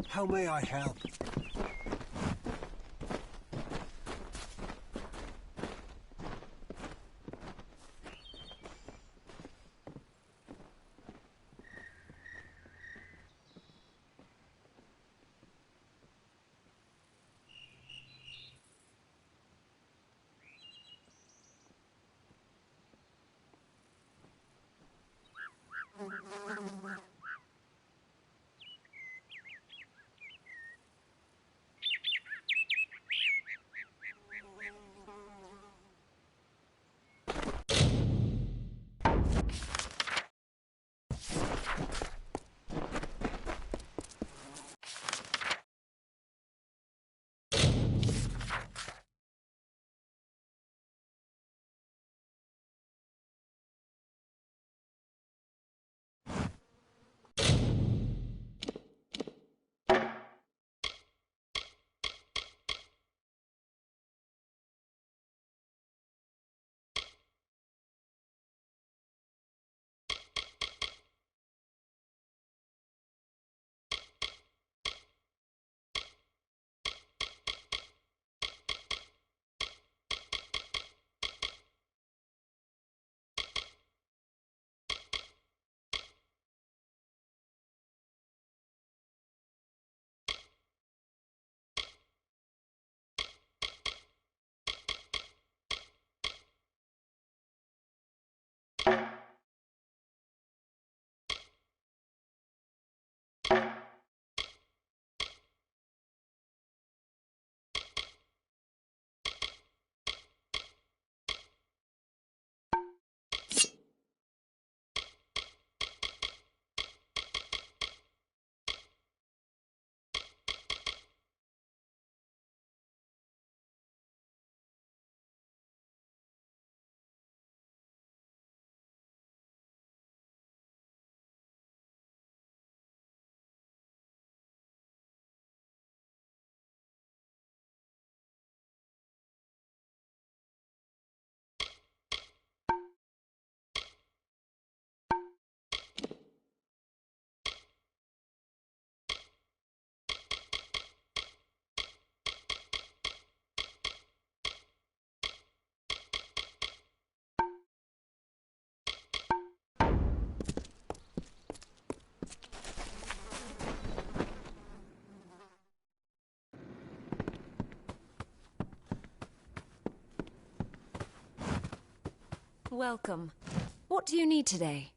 How may I help? Welcome. What do you need today?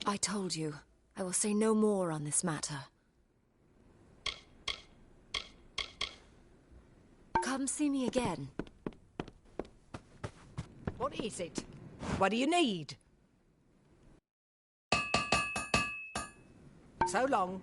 I told you, I will say no more on this matter. Come see me again. What is it? What do you need? So long.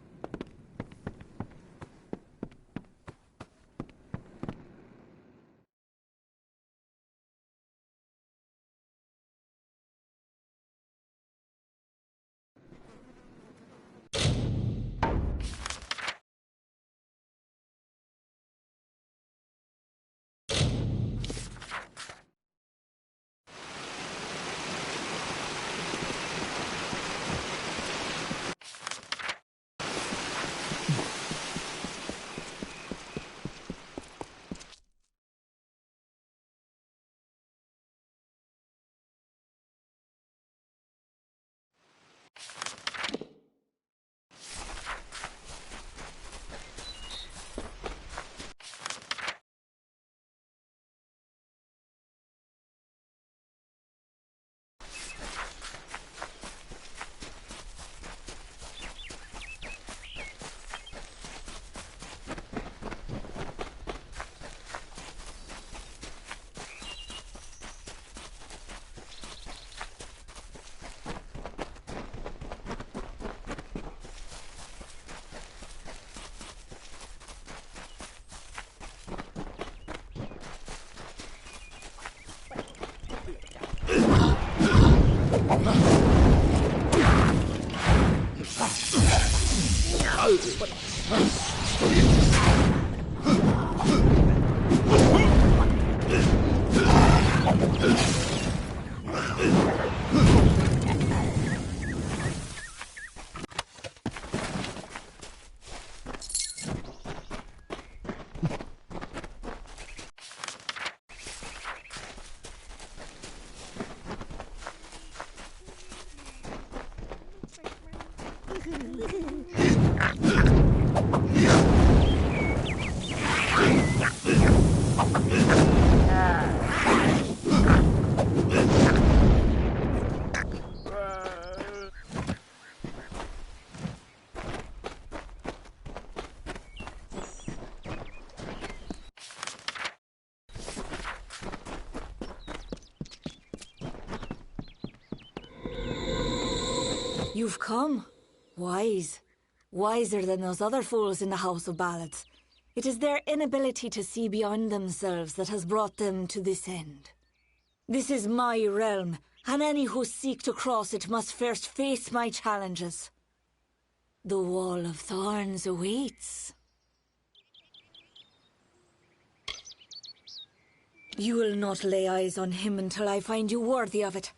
You've come. Wise. Wiser than those other fools in the House of Ballads. It is their inability to see beyond themselves that has brought them to this end. This is my realm, and any who seek to cross it must first face my challenges. The Wall of Thorns awaits. You will not lay eyes on him until I find you worthy of it.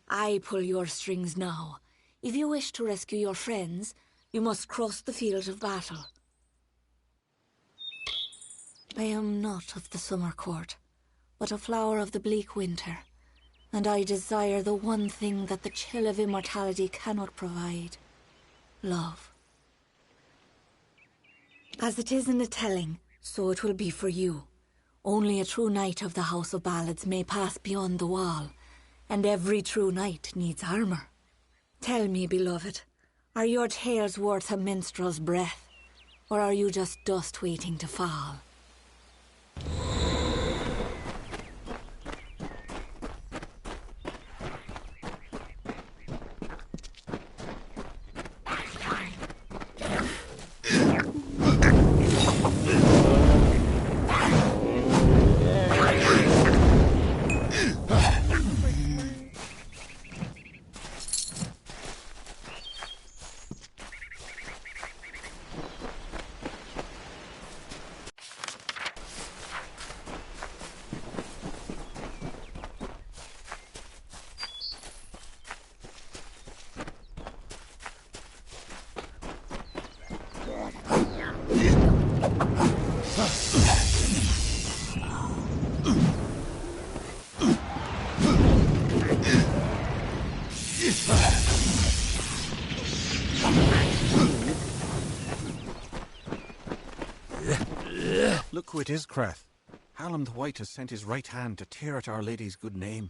I pull your strings now. If you wish to rescue your friends, you must cross the field of battle. I am not of the summer court, but a flower of the bleak winter, and I desire the one thing that the chill of immortality cannot provide: love. As it is in the telling, so it will be for you. Only a true knight of the House of Ballads may pass beyond the wall, and every true knight needs armor. Tell me, beloved, are your tales worth a minstrel's breath, or are you just dust waiting to fall? Look who it is, Creth. Hallam the White has sent his right hand to tear at Our Lady's good name.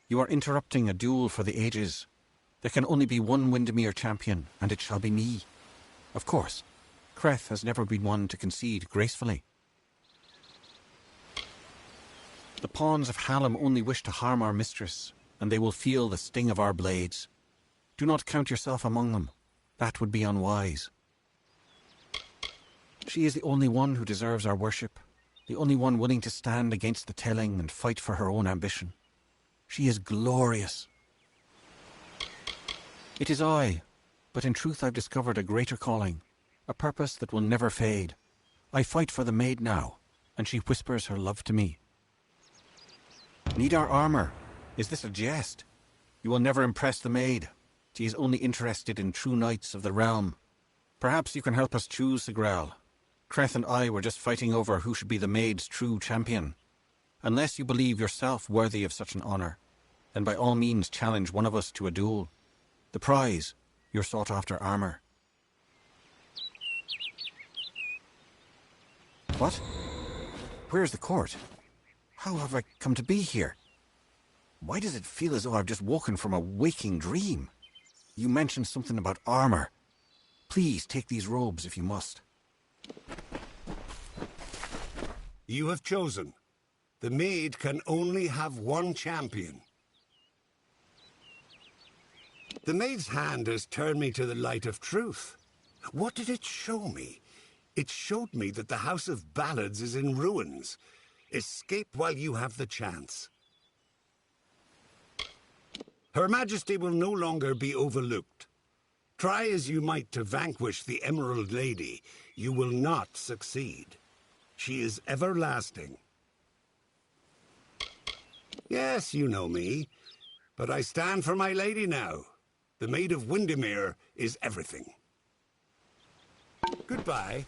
You are interrupting a duel for the ages. There can only be one Windermere champion, and it shall be me. Of course, Creth has never been one to concede gracefully. The pawns of Hallam only wish to harm our mistress, and they will feel the sting of our blades. Do not count yourself among them. That would be unwise. She is the only one who deserves our worship, the only one willing to stand against the telling and fight for her own ambition. She is glorious. It is I, but in truth I've discovered a greater calling, a purpose that will never fade. I fight for the maid now, and she whispers her love to me. Need our armor? Is this a jest? You will never impress the maid. She is only interested in true knights of the realm. Perhaps you can help us choose, Sigrel. Creth and I were just fighting over who should be the maid's true champion. Unless you believe yourself worthy of such an honor, then by all means challenge one of us to a duel. The prize, your sought-after armor. What? Where's the court? How have I come to be here? Why does it feel as though I've just woken from a waking dream? You mentioned something about armor. Please take these robes if you must. You have chosen. The maid can only have one champion. The maid's hand has turned me to the light of truth. What did it show me? It showed me that the House of Ballads is in ruins. Escape while you have the chance. Her Majesty will no longer be overlooked. Try as you might to vanquish the Emerald Lady, you will not succeed. She is everlasting. Yes, you know me. But I stand for my lady now. The Maid of Windermere is everything. Goodbye.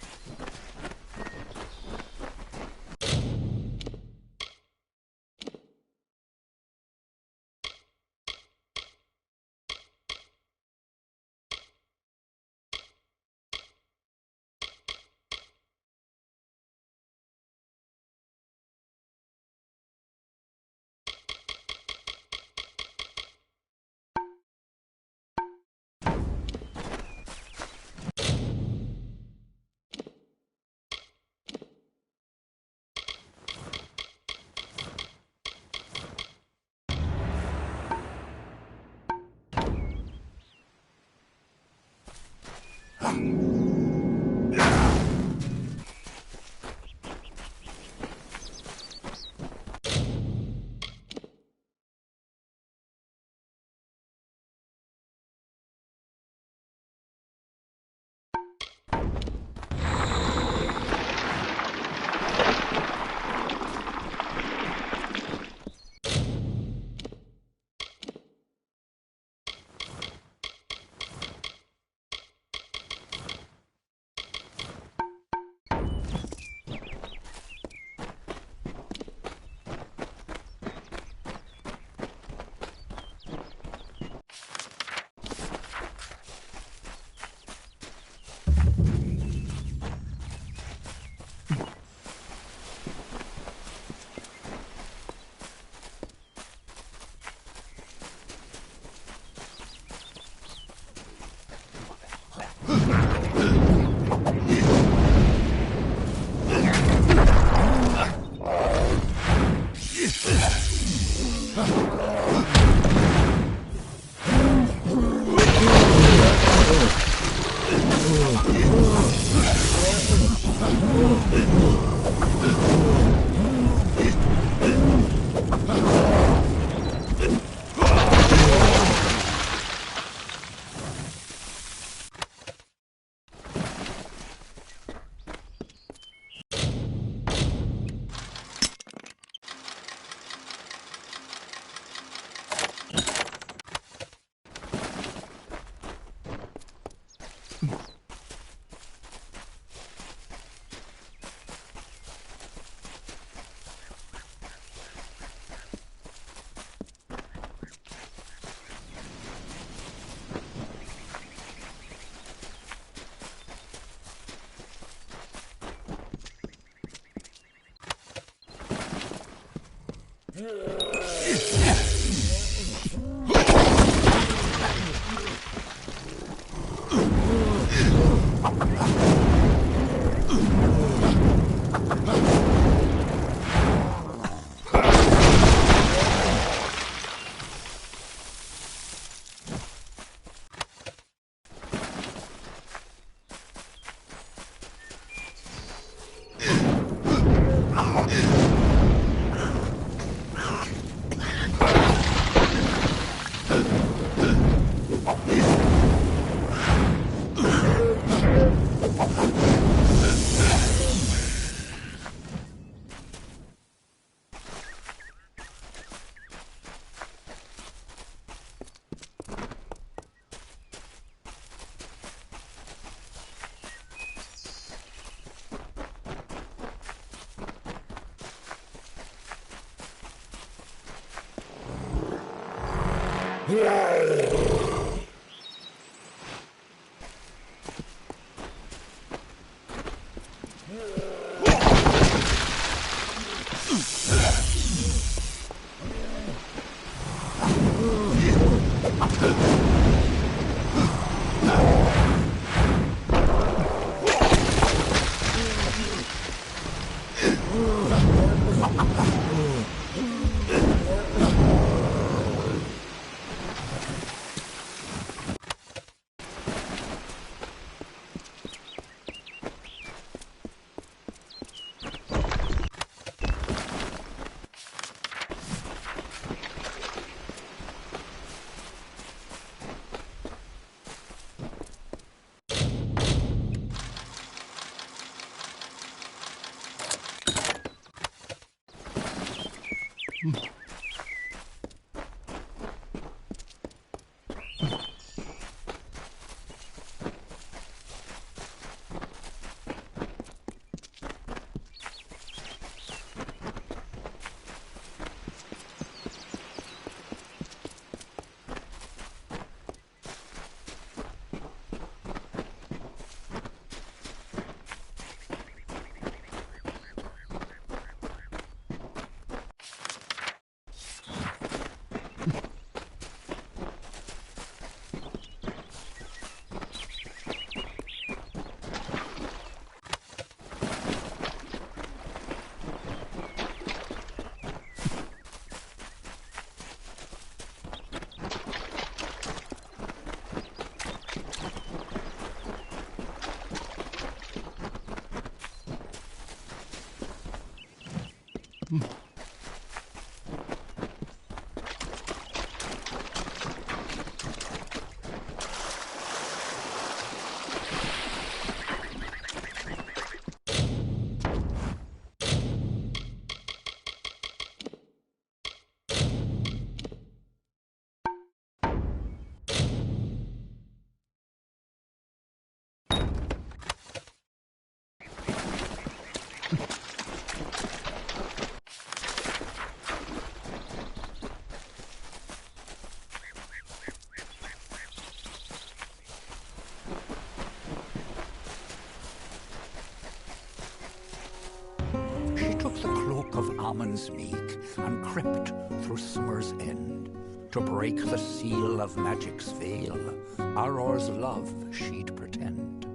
She took the cloak of Ammon's meek and crept through summer's end to break the seal of magic's veil. Auror's love she'd pretend.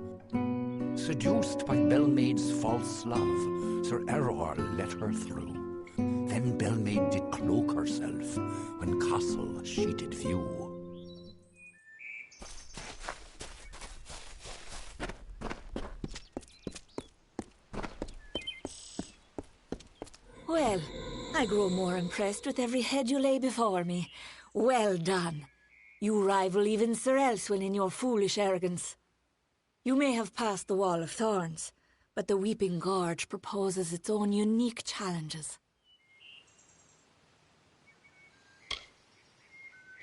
Seduced by Belmaid's false love, Sir Auror let her through. Then Belmaid did cloak herself when castle she did view. Well, I grow more impressed with every head you lay before me. Well done. You rival even Sir Elswin in your foolish arrogance. You may have passed the Wall of Thorns, but the Weeping Gorge proposes its own unique challenges.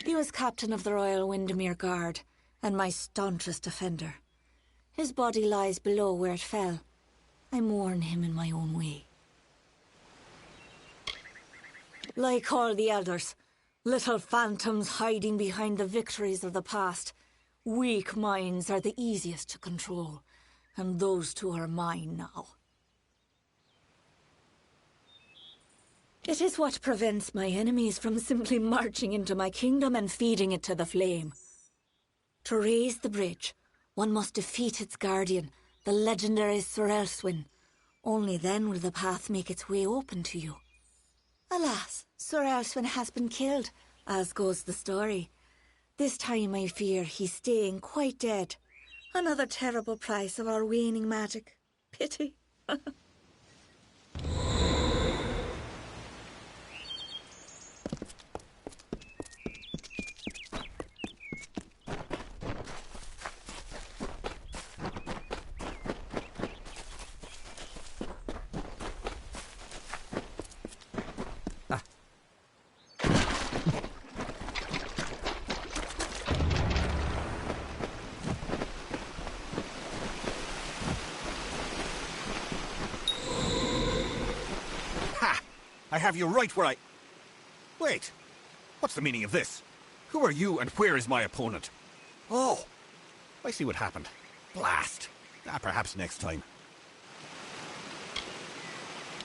He was captain of the Royal Windermere Guard, and my staunchest defender. His body lies below where it fell. I mourn him in my own way. Like all the elders, little phantoms hiding behind the victories of the past. Weak minds are the easiest to control, and those two are mine now. It is what prevents my enemies from simply marching into my kingdom and feeding it to the flame. To raise the bridge, one must defeat its guardian, the legendary Sir Elswin. Only then will the path make its way open to you. Alas, Sir Elswin has been killed, as goes the story. This time I fear he's staying quite dead. Another terrible price of our waning magic. Pity. I have you right where I... Wait, what's the meaning of this? Who are you and where is my opponent? Oh, I see what happened. Blast. Perhaps next time.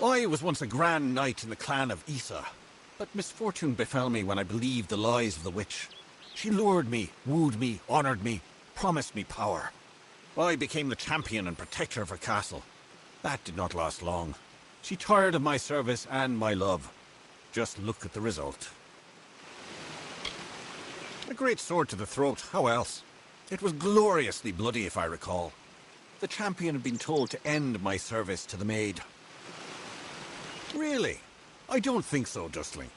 I was once a grand knight in the clan of Isa, but misfortune befell me when I believed the lies of the witch. She lured me, wooed me, honored me, promised me power. I became the champion and protector of her castle. That did not last long. She tired of my service and my love. Just look at the result. A great sword to the throat, how else? It was gloriously bloody, if I recall. The champion had been told to end my service to the maid. Really? I don't think so, Dustling.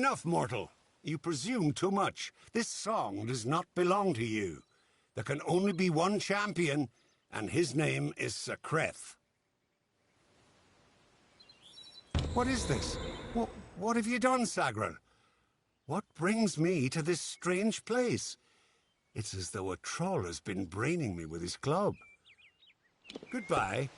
Enough, mortal. You presume too much. This song does not belong to you. There can only be one champion, and his name is Sir Creth. What is this? What have you done, Sagral? What brings me to this strange place? It's as though a troll has been braining me with his club. Goodbye.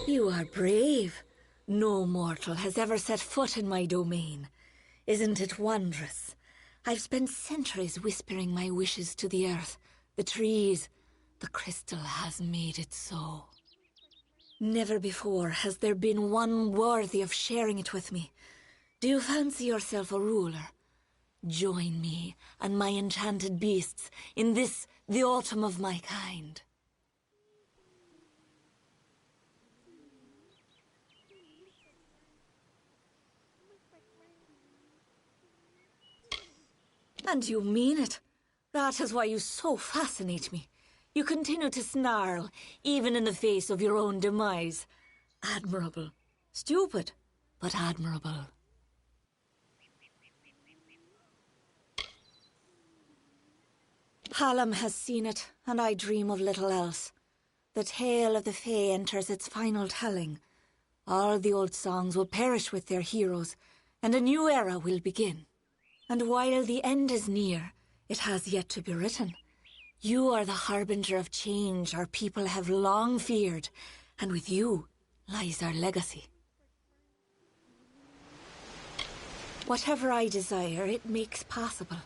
You are brave. No mortal has ever set foot in my domain. Isn't it wondrous? I've spent centuries whispering my wishes to the earth, the trees. The crystal has made it so. Never before has there been one worthy of sharing it with me. Do you fancy yourself a ruler? Join me and my enchanted beasts in this, the autumn of my kind. And you mean it. That is why you so fascinate me. You continue to snarl, even in the face of your own demise. Admirable. Stupid, but admirable. Hallam has seen it, and I dream of little else. The tale of the Fae enters its final telling. All the old songs will perish with their heroes, and a new era will begin. And while the end is near, it has yet to be written. You are the harbinger of change our people have long feared, and with you lies our legacy. Whatever I desire, it makes possible.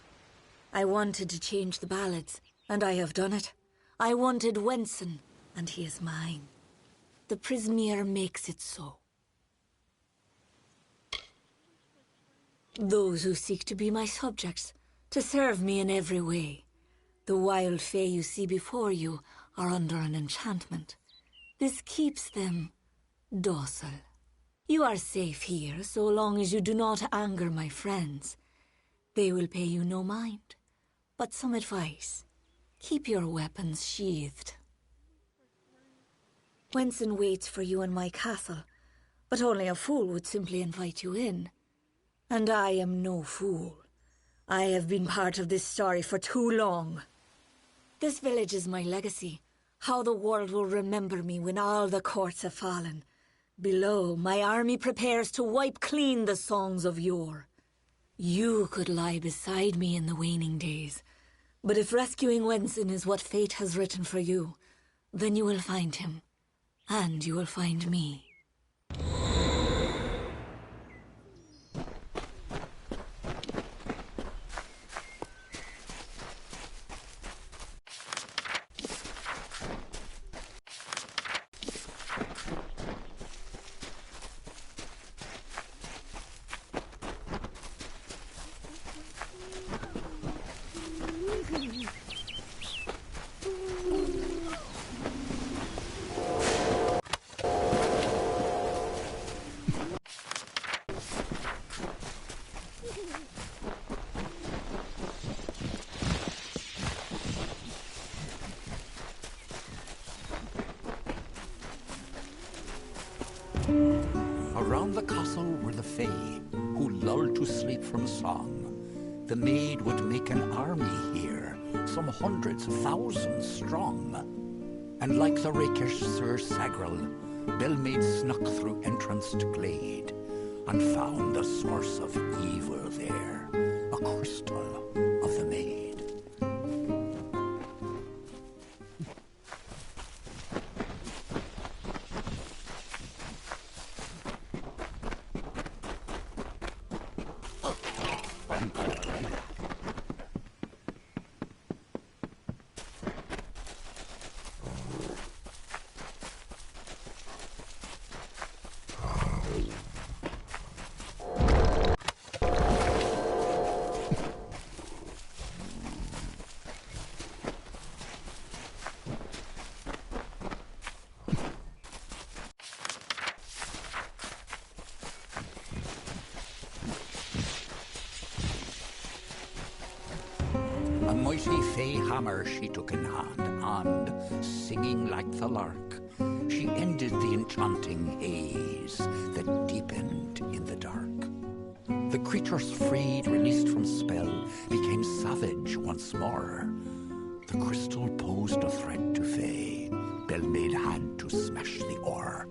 I wanted to change the ballads, and I have done it. I wanted Wenson, and he is mine. The Prismeer makes it so. Those who seek to be my subjects, to serve me in every way. The wild fae you see before you are under an enchantment. This keeps them docile. You are safe here so long as you do not anger my friends. They will pay you no mind. But some advice. Keep your weapons sheathed. Wenson waits for you in my castle, but only a fool would simply invite you in. And I am no fool. I have been part of this story for too long. This village is my legacy, how the world will remember me when all the courts have fallen. Below, my army prepares to wipe clean the songs of yore. You could lie beside me in the waning days, but if rescuing Wenson is what fate has written for you, then you will find him, and you will find me. Around the castle were the Fae, who lulled to sleep from song. The maid would make an army here, some hundreds, thousands strong. And like the rakish Sir Sagral, Bellmaid snuck through entranced glade, and found the source of evil there, a crystal of the maid. hammer she took in hand, and, singing like the lark, she ended the enchanting haze that deepened in the dark. The creatures freed, released from spell, became savage once more. The crystal posed a threat to Fae. Bellmaid had to smash the ore.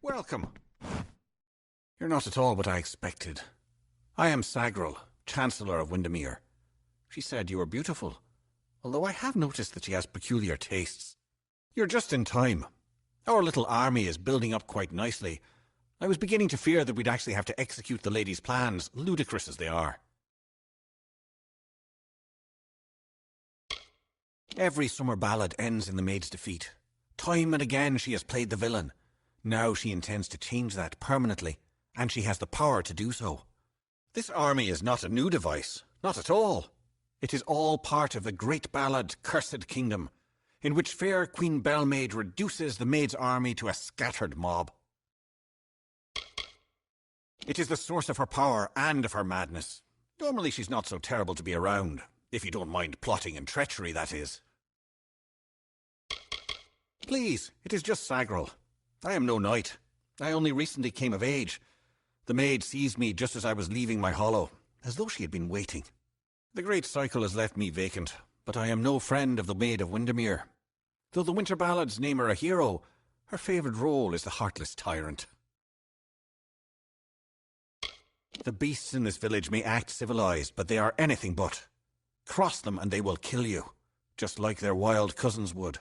Welcome. You're not at all what I expected. I am Sagril, Chancellor of Windermere. She said you were beautiful, although I have noticed that she has peculiar tastes. You're just in time. Our little army is building up quite nicely. I was beginning to fear that we'd actually have to execute the lady's plans, ludicrous as they are. Every summer ballad ends in the maid's defeat. Time and again she has played the villain. Now she intends to change that permanently, and she has the power to do so. This army is not a new device, not at all. It is all part of the great ballad Cursed Kingdom, in which fair Queen Bellmaid reduces the maid's army to a scattered mob. It is the source of her power and of her madness. Normally she's not so terrible to be around, if you don't mind plotting and treachery, that is. Please, it is just Sagril. I am no knight. I only recently came of age. The maid seized me just as I was leaving my hollow, as though she had been waiting. The great cycle has left me vacant, but I am no friend of the Maid of Windermere. Though the winter ballads name her a hero, her favourite role is the heartless tyrant. The beasts in this village may act civilized, but they are anything but. Cross them and they will kill you, just like their wild cousins would.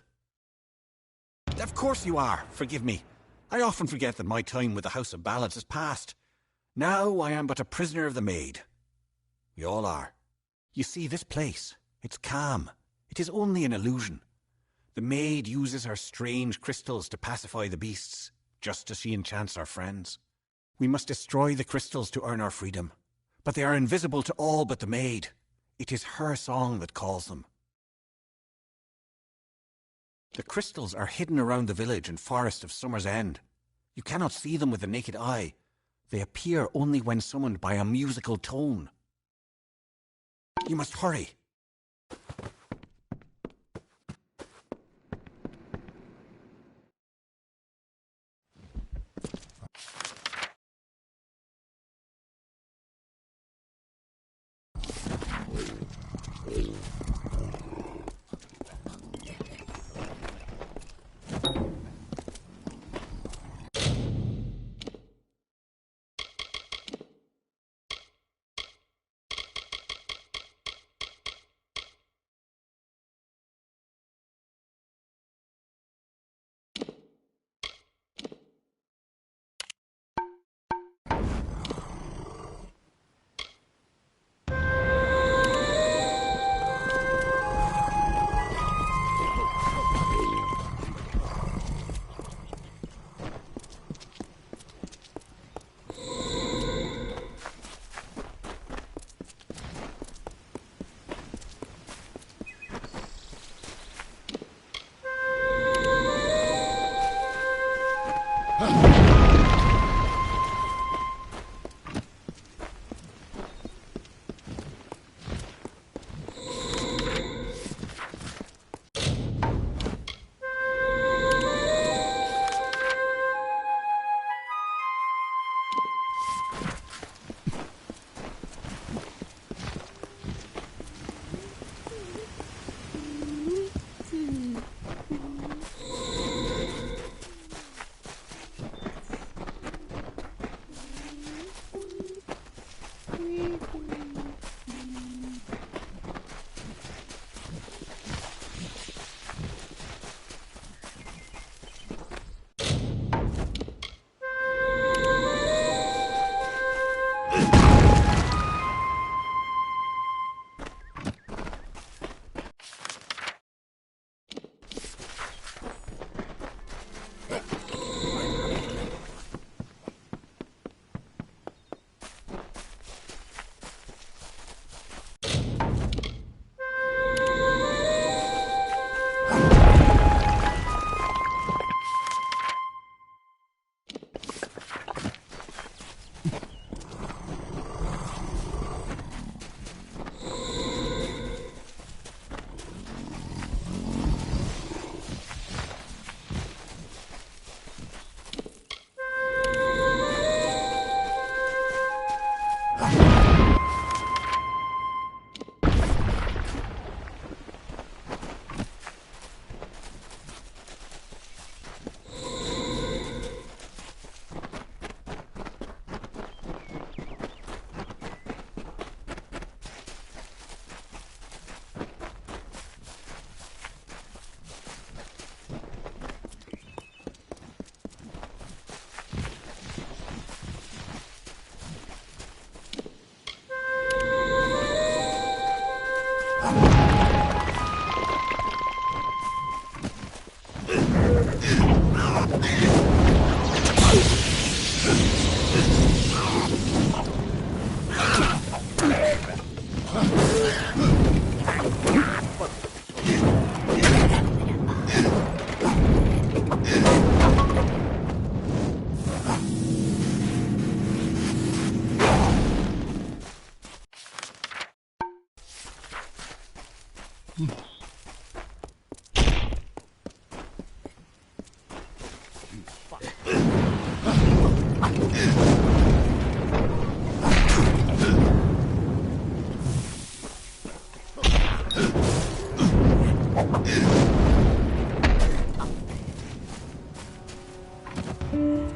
Of course you are, forgive me. I often forget that my time with the House of Ballads is past. Now I am but a prisoner of the maid. We all are. You see, this place, it's calm. It is only an illusion. The maid uses her strange crystals to pacify the beasts, just as she enchants our friends. We must destroy the crystals to earn our freedom. But they are invisible to all but the maid. It is her song that calls them. The crystals are hidden around the village and forest of Summer's End. You cannot see them with the naked eye. They appear only when summoned by a musical tone. You must hurry.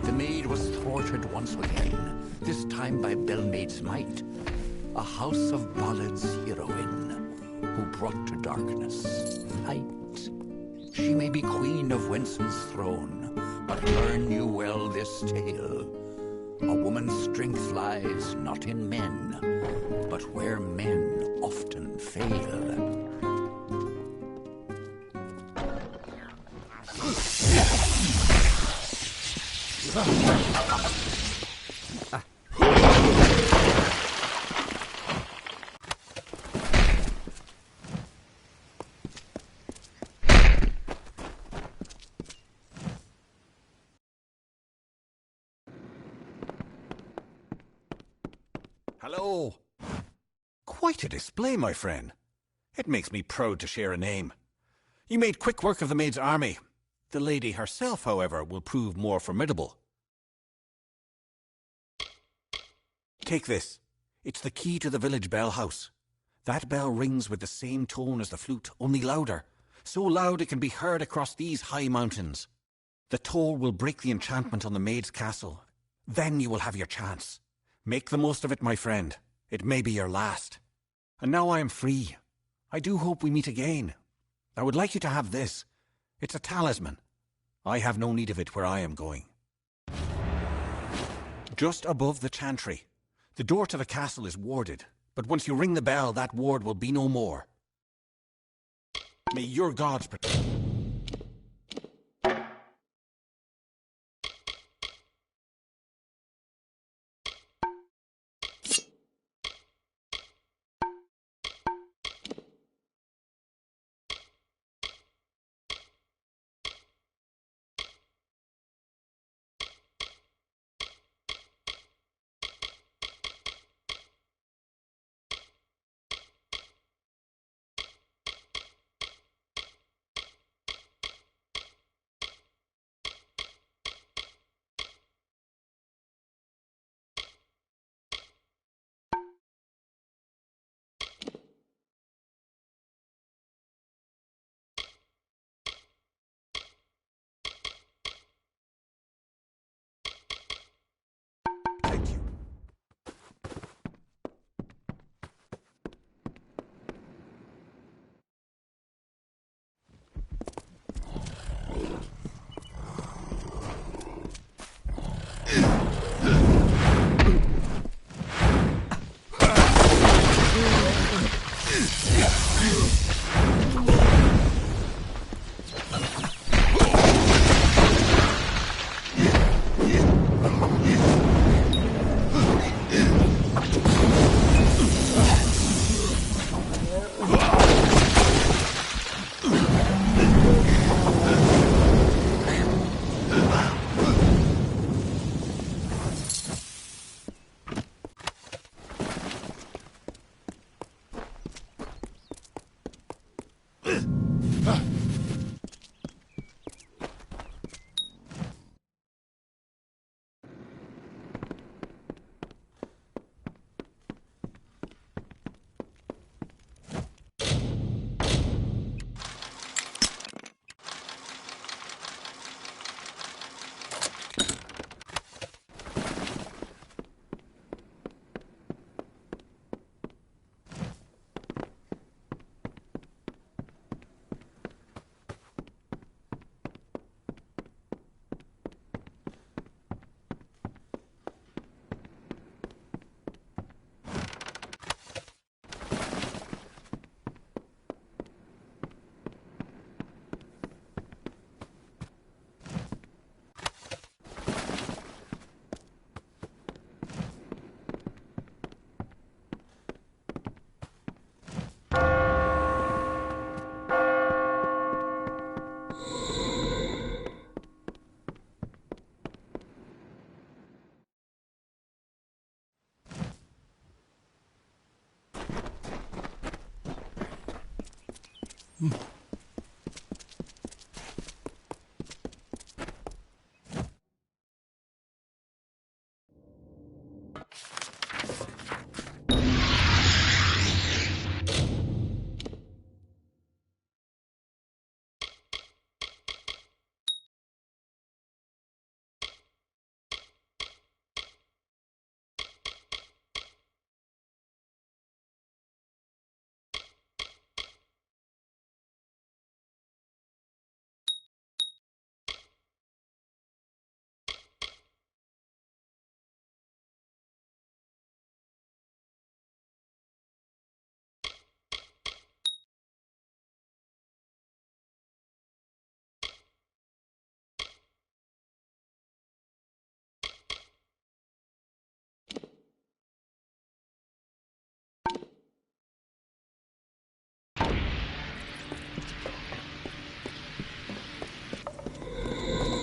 The maid was thwarted once again, this time by Bellmaid's might, a house of ballads heroine, who brought to darkness light. She may be queen of Wenson's throne, but learn you well this tale. A woman's strength lies not in men, but where men often fail. Hello. Quite a display, my friend. It makes me proud to share a name. You made quick work of the maid's army. The lady herself, however, will prove more formidable. Take this. It's the key to the village bell house. That bell rings with the same tone as the flute, only louder. So loud it can be heard across these high mountains. The toll will break the enchantment on the maid's castle. Then you will have your chance. Make the most of it, my friend. It may be your last. And now I am free. I do hope we meet again. I would like you to have this. It's a talisman. I have no need of it where I am going. Just above the chantry. The door to the castle is warded, but once you ring the bell, that ward will be no more. May your gods protect.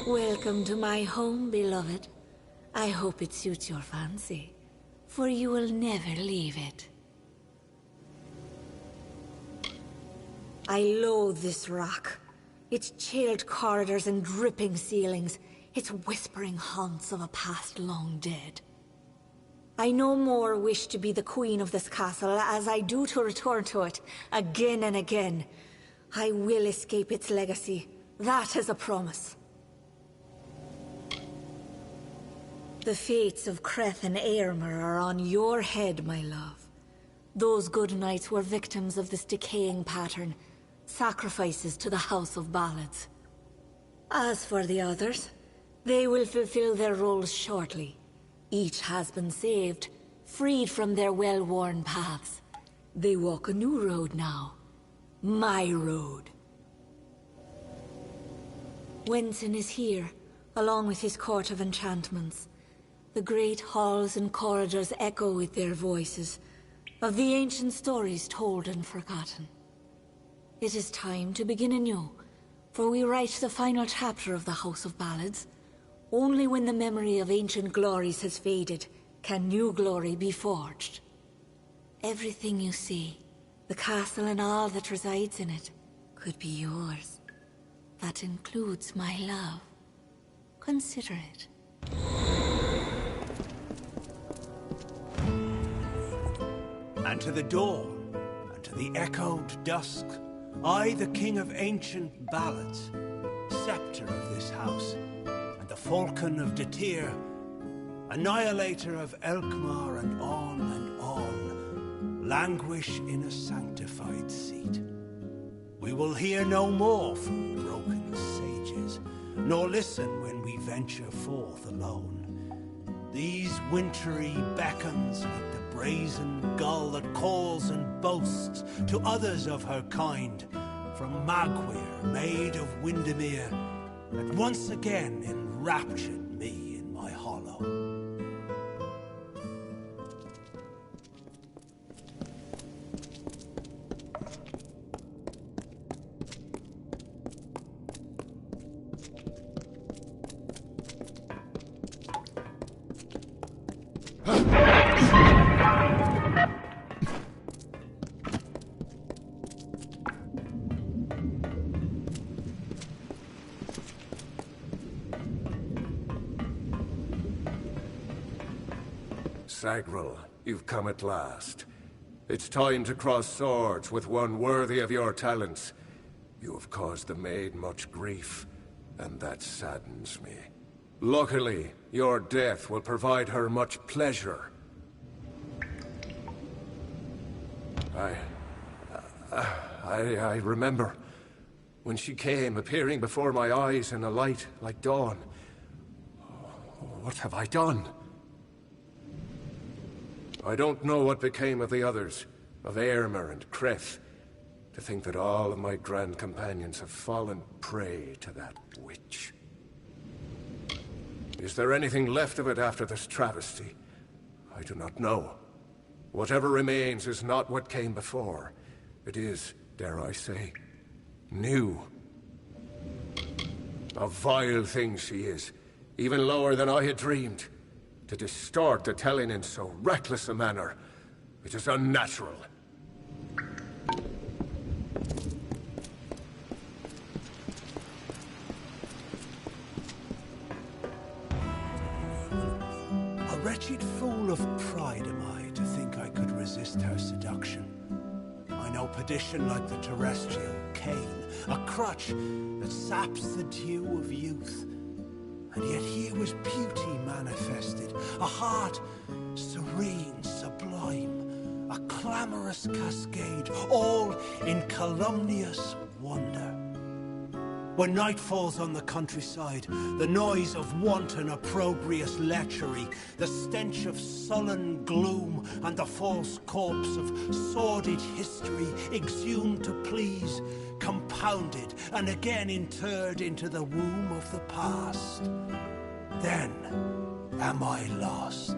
Welcome to my home, beloved. I hope it suits your fancy, for you will never leave it. I loathe this rock. Its chilled corridors and dripping ceilings, its whispering haunts of a past long dead. I no more wish to be the queen of this castle as I do to return to it again and again. I will escape its legacy. That is a promise. The fates of Creth and Aermer are on your head, my love. Those good knights were victims of this decaying pattern, sacrifices to the House of Ballads. As for the others, they will fulfill their roles shortly. Each has been saved, freed from their well-worn paths. They walk a new road now. My road. Wenson is here, along with his court of enchantments. The great halls and corridors echo with their voices, of the ancient stories told and forgotten. It is time to begin anew, for we write the final chapter of the House of Ballads. Only when the memory of ancient glories has faded, can new glory be forged. Everything you see, the castle and all that resides in it, could be yours. That includes my love. Consider it. And to the dawn, and to the echoed dusk, I, the king of ancient ballads, scepter of this house, and the falcon of Detir, annihilator of Elkmar, and on, languish in a sanctified seat. We will hear no more from broken sages, nor listen when we venture forth alone. These wintry beckons like the brazen gull that calls and boasts to others of her kind, from Magwir, maid of Windermere, that once again enraptured me in my hollow. Sagril, you've come at last. It's time to cross swords with one worthy of your talents. You have caused the maid much grief, and that saddens me. Luckily, your death will provide her much pleasure. I remember when she came, appearing before my eyes in a light like dawn. What have I done? I don't know what became of the others, of Aermer and Creth. To think that all of my grand companions have fallen prey to that witch. Is there anything left of it after this travesty? I do not know. Whatever remains is not what came before. It is, dare I say, new. A vile thing she is, even lower than I had dreamed. To distort the telling in so reckless a manner, it is unnatural. wretched fool of pride am I to think I could resist her seduction. I know perdition like the terrestrial cane, a crutch that saps the dew of youth. And yet here was beauty manifested, a heart serene, sublime, a clamorous cascade, all in calumnious wonder. When night falls on the countryside, the noise of wanton opprobrious lechery, the stench of sullen gloom, and the false corpse of sordid history exhumed to please, compounded and again interred into the womb of the past. Then am I lost.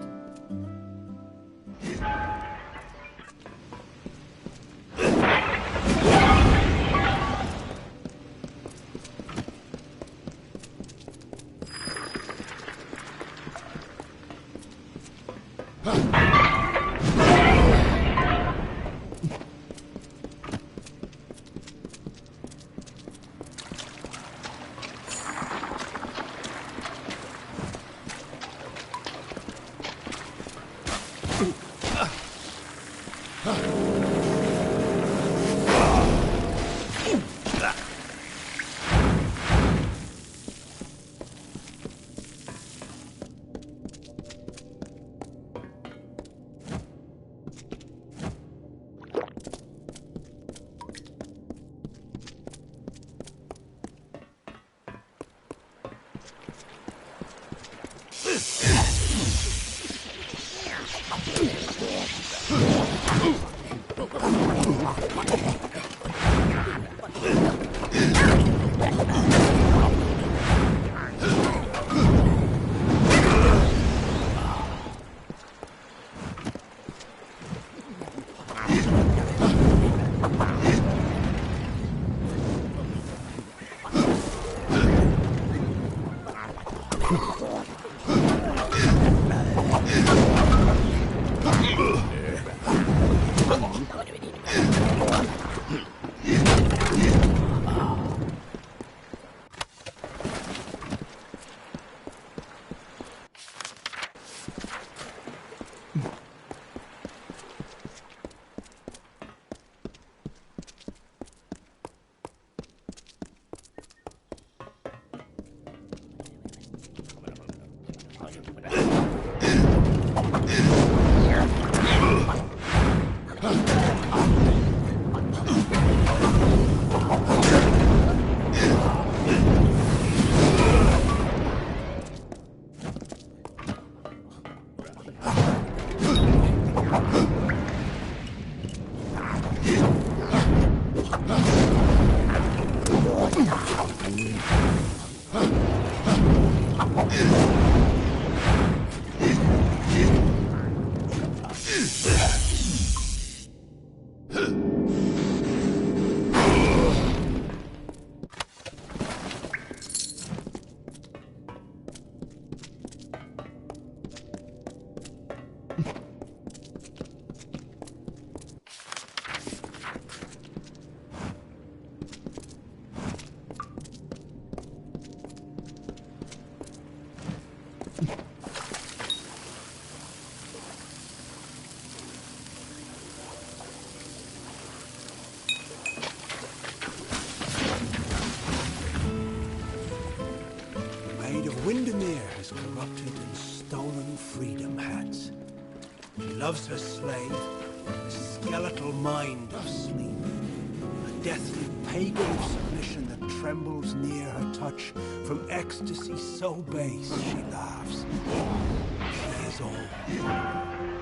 Corrupted and stolen freedom hands. She loves her slave, a skeletal mind of sleep, a deathly pagan of submission that trembles near her touch. From ecstasy so base she laughs. She is all.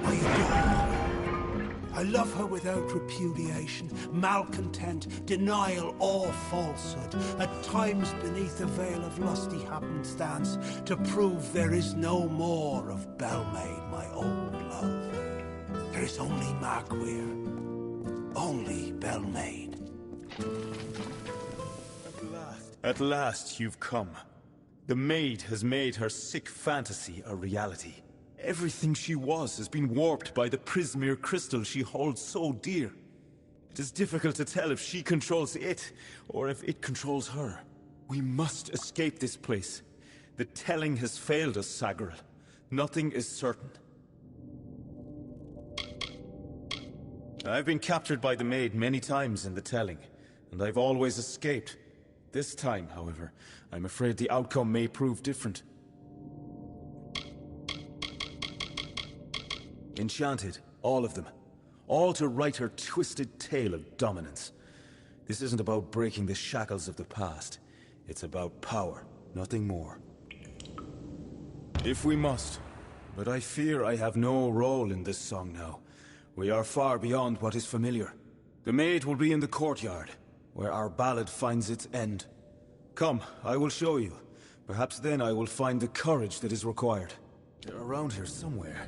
I adore her. I love her without repudiation, malcontent, denial, or falsehood, at times beneath a veil of lusty happenstance, to prove there is no more of Belmaid, my old love. There is only Magweir, only Belmaid. At last you've come. The maid has made her sick fantasy a reality. Everything she was has been warped by the Prismere crystal she holds so dear. It is difficult to tell if she controls it, or if it controls her. We must escape this place. The telling has failed us, Sagaril. Nothing is certain. I've been captured by the maid many times in the telling, and I've always escaped. This time, however, I'm afraid the outcome may prove different. Enchanted, all of them. All to write her twisted tale of dominance. This isn't about breaking the shackles of the past. It's about power, nothing more. If we must. But I fear I have no role in this song now. We are far beyond what is familiar. The maid will be in the courtyard, where our ballad finds its end. Come, I will show you. Perhaps then I will find the courage that is required. They're around here somewhere.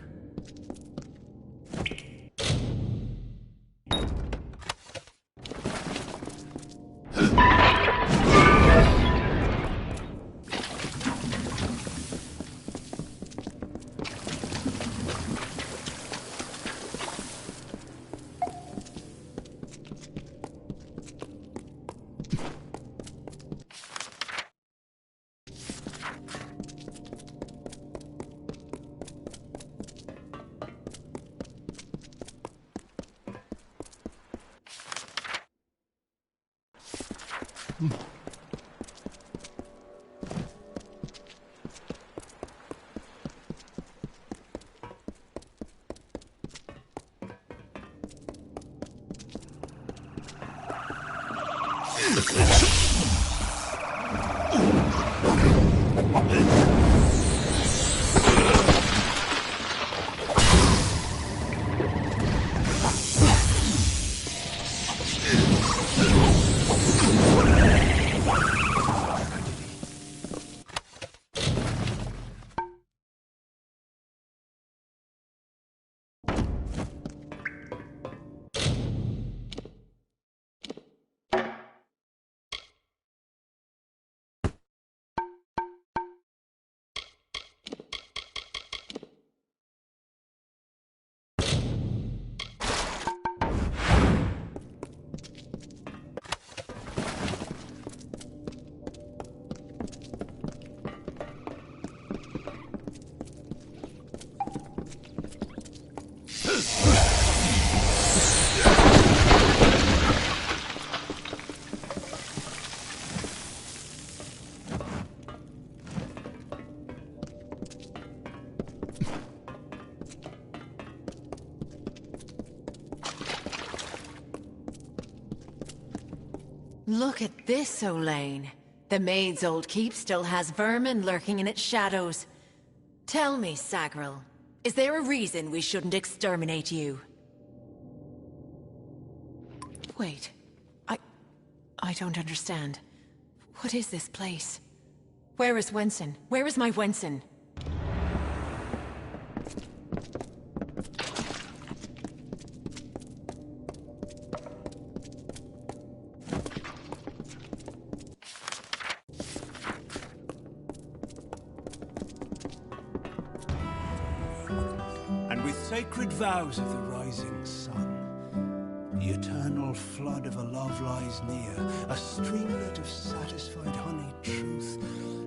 Look at this, Olaine. The maid's old keep still has vermin lurking in its shadows. Tell me, Sagril, is there a reason we shouldn't exterminate you? Wait, I don't understand. What is this place? Where is Wenson? Where is my Wenson? Sacred vows of the rising sun. The eternal flood of a love lies near, a streamlet of satisfied honeyed truth.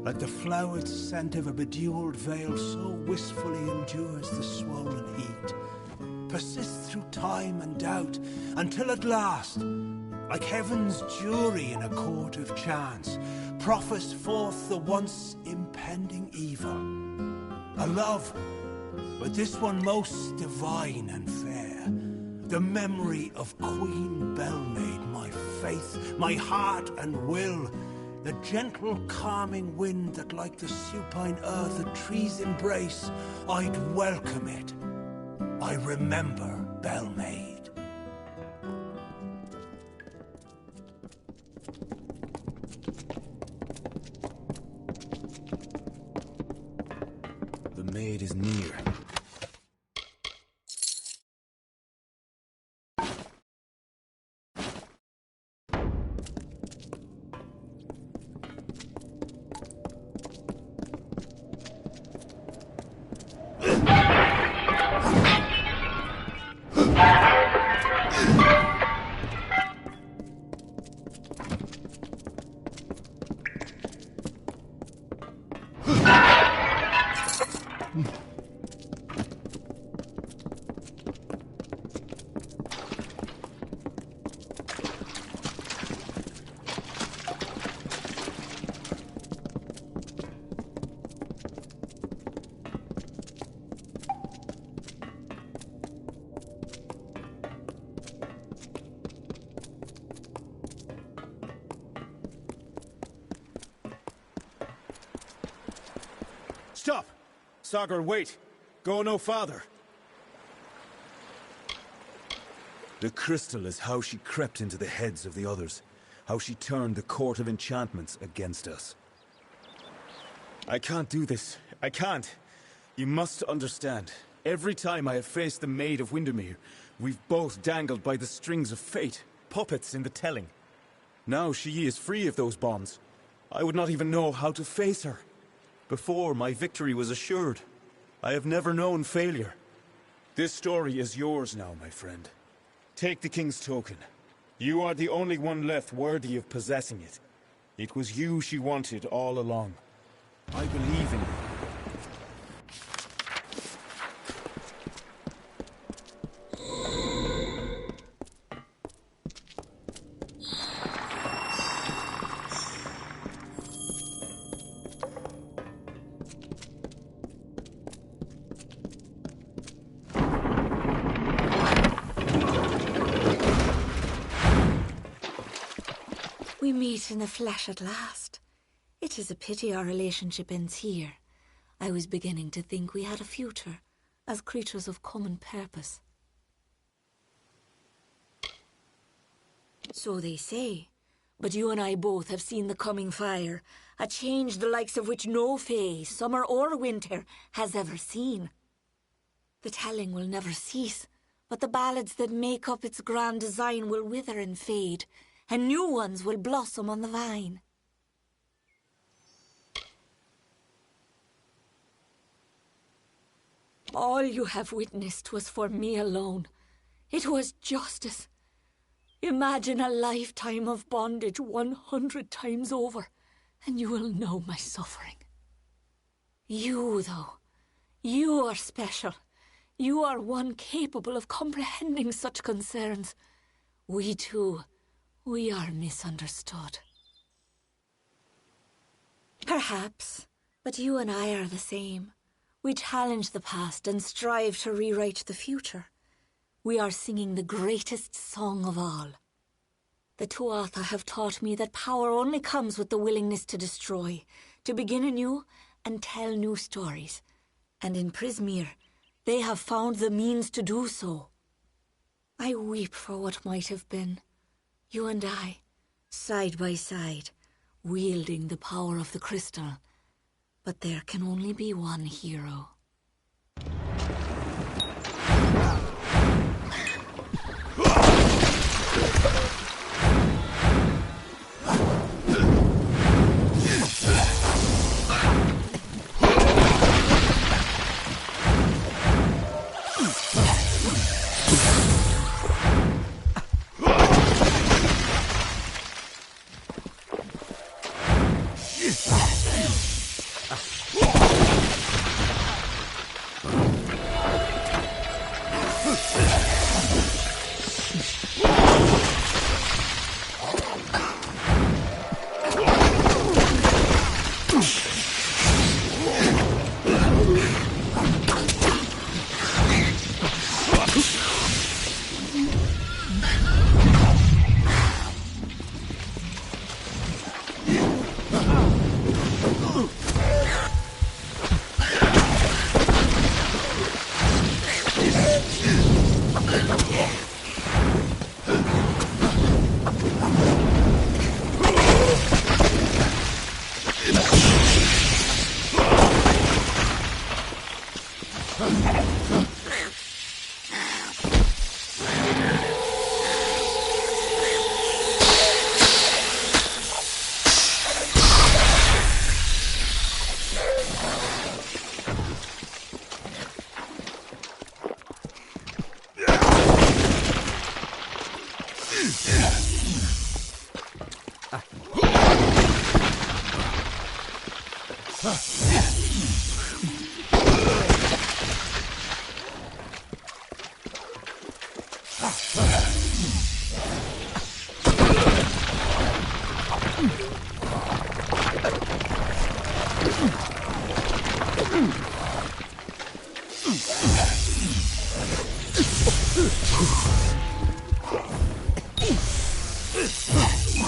Like the flowered scent of a bedewled veil, so wistfully endures the swollen heat. Persists through time and doubt, until at last, like heaven's jury in a court of chance, proffers forth the once impending evil. A love, but this one most divine and fair. The memory of Queen Belmaid, my faith, my heart and will. The gentle calming wind that like the supine earth a tree's embrace, I'd welcome it. I remember Belmaid. The maid is near. stop! Sagar, wait! Go no farther! The crystal is how she crept into the heads of the others. How she turned the Court of Enchantments against us. I can't do this. I can't. You must understand. Every time I have faced the Maid of Windermere, we've both dangled by the strings of fate. Puppets in the telling. Now she is free of those bonds. I would not even know how to face her. Before, my victory was assured. I have never known failure. This story is yours now, my friend. Take the King's token. You are the only one left worthy of possessing it. It was you she wanted all along. I believe in you. We meet in the flesh at last. It is a pity our relationship ends here. I was beginning to think we had a future, as creatures of common purpose. So they say, but you and I both have seen the coming fire, a change the likes of which no fae, summer or winter, has ever seen. The telling will never cease, but the ballads that make up its grand design will wither and fade, and new ones will blossom on the vine. All you have witnessed was for me alone. It was justice. Imagine a lifetime of bondage 100 times over, and you will know my suffering. You, though, you are special. You are one capable of comprehending such concerns. We too, we are misunderstood. Perhaps, but you and I are the same. We challenge the past and strive to rewrite the future. We are singing the greatest song of all. The Tuatha have taught me that power only comes with the willingness to destroy, to begin anew and tell new stories. And in Prismeer, they have found the means to do so. I weep for what might have been. You and I, side by side, wielding the power of the crystal. But there can only be one hero.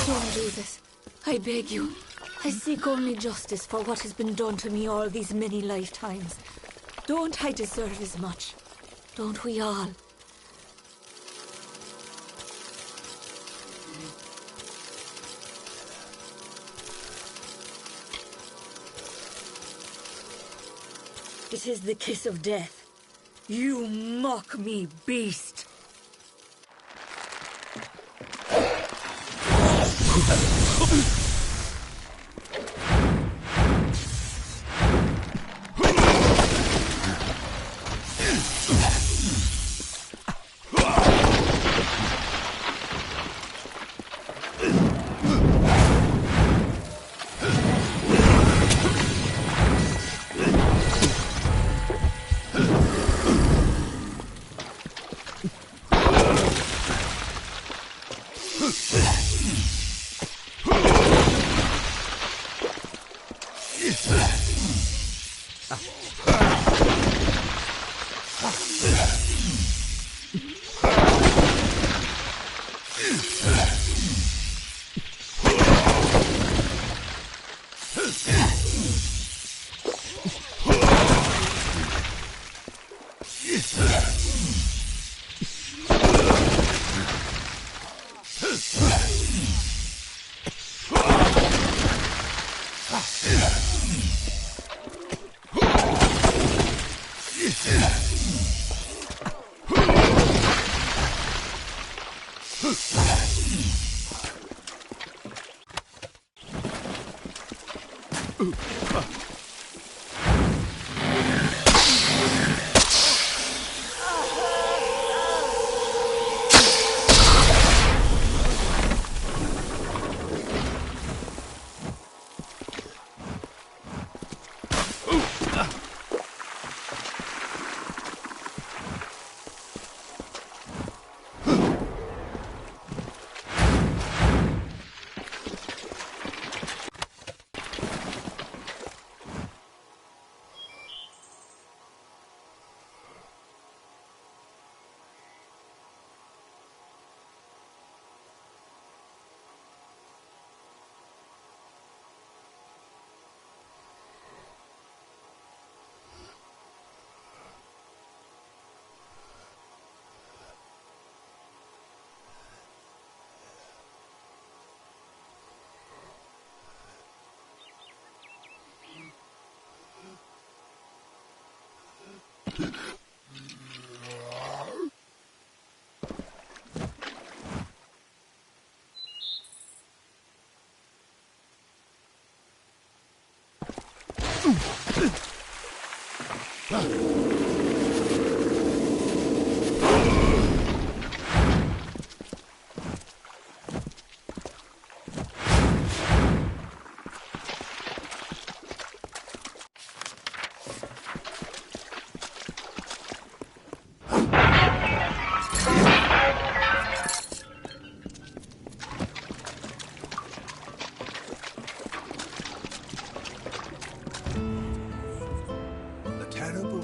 Don't do this. I beg you. I seek only justice for what has been done to me all these many lifetimes. Don't I deserve as much? Don't we all? It is the kiss of death. You mock me, beast.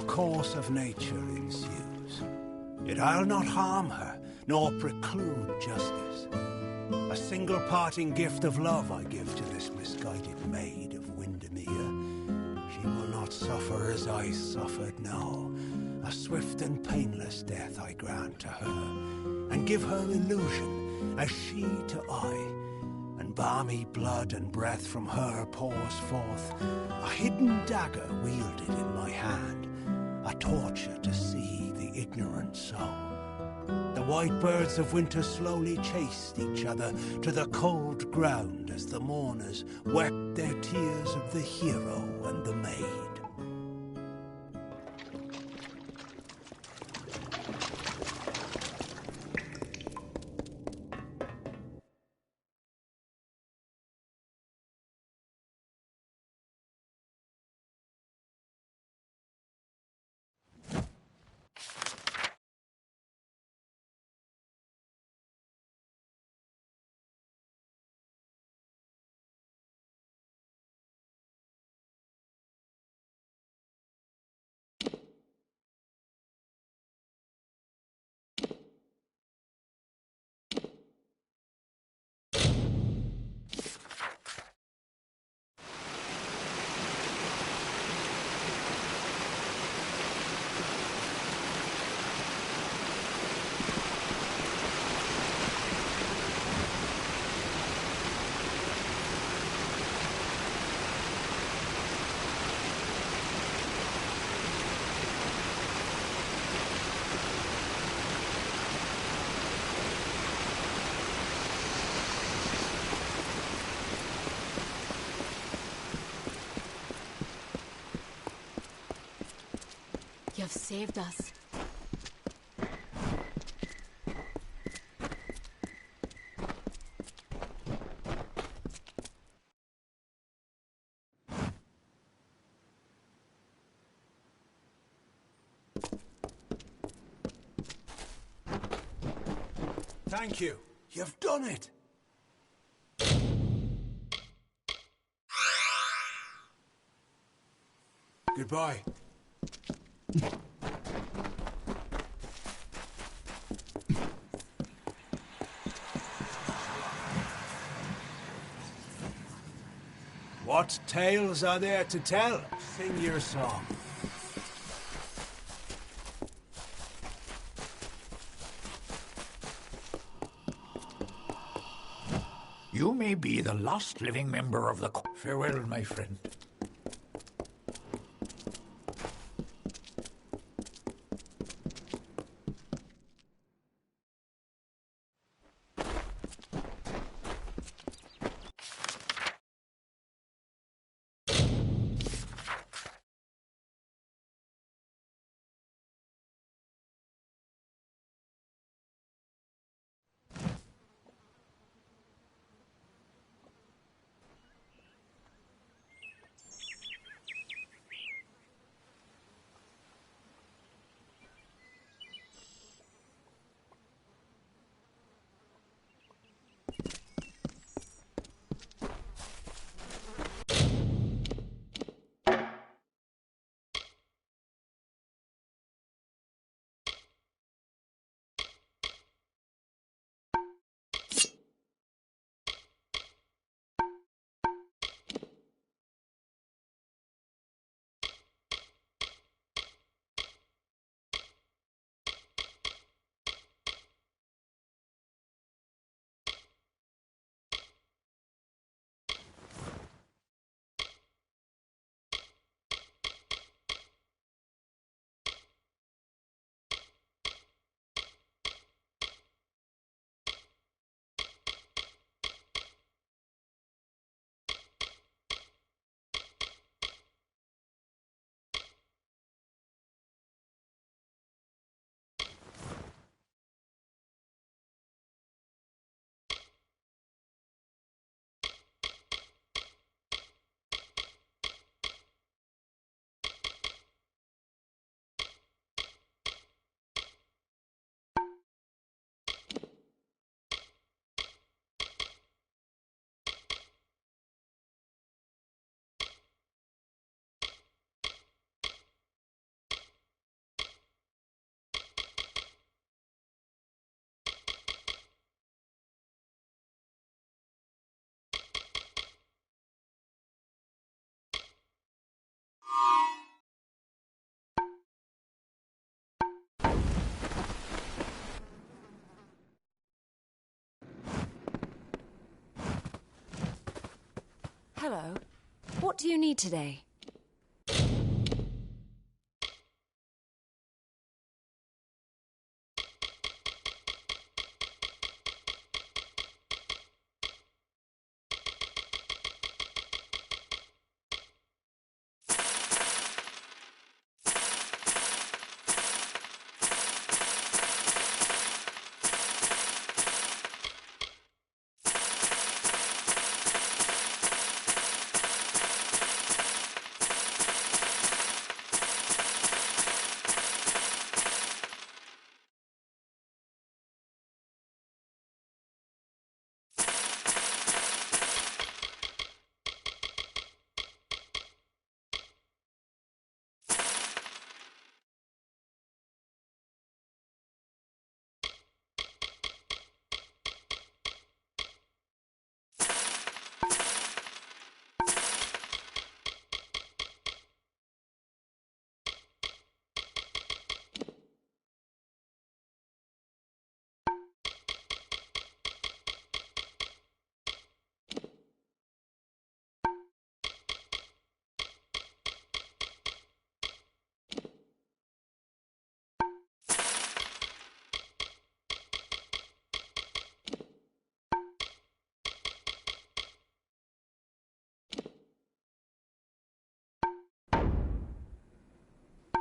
Course of nature ensues. Yet I'll not harm her, nor preclude justice. A single parting gift of love I give to this misguided maid of Windermere. She will not suffer as I suffered, no. A swift and painless death I grant to her, and give her illusion as she to I. And balmy blood and breath from her pours forth, a hidden dagger wielded in my hand, a torture to see the ignorant soul. The white birds of winter slowly chased each other to the cold ground as the mourners wept their tears of the hero and the maid. You've saved us. Thank you. You've done it. Goodbye. What tales are there to tell? Sing your song. You may be the last living member of the... Farewell, my friend. Hello. What do you need today?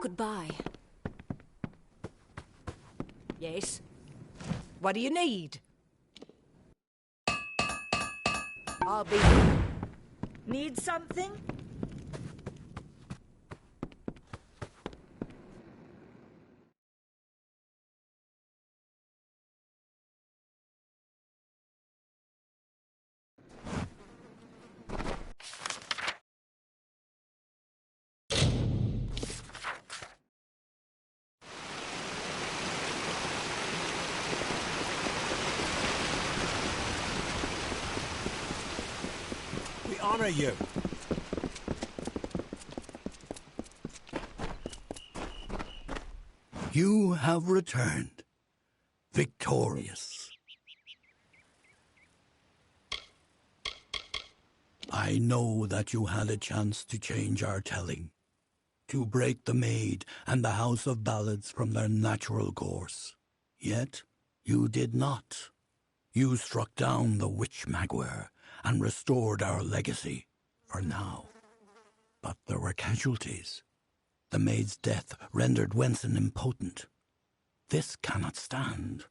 Goodbye. Yes? What do you need? I'll be... Need something? We honor you. You have returned, victorious. I know that you had a chance to change our telling, to break the Maid and the House of Ballads from their natural course. Yet, you did not. You struck down the witch Magware and restored our legacy, for now. But there were casualties. The Maid's death rendered Wenson impotent. This cannot stand.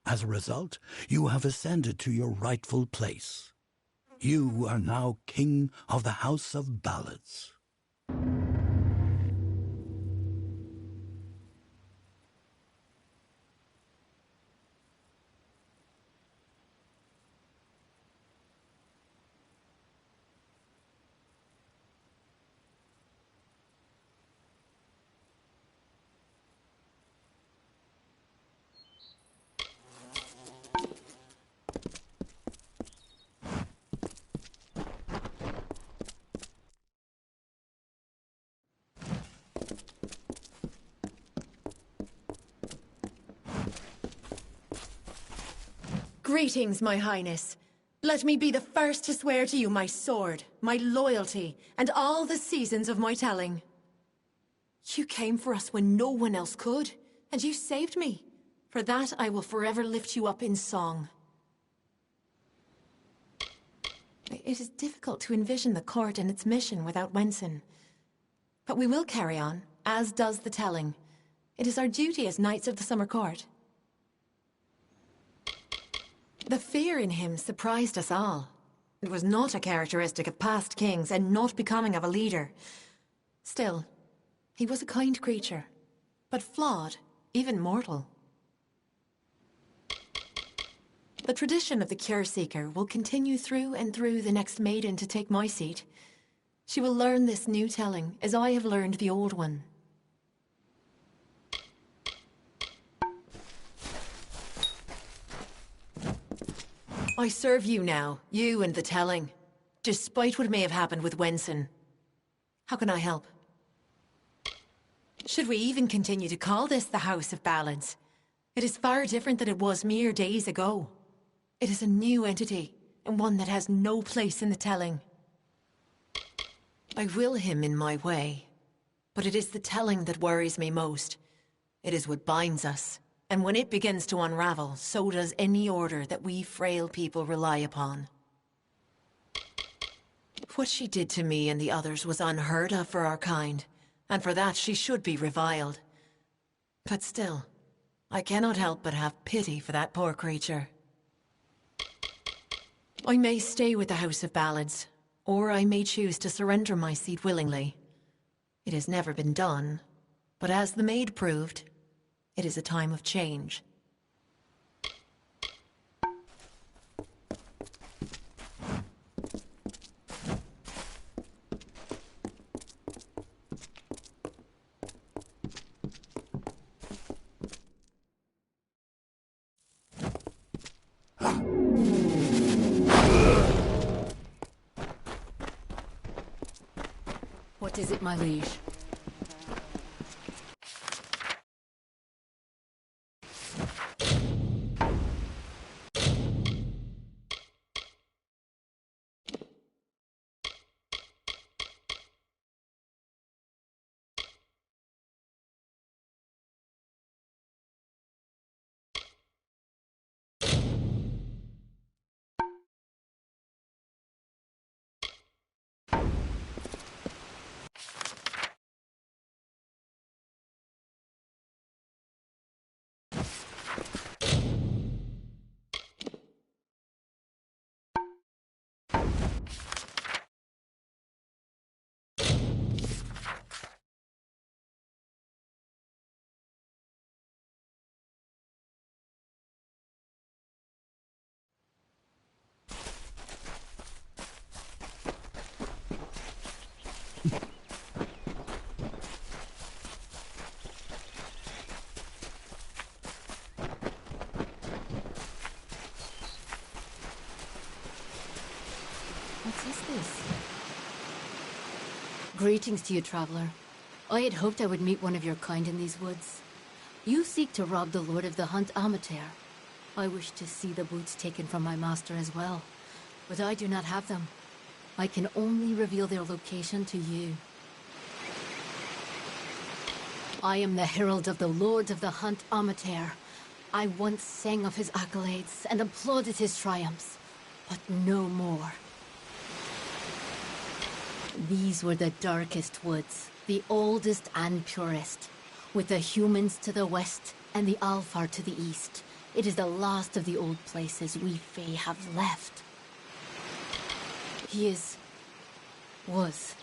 As a result, you have ascended to your rightful place. You are now King of the House of Ballads. Greetings, my highness. Let me be the first to swear to you my sword, my loyalty, and all the seasons of my telling. You came for us when no one else could, and you saved me. For that, I will forever lift you up in song. It is difficult to envision the court and its mission without Wenson. But we will carry on, as does the telling. It is our duty as Knights of the Summer Court. The fear in him surprised us all. It was not a characteristic of past kings and not becoming of a leader. Still, he was a kind creature, but flawed, even mortal. The tradition of the Cure Seeker will continue through and through the next maiden to take my seat. She will learn this new telling as I have learned the old one. I serve you now, you and the telling, despite what may have happened with Wenson. How can I help? Should we even continue to call this the House of Ballads? It is far different than it was mere days ago. It is a new entity, and one that has no place in the telling. I will him in my way, but it is the telling that worries me most. It is what binds us. And when it begins to unravel, so does any order that we frail people rely upon. What she did to me and the others was unheard of for our kind, and for that she should be reviled. But still, I cannot help but have pity for that poor creature. I may stay with the House of Ballads, or I may choose to surrender my seat willingly. It has never been done, but as the maid proved, it is a time of change. What is it, my liege? Greetings to you, traveler. I had hoped I would meet one of your kind in these woods. You seek to rob the Lord of the Hunt, Amalur. I wish to see the boots taken from my master as well, but I do not have them. I can only reveal their location to you. I am the herald of the Lord of the Hunt, Amalur. I once sang of his accolades and applauded his triumphs, but no more. These were the darkest woods, the oldest and purest. With the humans to the west and the Alfar to the east, it is the last of the old places we Fae have left. He was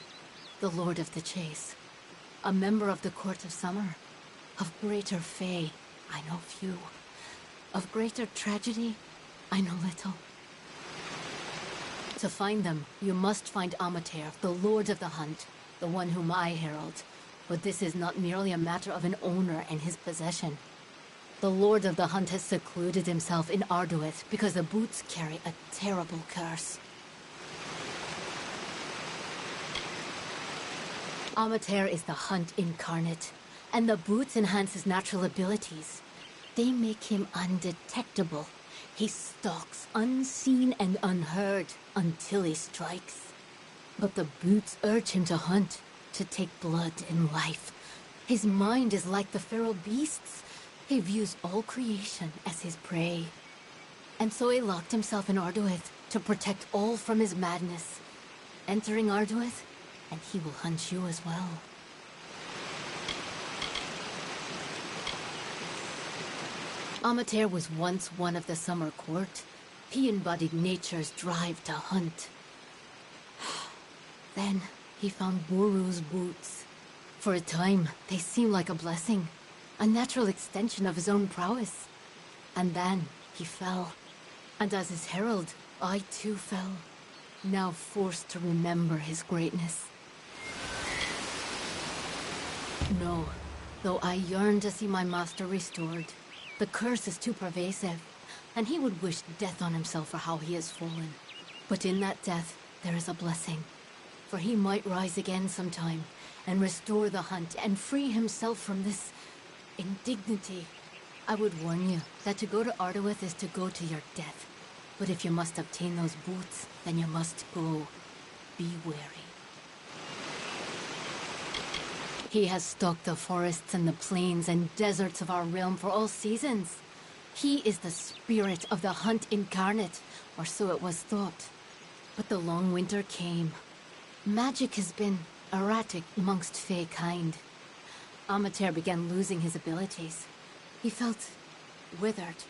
the Lord of the Chase, a member of the Court of Summer. Of greater Fae, I know few. Of greater tragedy, I know little. To find them, you must find Amalur, the Lord of the Hunt, the one whom I herald. But this is not merely a matter of an owner and his possession. The Lord of the Hunt has secluded himself in Arduith because the boots carry a terrible curse. Amalur is the Hunt incarnate, and the boots enhance his natural abilities. They make him undetectable. He stalks unseen and unheard until he strikes. But the boots urge him to hunt, to take blood and life. His mind is like the feral beasts. He views all creation as his prey. And so he locked himself in Arduith to protect all from his madness. Entering Arduith, and he will hunt you as well. Amalur was once one of the Summer Court. He embodied nature's drive to hunt. Then he found Boru's boots. For a time, they seemed like a blessing, a natural extension of his own prowess. And then he fell. And as his herald, I too fell, now forced to remember his greatness. No, though I yearn to see my master restored, the curse is too pervasive, and he would wish death on himself for how he has fallen. But in that death, there is a blessing. For he might rise again sometime, and restore the hunt, and free himself from this indignity. I would warn you that to go to Arduith is to go to your death. But if you must obtain those boots, then you must go. Be wary. He has stalked the forests and the plains and deserts of our realm for all seasons. He is the spirit of the Hunt incarnate, or so it was thought. But the long winter came. Magic has been erratic amongst Fae kind. Amalur began losing his abilities. He felt withered.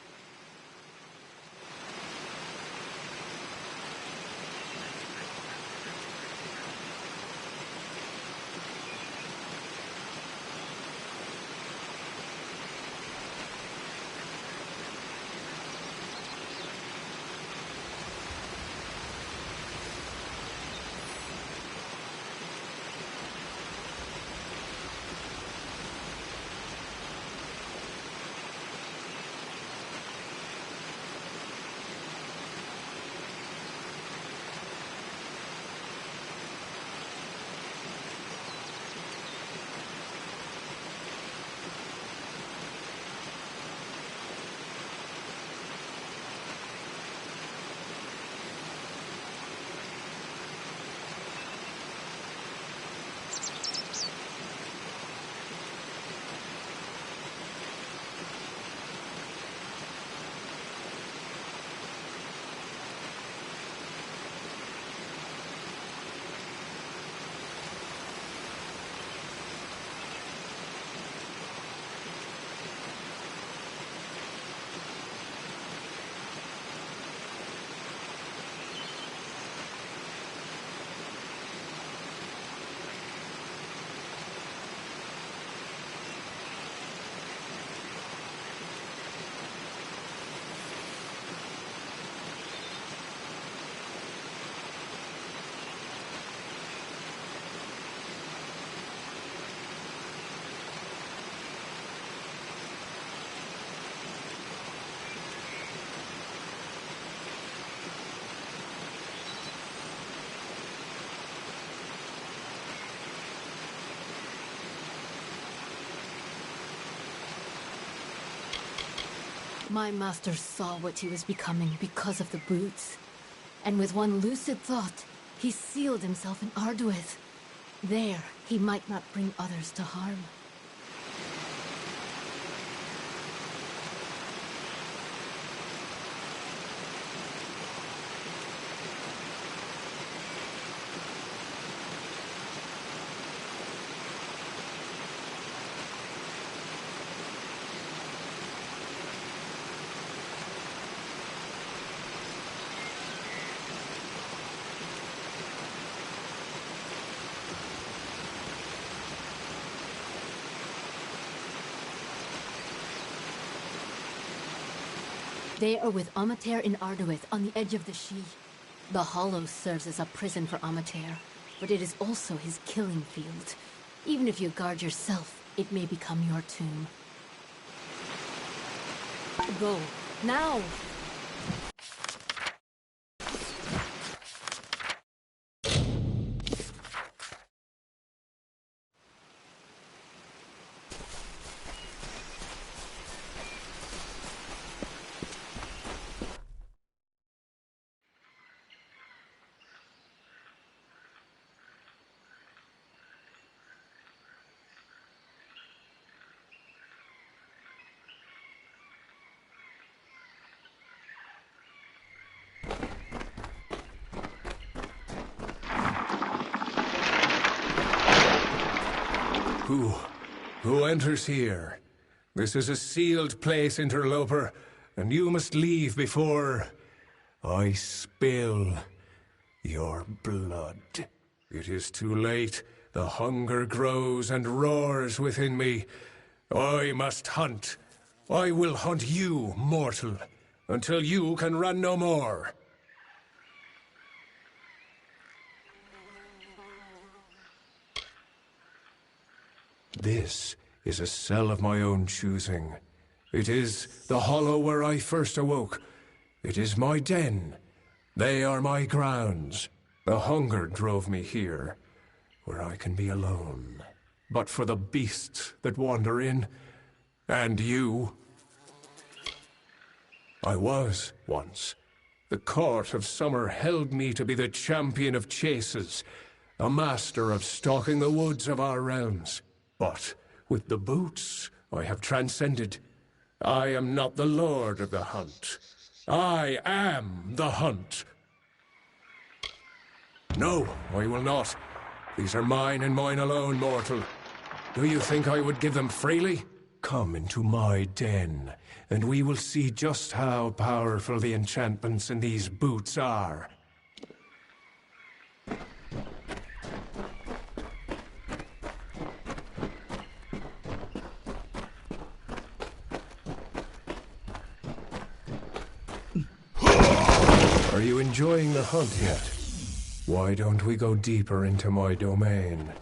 My master saw what he was becoming because of the boots. And with one lucid thought, he sealed himself in Arduith. There, he might not bring others to harm. They are with Amater in Arduith on the edge of the She. The Hollow serves as a prison for Amater, but it is also his killing field. Even if you guard yourself, it may become your tomb. Go, now! Who enters here? This is a sealed place, interloper, and you must leave before I spill your blood. It is too late. The hunger grows and roars within me. I must hunt. I will hunt you, mortal, until you can run no more. This is a cell of my own choosing. It is the hollow where I first awoke. It is my den. They are my grounds. The hunger drove me here, where I can be alone. But for the beasts that wander in, and you. I was once. The court of summer held me to be the champion of chases, a master of stalking the woods of our realms. But with the boots, I have transcended. I am not the lord of the hunt. I am the hunt. No, I will not. These are mine and mine alone, mortal. Do you think I would give them freely? Come into my den, and we will see just how powerful the enchantments in these boots are. Are you enjoying the hunt yet? Why don't we go deeper into my domain?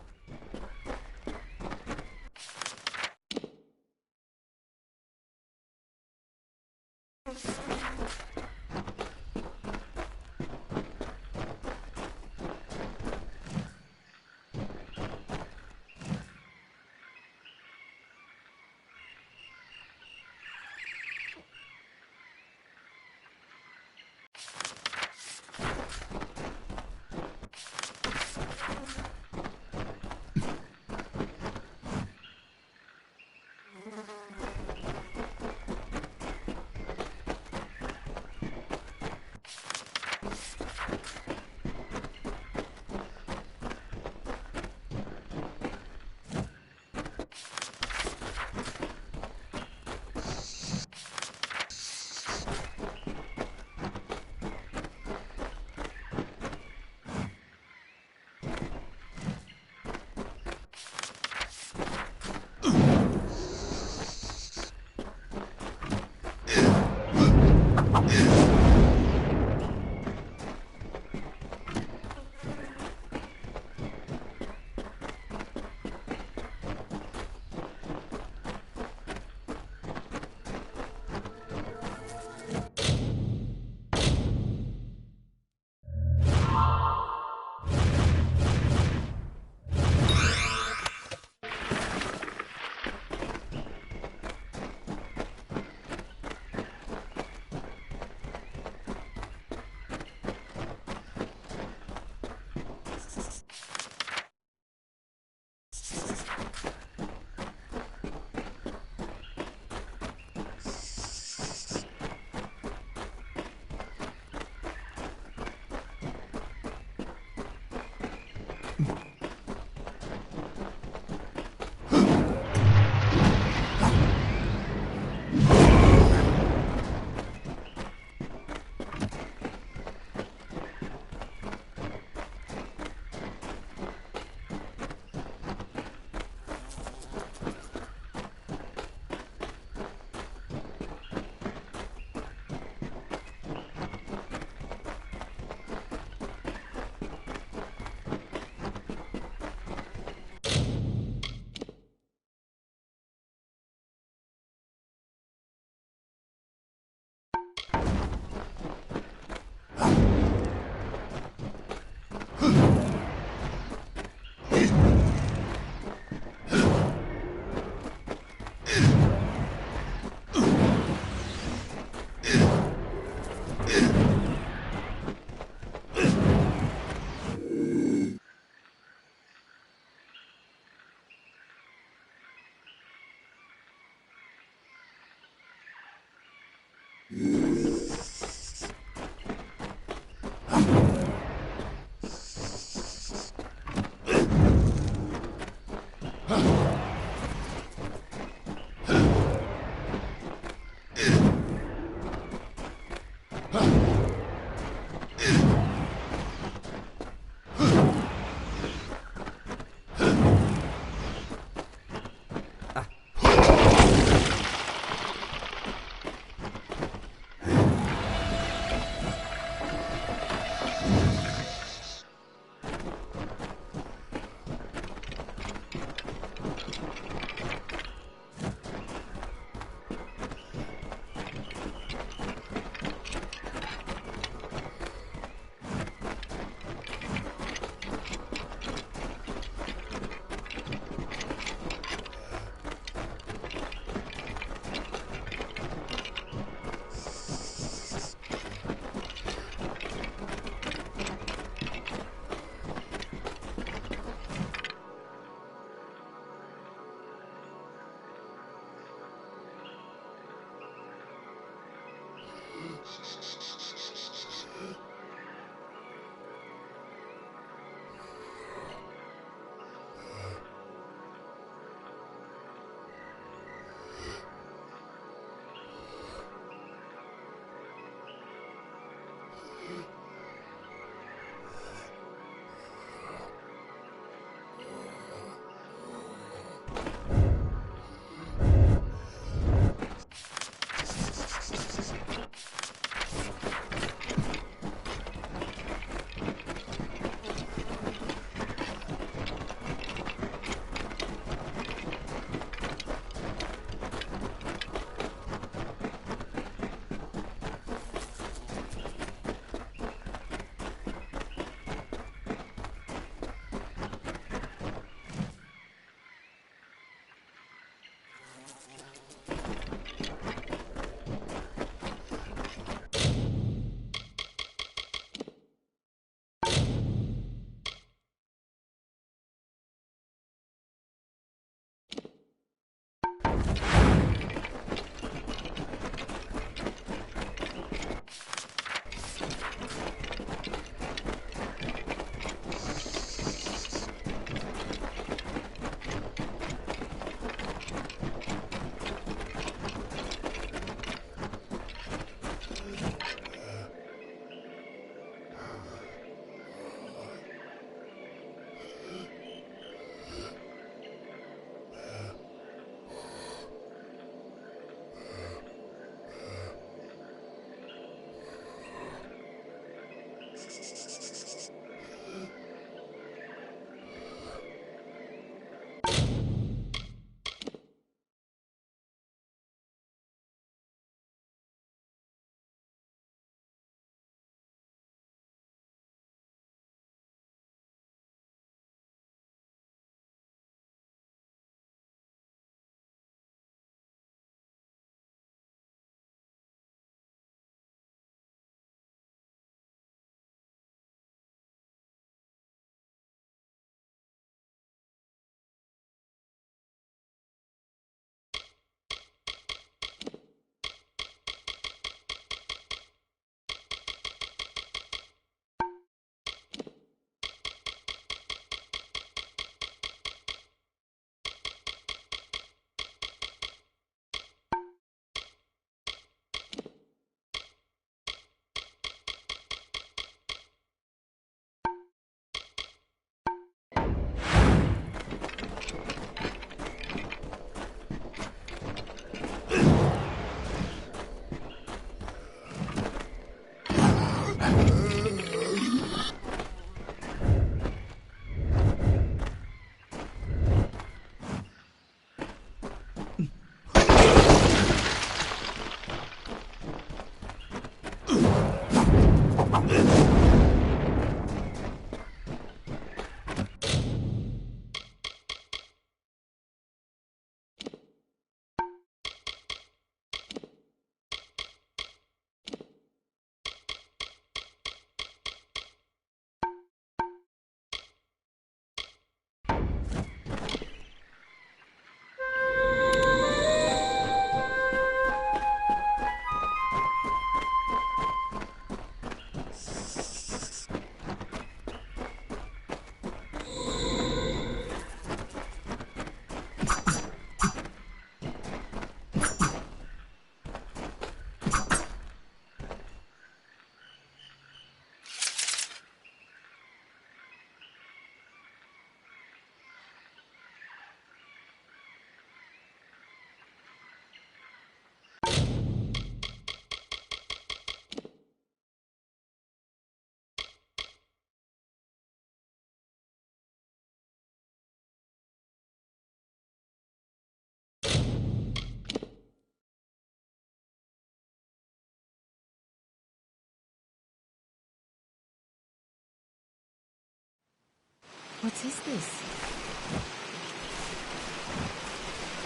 What is this?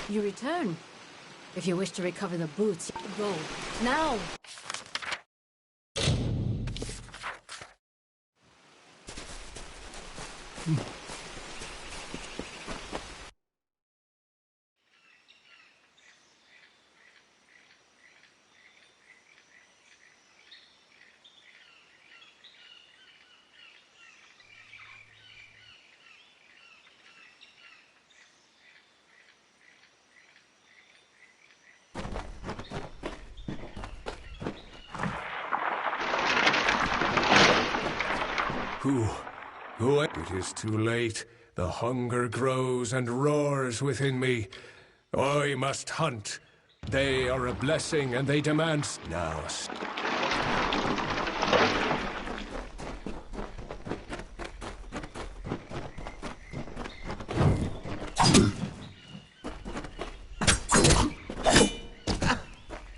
You return. If you wish to recover the boots, go. Now! It is too late. The hunger grows and roars within me. I must hunt. They are a blessing and they demand... Now...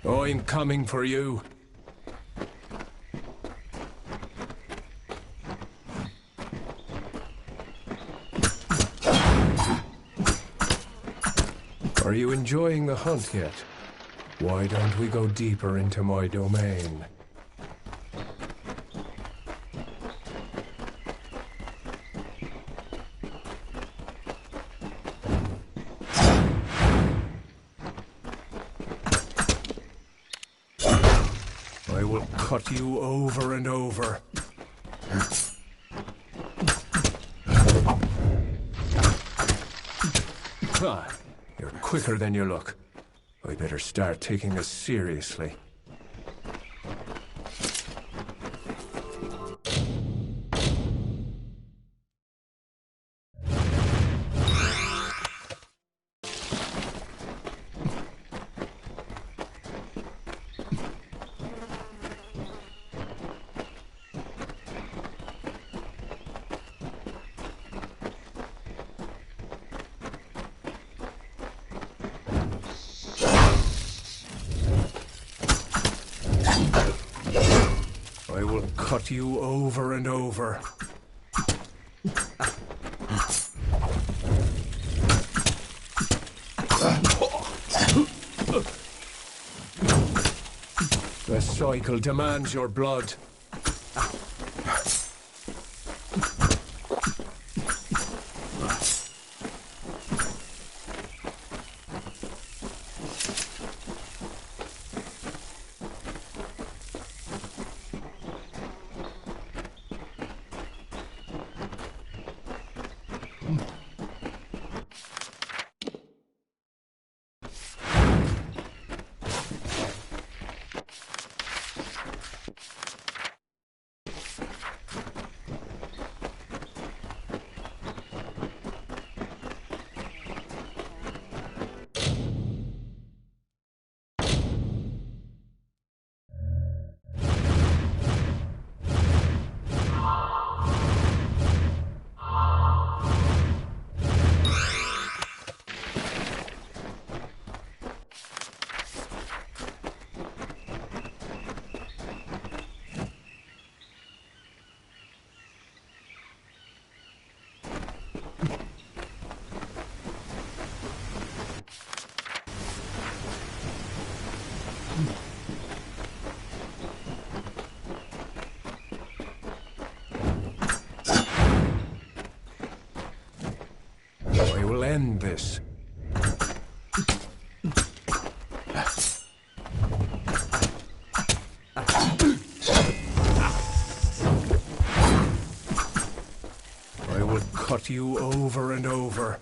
I'm coming for you. Are you enjoying the hunt yet? Why don't we go deeper into my domain? I will cut you over and over. You're quicker than you look. I better start taking this seriously. I will cut you over and over. The cycle demands your blood. I will end this. I will cut you over and over.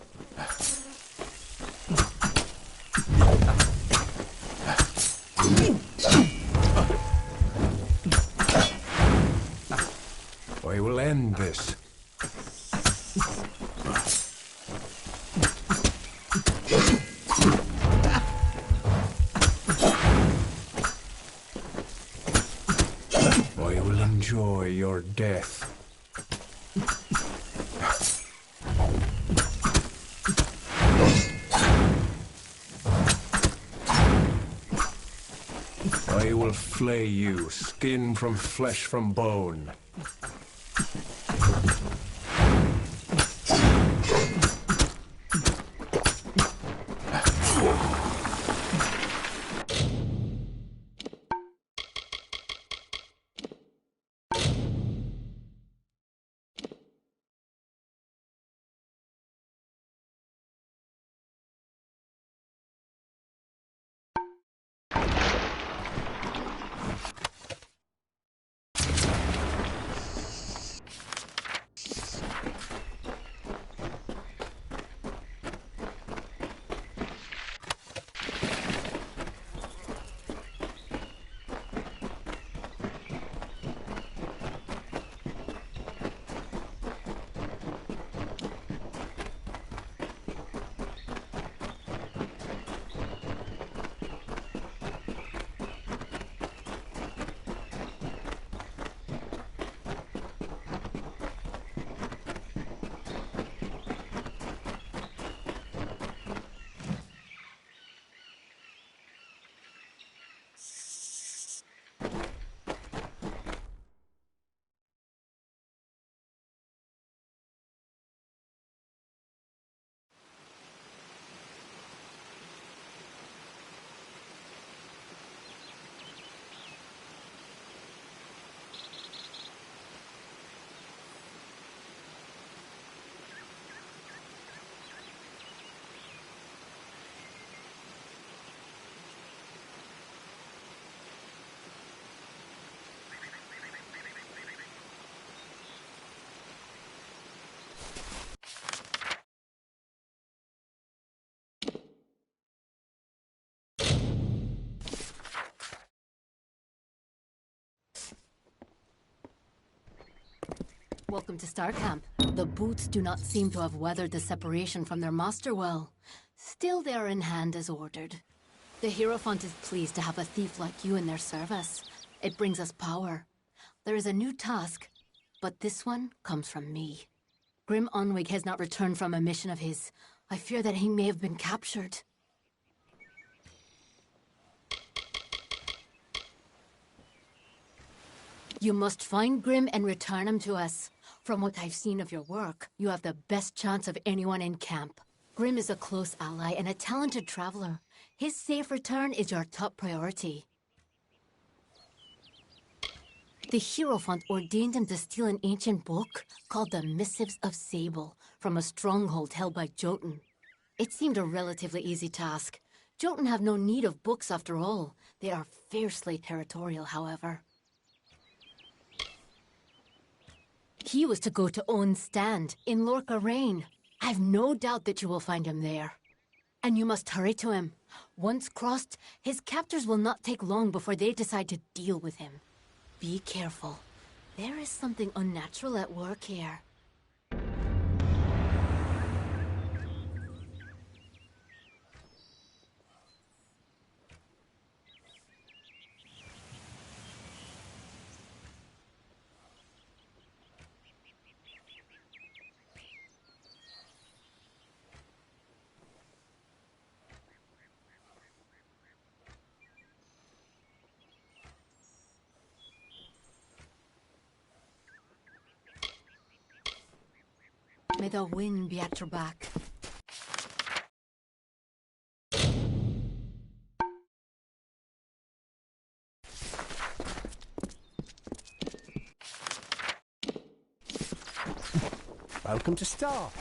I will end this. I will enjoy your death. I will flay you, skin from flesh from bone. Welcome to Star Camp. The Boots do not seem to have weathered the separation from their master well. Still, they are in hand as ordered. The Hierophant is pleased to have a thief like you in their service. It brings us power. There is a new task, but this one comes from me. Grim Onwig has not returned from a mission of his. I fear that he may have been captured. You must find Grim and return him to us. From what I've seen of your work, you have the best chance of anyone in camp. Grim is a close ally and a talented traveler. His safe return is your top priority. The Hierophant ordained him to steal an ancient book called the Missives of Sable from a stronghold held by Jotun. It seemed a relatively easy task. Jotun have no need of books after all. They are fiercely territorial, however. He was to go to Owen's stand in Lorca Rain. I've no doubt that you will find him there. And you must hurry to him. Once crossed, his captors will not take long before they decide to deal with him. Be careful. There is something unnatural at work here. May the wind be at your back. Welcome to Star.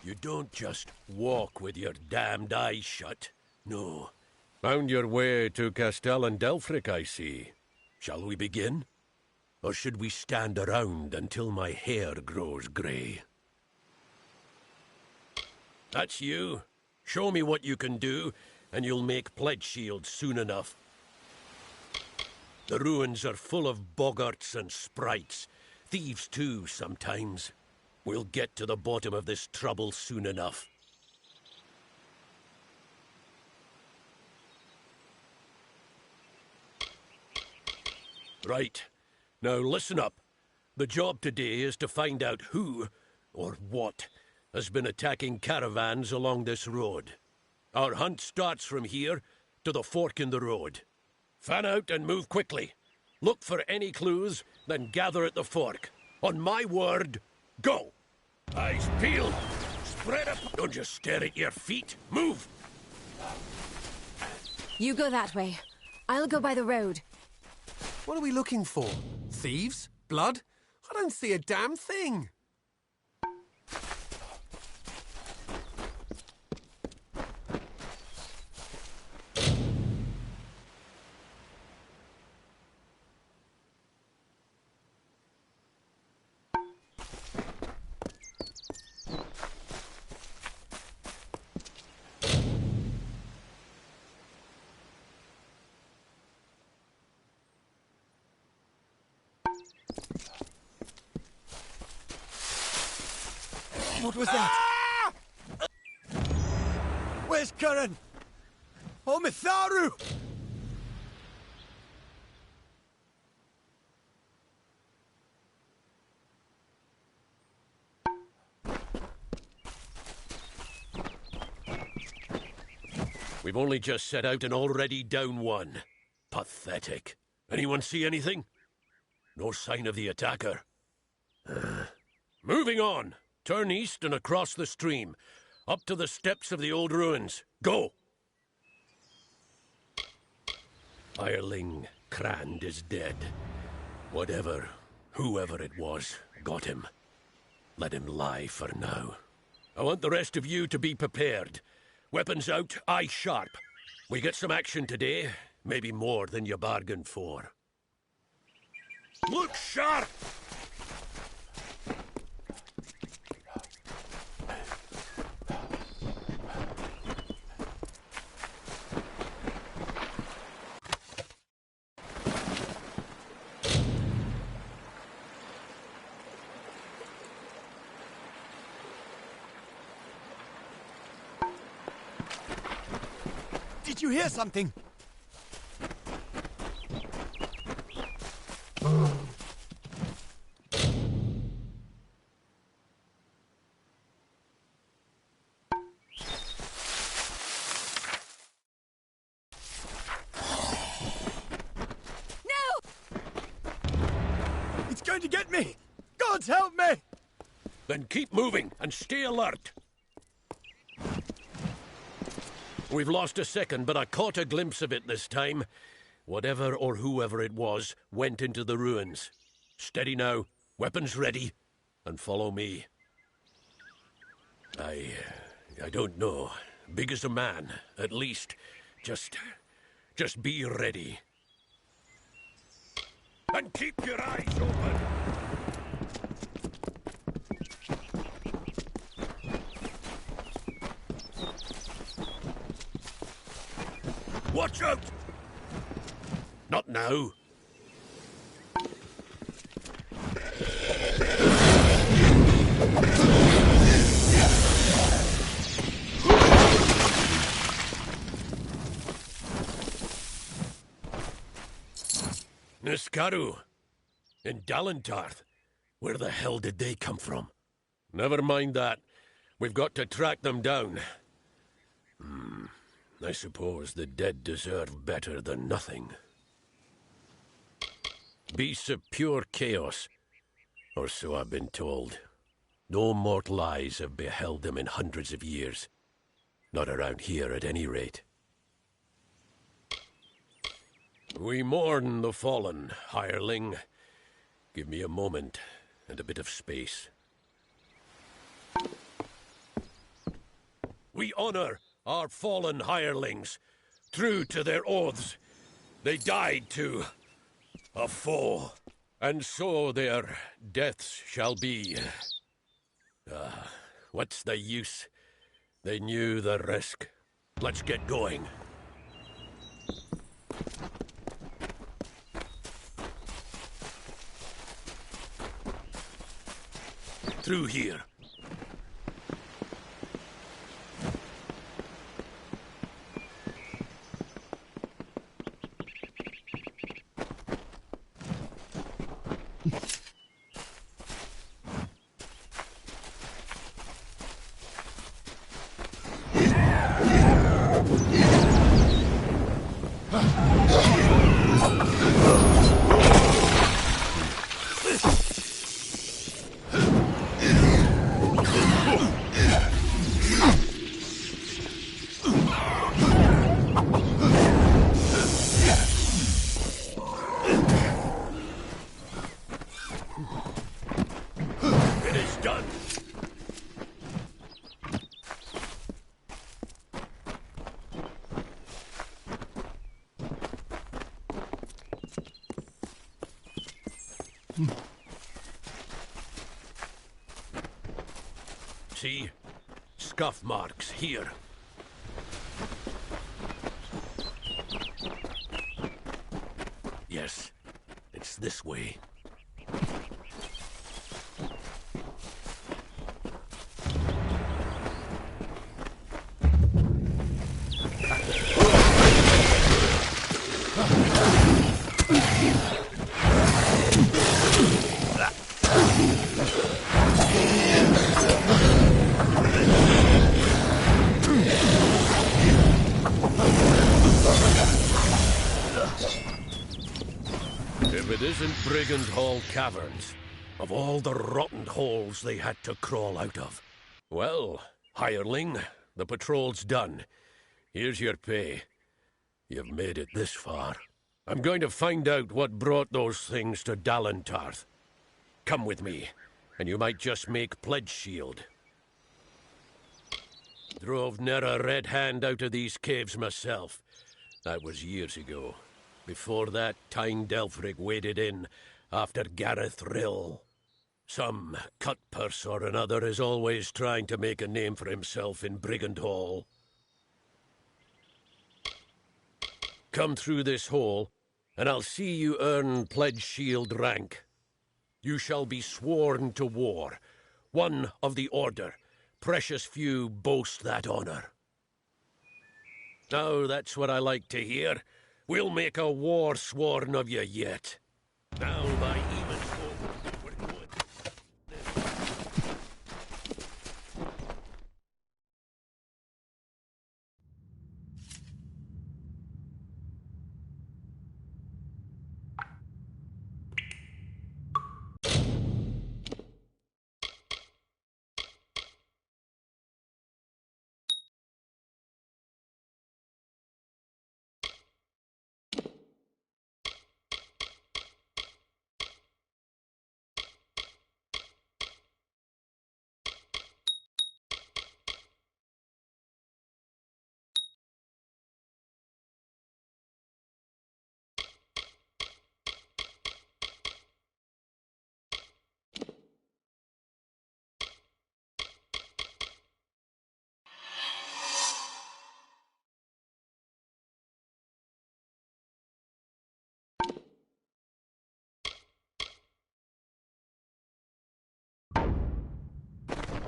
You don't just walk with your damned eyes shut. No. Found your way to Castell and Delfric, I see. Shall we begin? Or should we stand around until my hair grows grey? That's you. Show me what you can do, and you'll make pledge shields soon enough. The ruins are full of boggarts and sprites. Thieves too, sometimes. We'll get to the bottom of this trouble soon enough. Right. Now listen up. The job today is to find out who, or what, has been attacking caravans along this road. Our hunt starts from here to the fork in the road. Fan out and move quickly. Look for any clues, then gather at the fork. On my word, go! Eyes peeled. Spread up. Don't just stare at your feet. Move! You go that way. I'll go by the road. What are we looking for? Thieves? Blood? I don't see a damn thing. What was that? Where's Curran? Oh, Mitharu! We've only just set out and already down one. Pathetic. Anyone see anything? No sign of the attacker. Moving on. Turn east and across the stream. Up to the steps of the old ruins. Go! Hireling Crand is dead. Whatever, whoever it was, got him. Let him lie for now. I want the rest of you to be prepared. Weapons out, eyes sharp. We get some action today, maybe more than you bargained for. Look sharp! Did you hear something? It's going to get me! Gods help me! Then keep moving and stay alert. We've lost a second, but I caught a glimpse of it this time. Whatever or whoever it was went into the ruins. Steady now, weapons ready, and follow me. I don't know. Big as a man, at least. Just be ready. And keep your eyes open! Watch out! Not now. Niskaru. In Dalentarth. Where the hell did they come from? Never mind that. We've got to track them down. I suppose the dead deserve better than nothing. Beasts of pure chaos, or so I've been told. No mortal eyes have beheld them in hundreds of years. Not around here, at any rate. We mourn the fallen, hireling. Give me a moment and a bit of space. We honor our fallen hirelings, true to their oaths. They died to a foe, and so their deaths shall be. What's the use? They knew the risk. Let's get going. Through here. See? Scuff marks here. Yes, it's this way. If it isn't Brigand Hall Caverns, of all the rotten holes they had to crawl out of. Well, hireling, the patrol's done. Here's your pay. You've made it this far. I'm going to find out what brought those things to Dalentarth. Come with me, and you might just make pledge shield. Drove ne'er a red hand out of these caves myself. That was years ago. Before that, Tyne Delfrig waded in after Gareth Rill. Some cut-purse or another is always trying to make a name for himself in Brigand Hall. Come through this hole, and I'll see you earn Pledge Shield rank. You shall be sworn to war, one of the Order. Precious few boast that honor. Now that's what I like to hear. We'll make a war sworn of you yet. Now, by even folk, we're good.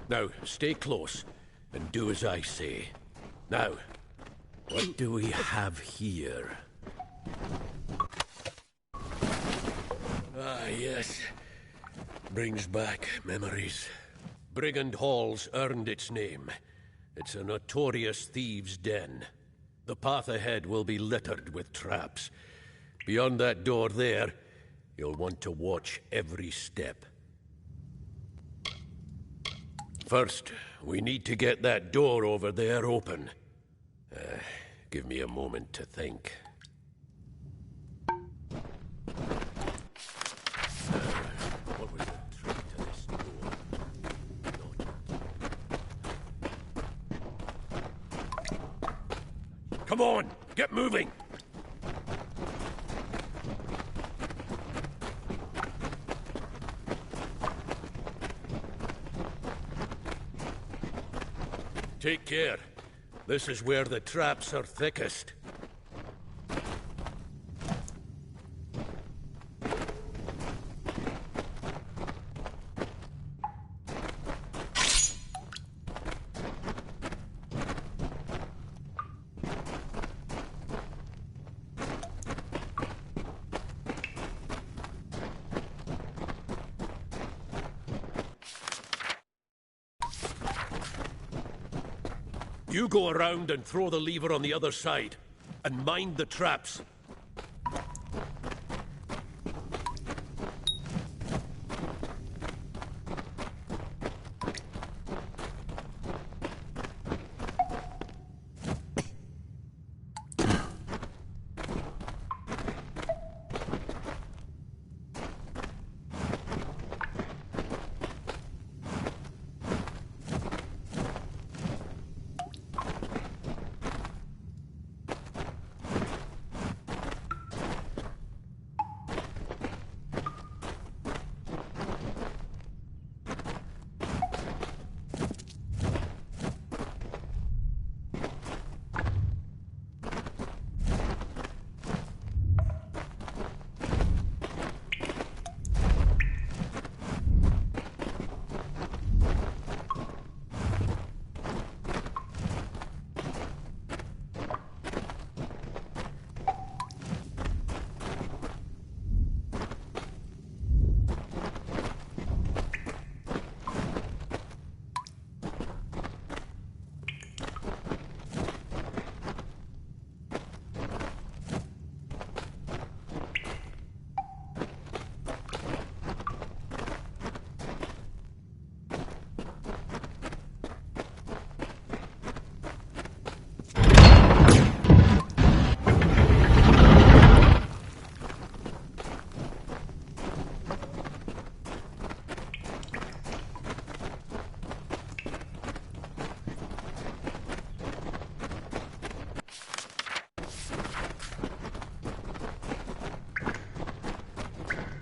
Now, stay close, and do as I say. Now, what do we have here? Ah, yes. Brings back memories. Brigand Hall's earned its name. It's a notorious thieves' den. The path ahead will be littered with traps. Beyond that door there, you'll want to watch every step. First, we need to get that door over there open. Give me a moment to think. What was the trick to this door? Come on, get moving! Take care. This is where the traps are thickest. You go around and throw the lever on the other side. And mind the traps.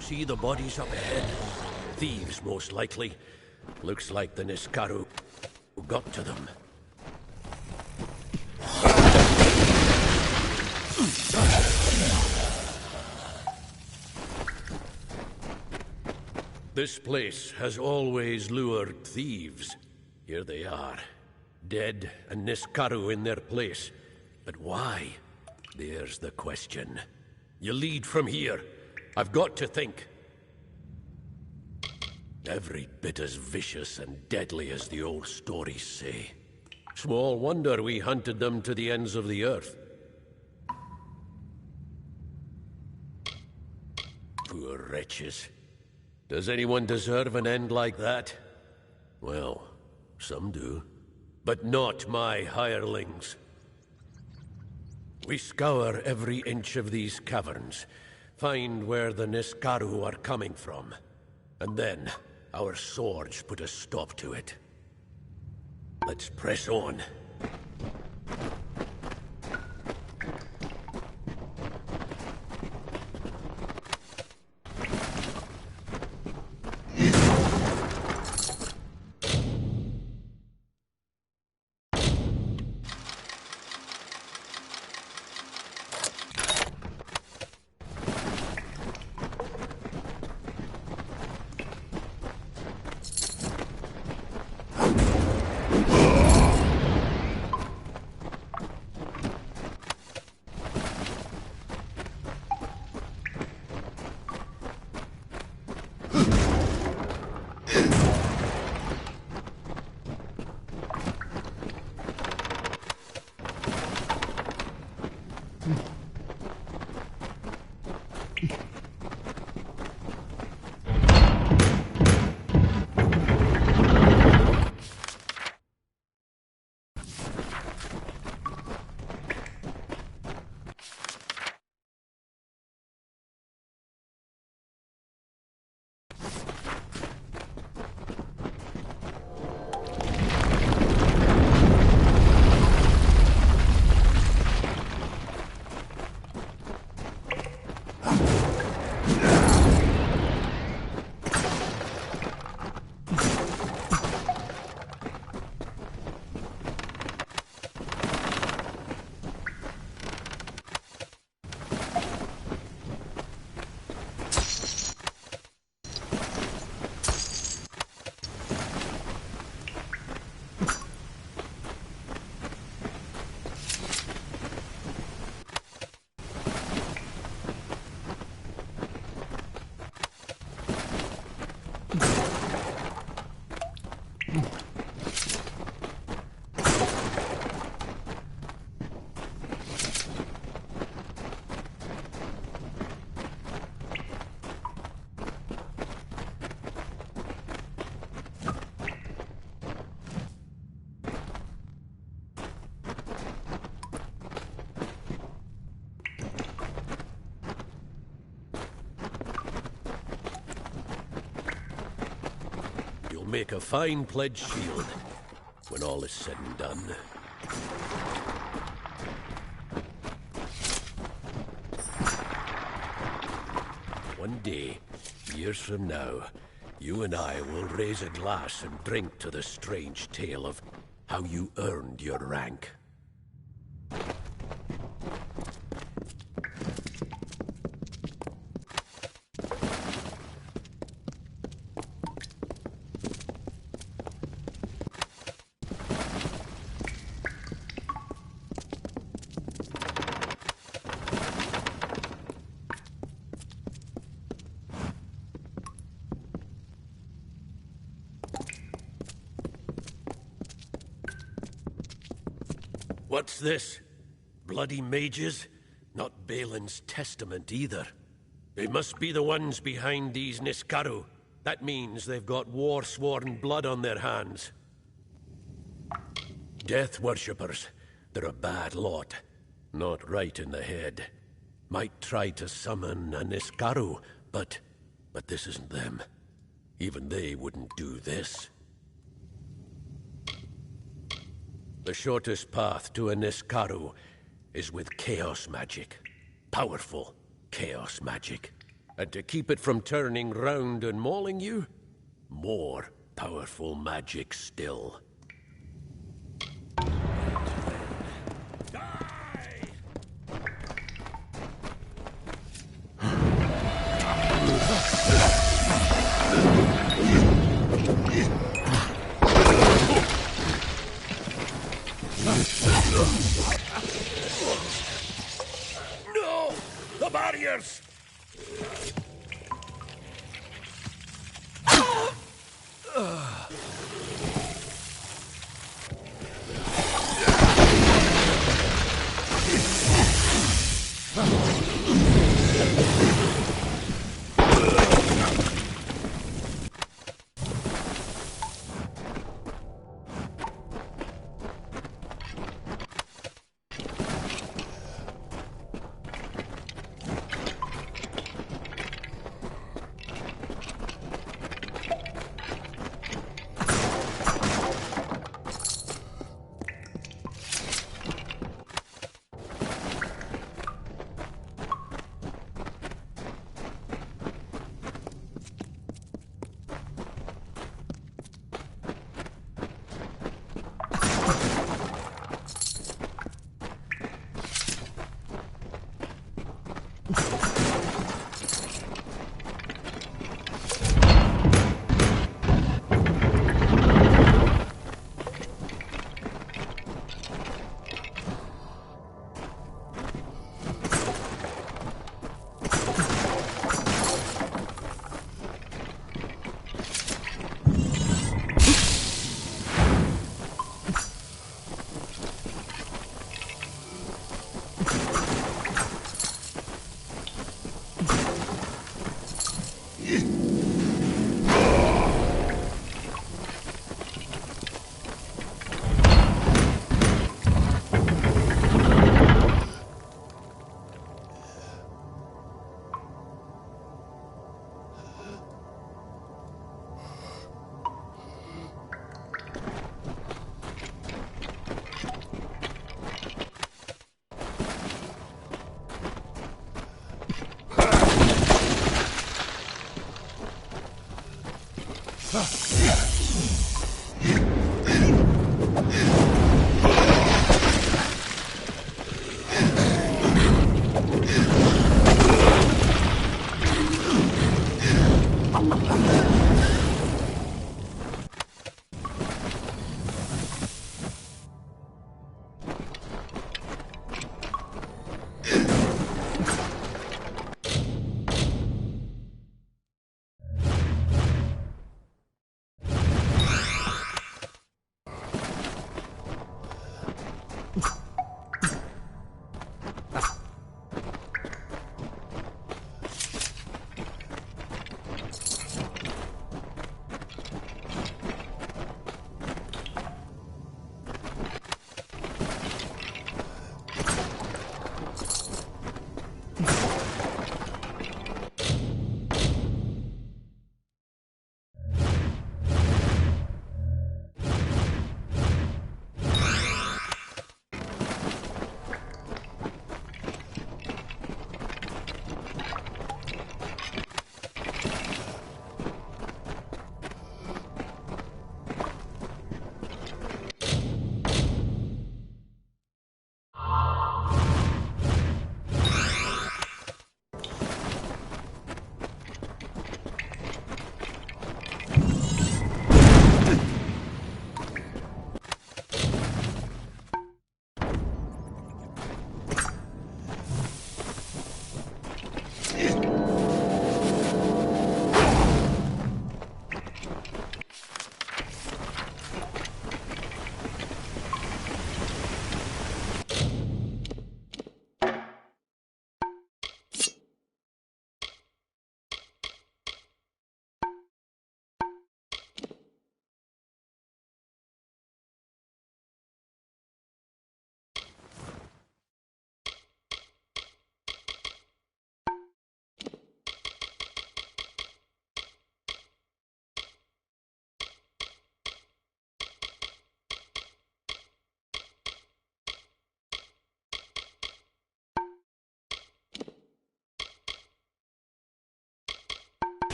See the bodies up ahead? Thieves, most likely. Looks like the Niskaru who got to them. This place has always lured thieves. Here they are, dead and Niskaru in their place. But why? There's the question. You lead from here. I've got to think. Every bit as vicious and deadly as the old stories say. Small wonder we hunted them to the ends of the earth. Poor wretches. Does anyone deserve an end like that? Well, some do. But not my hirelings. We scour every inch of these caverns, find where the Niskaru are coming from, and then our swords put a stop to it. Let's press on. Make a fine pledge shield when all is said and done. One day, years from now, you and I will raise a glass and drink to the strange tale of how you earned your rank. What's this? Bloody mages? Not Balin's testament either. They must be the ones behind these Niskaru. That means they've got war-sworn blood on their hands. Death worshippers. They're a bad lot. Not right in the head. Might try to summon a Niskaru, but this isn't them. Even they wouldn't do this. The shortest path to a Niskaru is with chaos magic. Powerful chaos magic. And to keep it from turning round and mauling you, more powerful magic still. No! The barriers!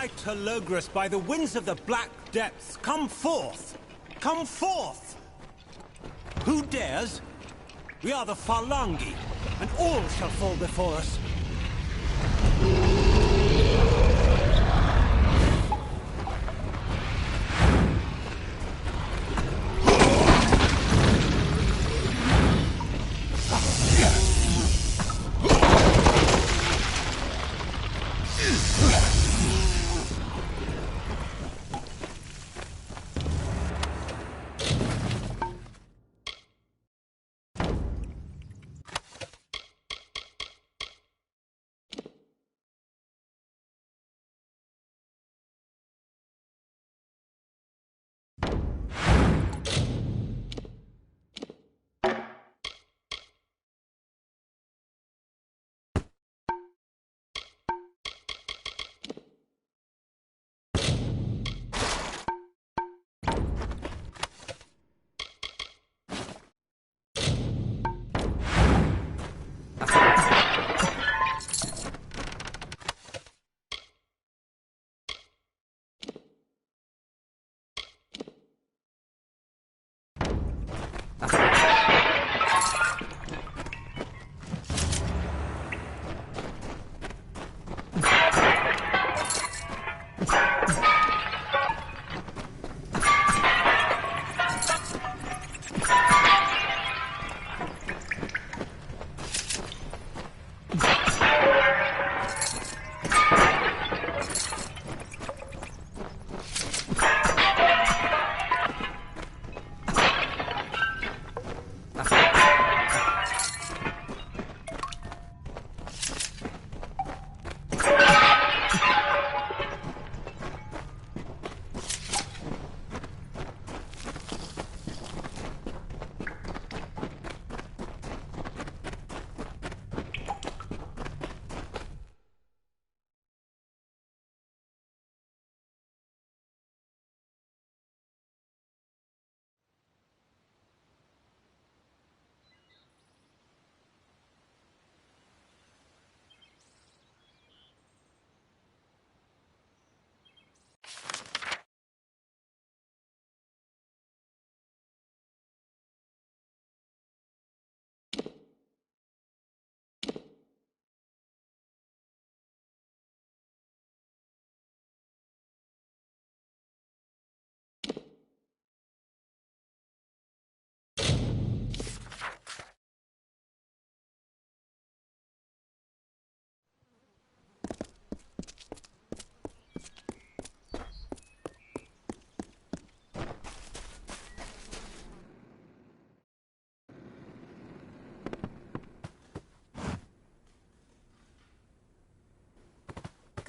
cried to Logris by the winds of the black depths, come forth! Come forth! Who dares? We are the Phalangi, and all shall fall before us.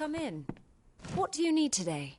Come in. What do you need today?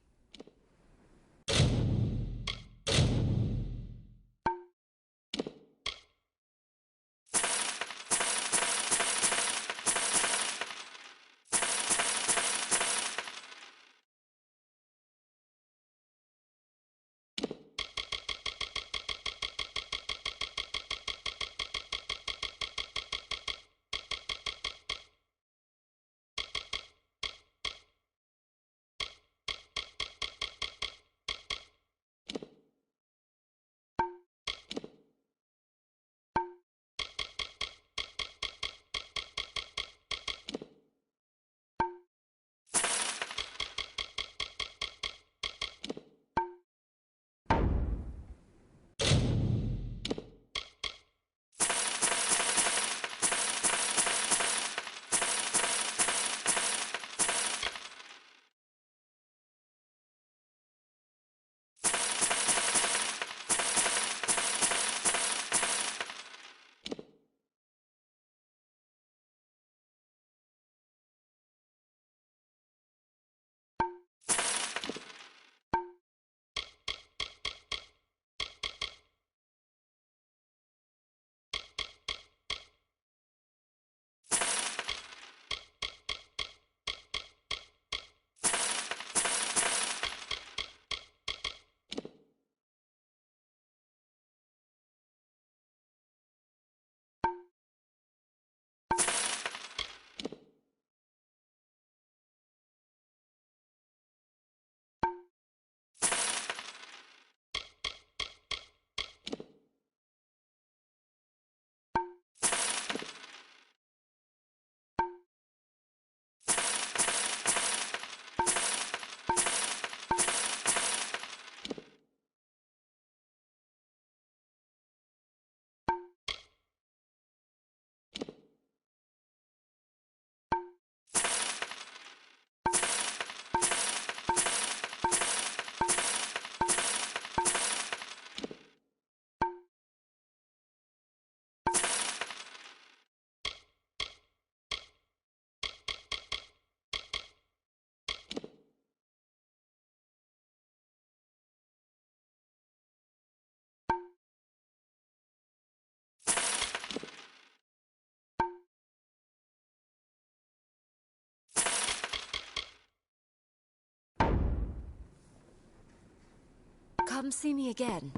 Come see me again.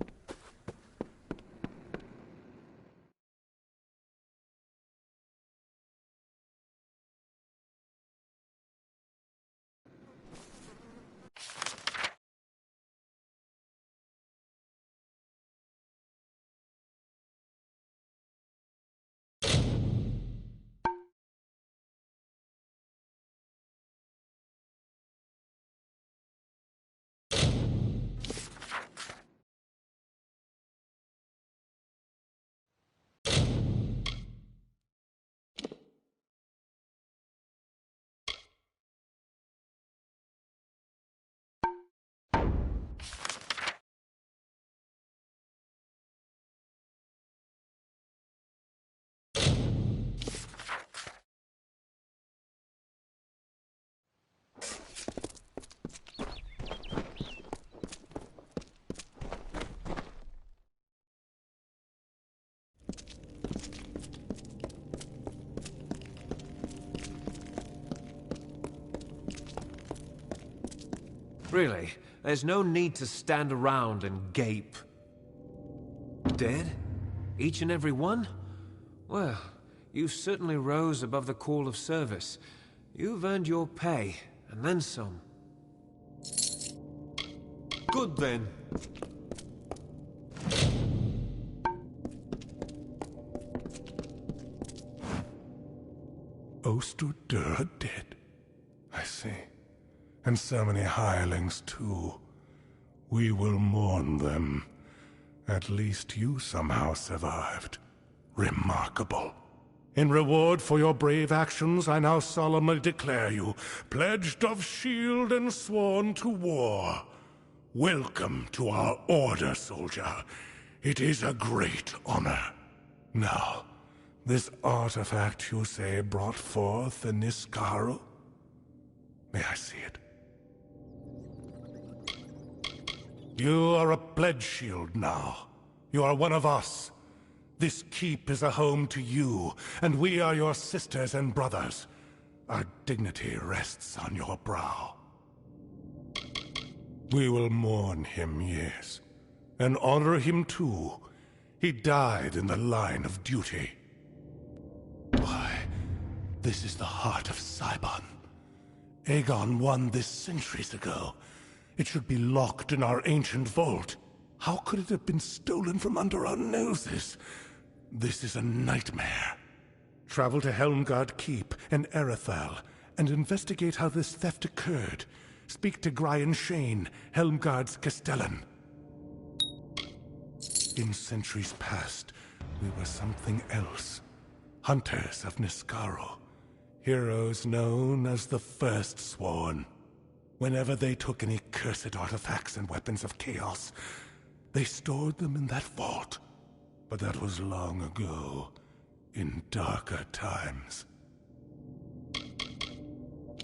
Really, there's no need to stand around and gape. Dead? Each and every one? Well, you certainly rose above the call of service. You've earned your pay, and then some. Good then. Oster dead. I see. And so many hirelings, too. We will mourn them. At least you somehow survived. Remarkable. In reward for your brave actions, I now solemnly declare you pledged of shield and sworn to war. Welcome to our order, soldier. It is a great honor. Now, this artifact you say brought forth the Niskaru? May I see it? You are a pledge shield now. You are one of us. This keep is a home to you, and we are your sisters and brothers. Our dignity rests on your brow. We will mourn him, yes, and honor him too. He died in the line of duty. Why, this is the heart of Cybon. Aegon won this centuries ago. It should be locked in our ancient vault. How could it have been stolen from under our noses? This is a nightmare. Travel to Helmgard Keep and Erethal and investigate how this theft occurred. Speak to Brian Shane, Helmgard's Castellan. In centuries past, we were something else. Hunters of Niskaru. Heroes known as the First Sworn. Whenever they took any cursed artifacts and weapons of chaos, they stored them in that vault. But that was long ago, in darker times.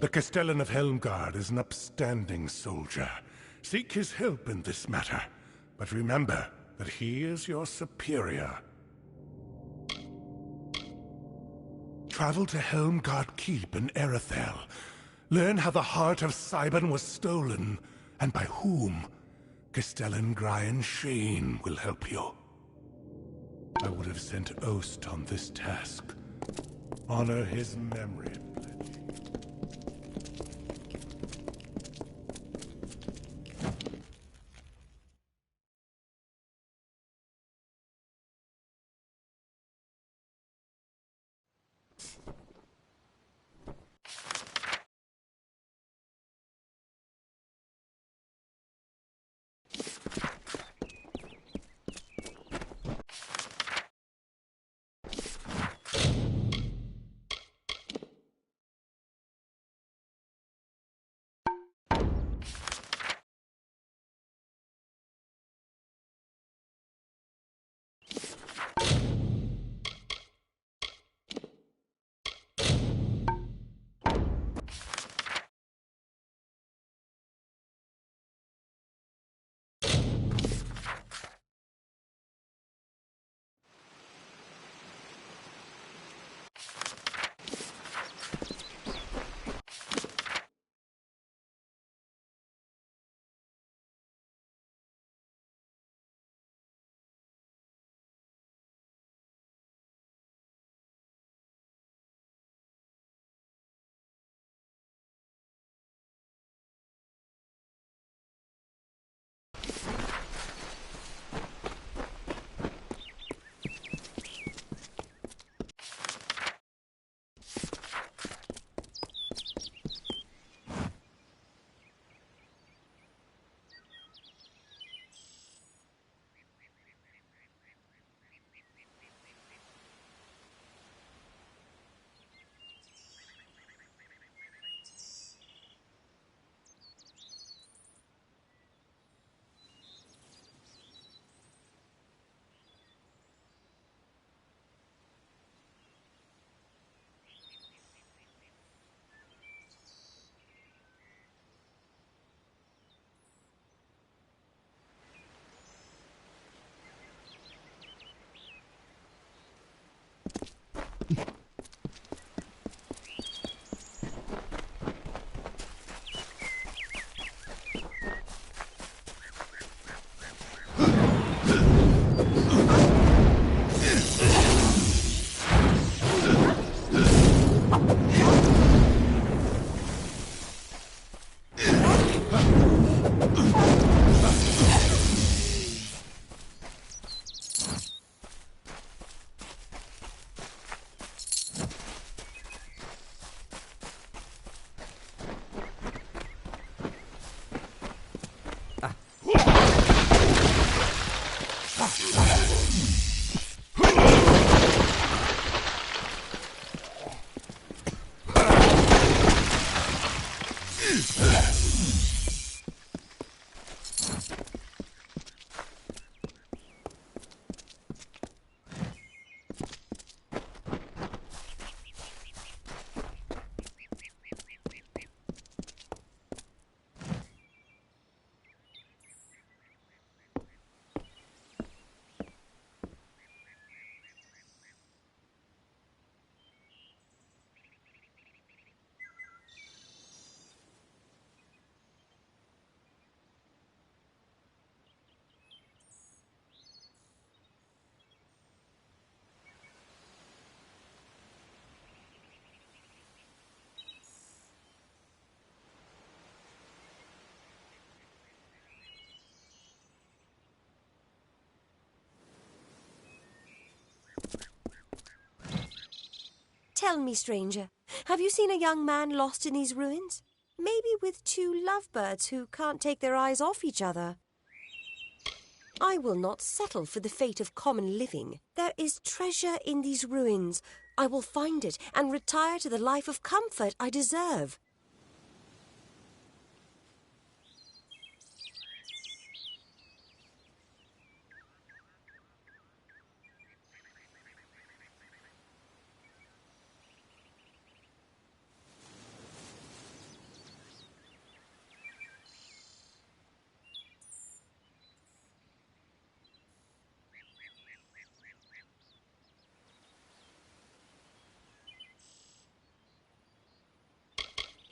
The Castellan of Helmgard is an upstanding soldier. Seek his help in this matter, but remember that he is your superior. Travel to Helmgard Keep in Erethal. Learn how the heart of Cybon was stolen, and by whom. Castellan Brian Shane will help you. I would have sent Ost on this task. Honor his memory. Tell me, stranger, have you seen a young man lost in these ruins? Maybe with two lovebirds who can't take their eyes off each other. I will not settle for the fate of common living. There is treasure in these ruins. I will find it and retire to the life of comfort I deserve.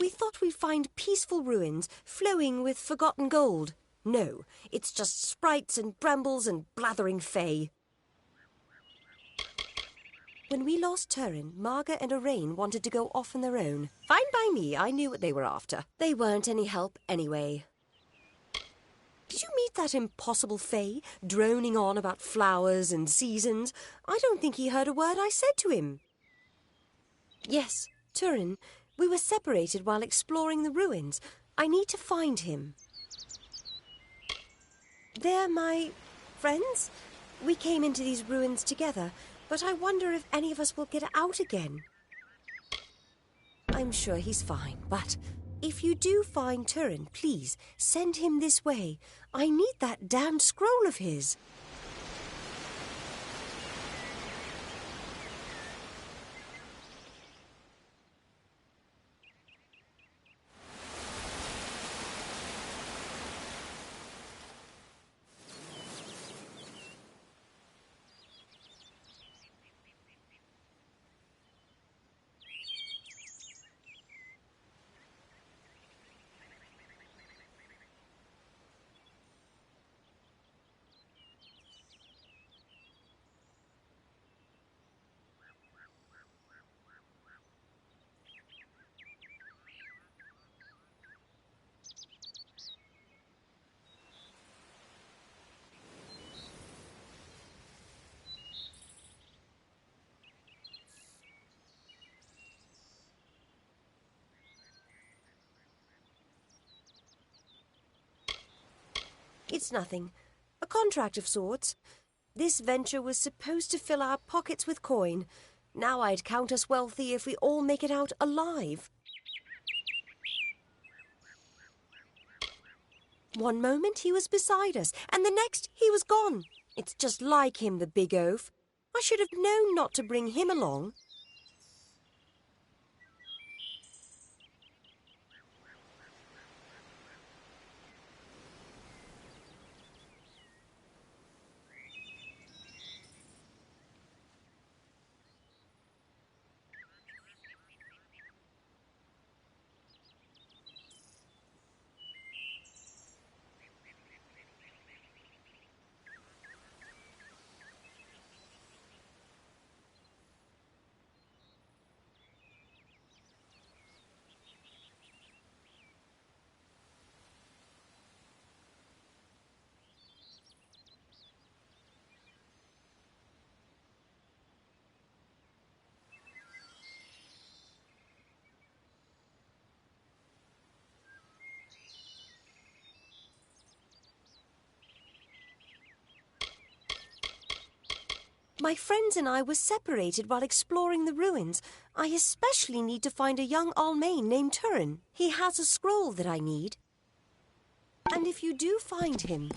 We thought we'd find peaceful ruins flowing with forgotten gold. No, it's just sprites and brambles and blathering fae. When we lost Turin, Marga and Arain wanted to go off on their own. Fine by me, I knew what they were after. They weren't any help anyway. Did you meet that impossible fae, droning on about flowers and seasons? I don't think he heard a word I said to him. Yes, Turin. We were separated while exploring the ruins. I need to find him. They're my friends. We came into these ruins together, but I wonder if any of us will get out again. I'm sure he's fine, but if you do find Turin, please send him this way. I need that damned scroll of his. It's nothing. A contract of sorts. This venture was supposed to fill our pockets with coin. Now I'd count us wealthy if we all make it out alive. One moment he was beside us, and the next he was gone. It's just like him, the big oaf. I should have known not to bring him along. My friends and I were separated while exploring the ruins. I especially need to find a young Almain named Turin. He has a scroll that I need. And if you do find him...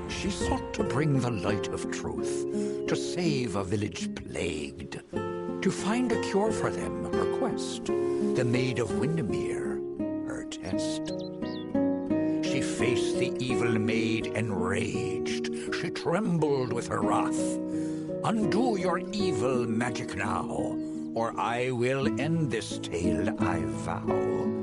She sought to bring the light of truth, to save a village plagued, to find a cure for them, her quest, the Maid of Windermere, her test. She faced the evil maid enraged, she trembled with her wrath. Undo your evil magic now, or I will end this tale, I vow.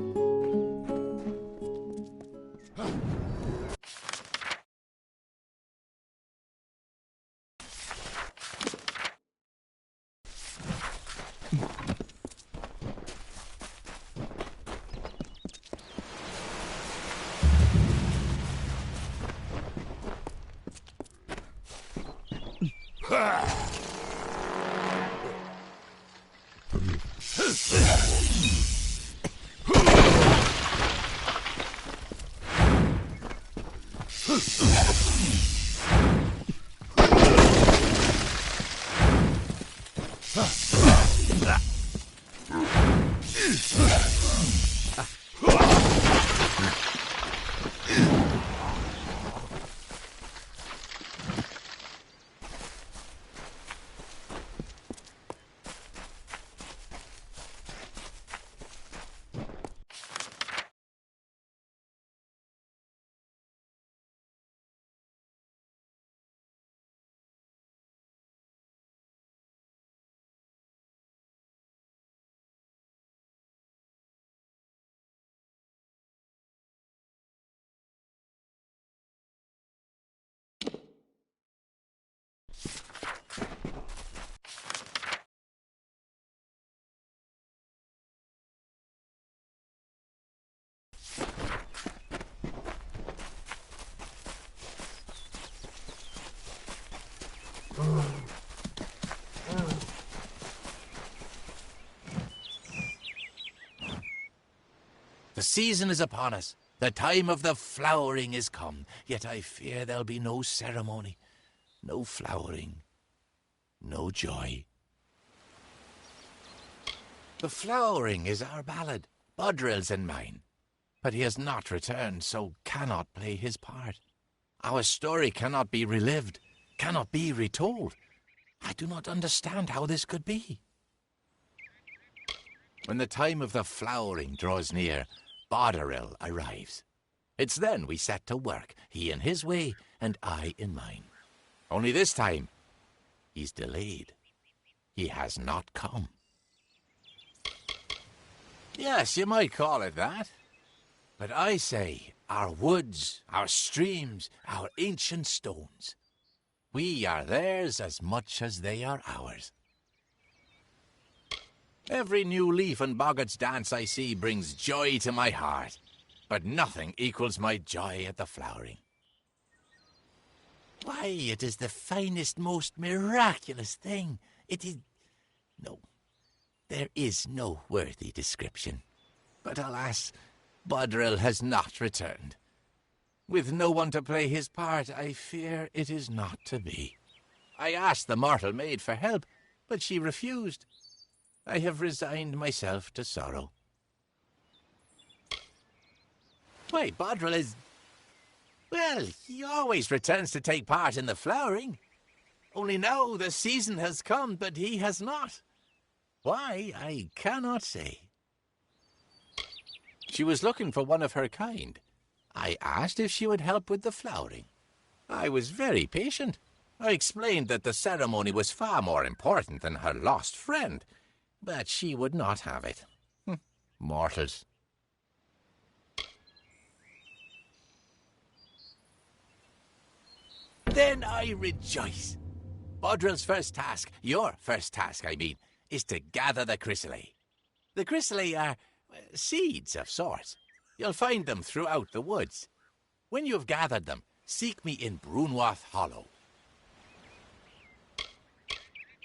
The season is upon us. The time of the flowering is come. Yet I fear there'll be no ceremony, no flowering, no joy. The flowering is our ballad, Bodril's and mine. But he has not returned, so cannot play his part. Our story cannot be relived, cannot be retold. I do not understand how this could be. When the time of the flowering draws near, Bodril arrives. It's then we set to work, he in his way and I in mine. Only this time, he's delayed. He has not come. Yes, you might call it that. But I say, our woods, our streams, our ancient stones, we are theirs as much as they are ours. Every new leaf in Boggart's dance I see brings joy to my heart, but nothing equals my joy at the flowering. Why, it is the finest, most miraculous thing. It is... No, there is no worthy description. But alas, Bodril has not returned. With no one to play his part, I fear it is not to be. I asked the mortal maid for help, but she refused. I have resigned myself to sorrow. Why, Bodril is... Well, he always returns to take part in the flowering. Only now the season has come, but he has not. Why, I cannot say. She was looking for one of her kind. I asked if she would help with the flowering. I was very patient. I explained that the ceremony was far more important than her lost friend, but she would not have it. Mortals. Then I rejoice. Bodril's first task, your first task, I mean, is to gather the chrysalis. The chrysalis are seeds of sorts. You'll find them throughout the woods. When you have gathered them, seek me in Brunwath Hollow.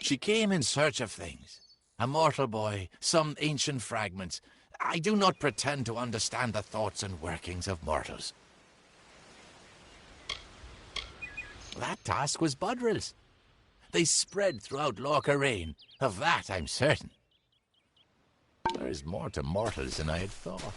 She came in search of things. A mortal boy, some ancient fragments. I do not pretend to understand the thoughts and workings of mortals. That task was Budrill's. They spread throughout Loch-Arain. Of that I'm certain. There is more to mortals than I had thought.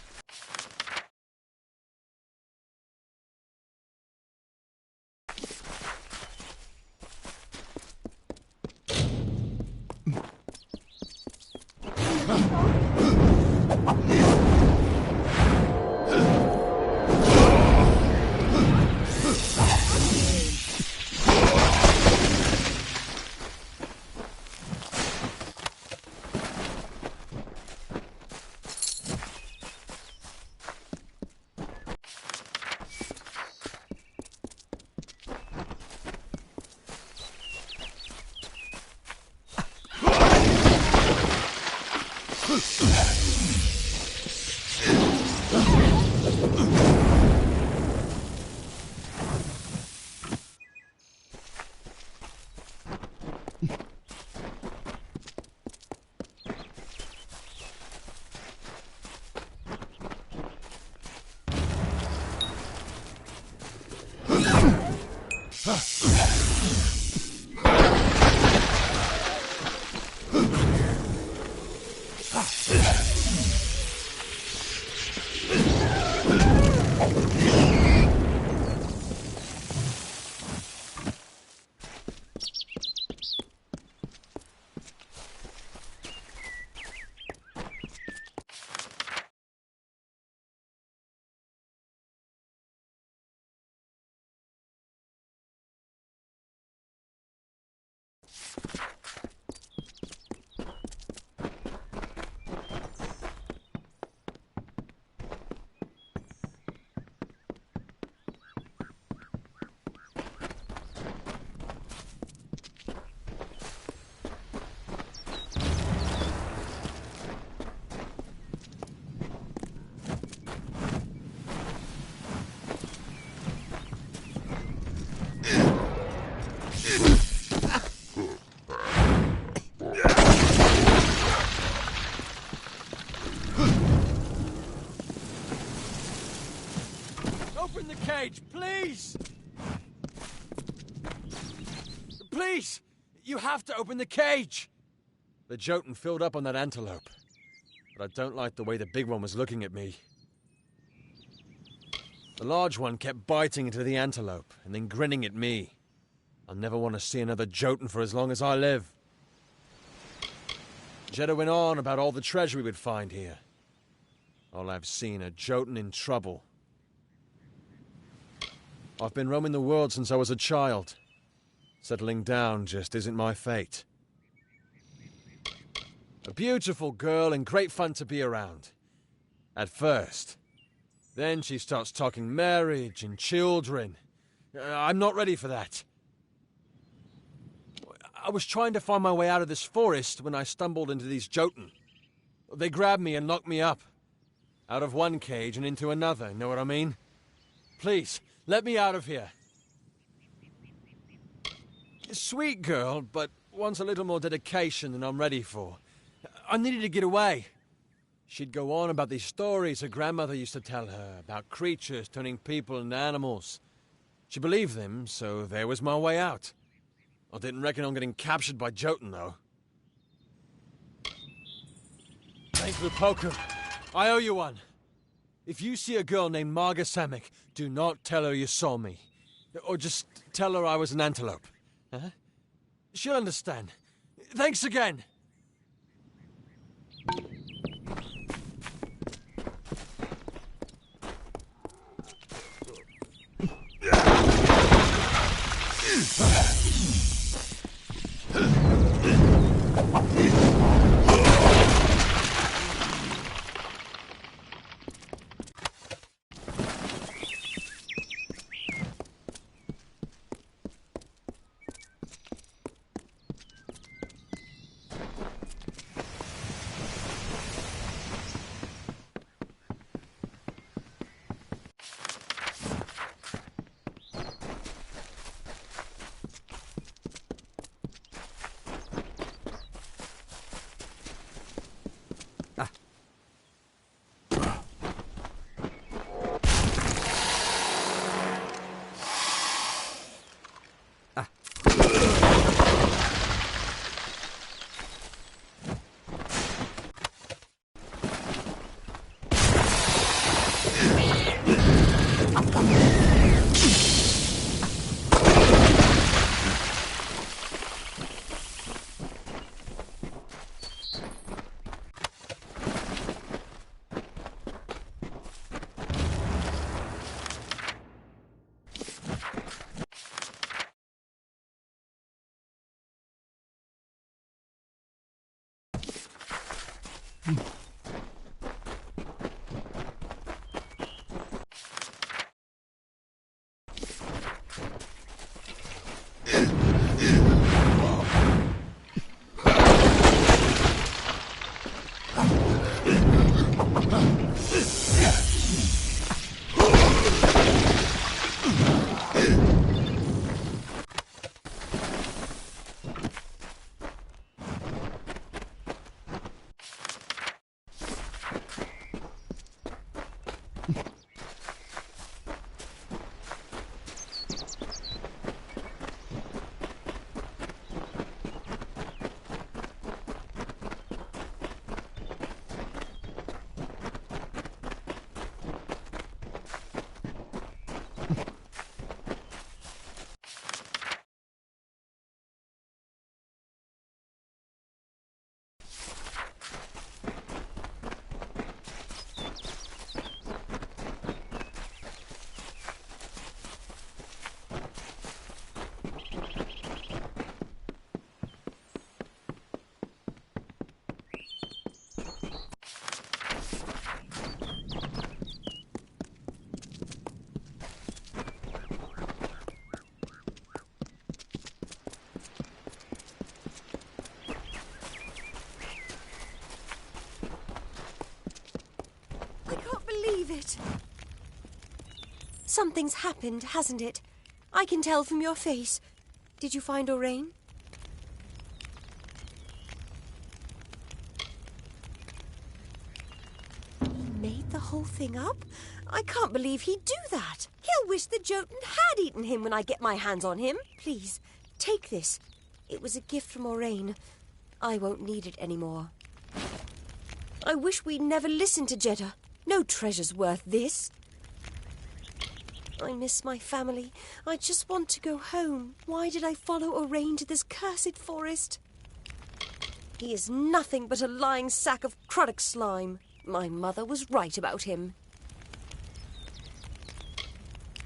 Open the cage, please! Please! You have to open the cage! The Jotun filled up on that antelope. But I don't like the way the big one was looking at me. The large one kept biting into the antelope and then grinning at me. I'll never want to see another Jotun for as long as I live. Jeddah went on about all the treasure we would find here. All I've seen are Jotun in trouble. I've been roaming the world since I was a child. Settling down just isn't my fate. A beautiful girl and great fun to be around. At first. Then she starts talking marriage and children. I'm not ready for that. I was trying to find my way out of this forest when I stumbled into these Jotun. They grabbed me and locked me up. Out of one cage and into another, know what I mean? Please, let me out of here. Sweet girl, but wants a little more dedication than I'm ready for. I needed to get away. She'd go on about these stories her grandmother used to tell her, about creatures turning people into animals. She believed them, so there was my way out. I didn't reckon on getting captured by Jotun, though. Thanks for the poker. I owe you one. If you see a girl named Marga Samek, do not tell her you saw me. Or just tell her I was an antelope. Huh? She'll understand. Thanks again! Believe it. Something's happened, hasn't it? I can tell from your face. Did you find Orain? He made the whole thing up? I can't believe he'd do that. He'll wish the Jotun had eaten him when I get my hands on him. Please, take this. It was a gift from Orain. I won't need it anymore. I wish we'd never listened to Jeddah. No treasure's worth this. I miss my family. I just want to go home. Why did I follow Orain to this cursed forest? He is nothing but a lying sack of Cruddock slime. My mother was right about him.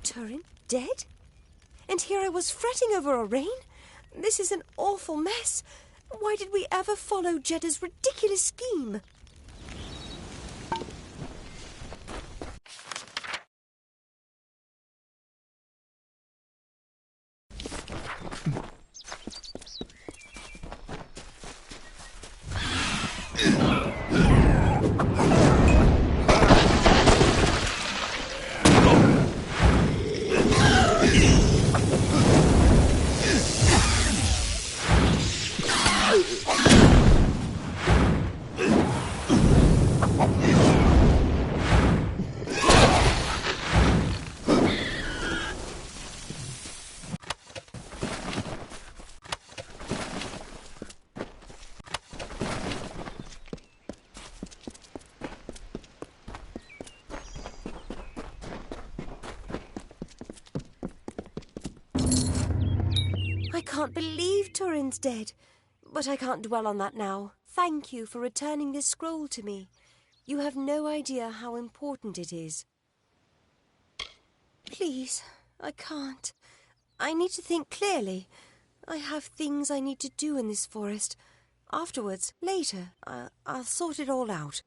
Turin dead? And here I was fretting over Orain? This is an awful mess. Why did we ever follow Jeddah's ridiculous scheme? I can't believe Turin's dead. But I can't dwell on that now. Thank you for returning this scroll to me. You have no idea how important it is. Please, I can't. I need to think clearly. I have things I need to do in this forest. Afterwards, later, I'll sort it all out.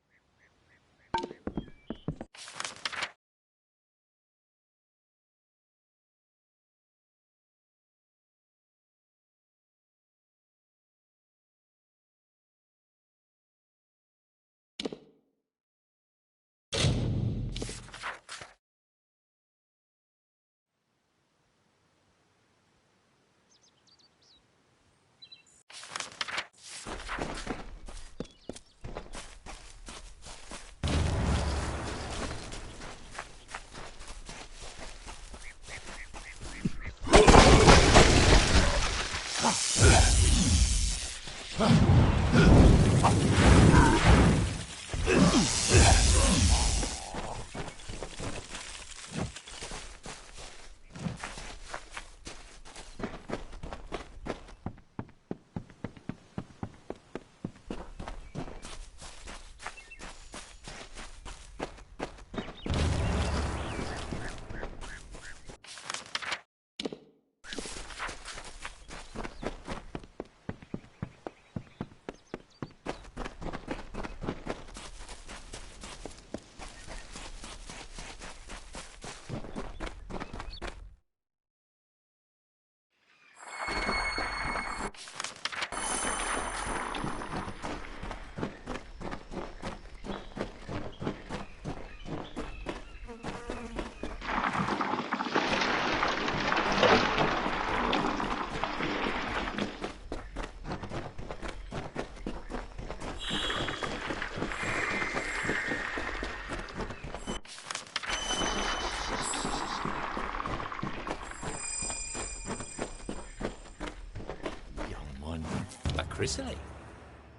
chrysalid.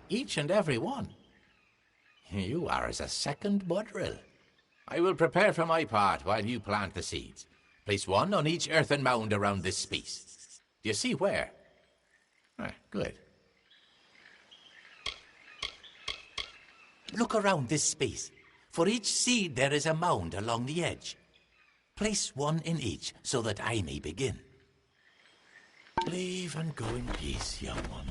Each and every one. You are as a second Budrill. I will prepare for my part while you plant the seeds. Place one on each earthen mound around this space. Do you see where? Good. Look around this space. For each seed there is a mound along the edge. Place one in each so that I may begin. Leave and go in peace, young one.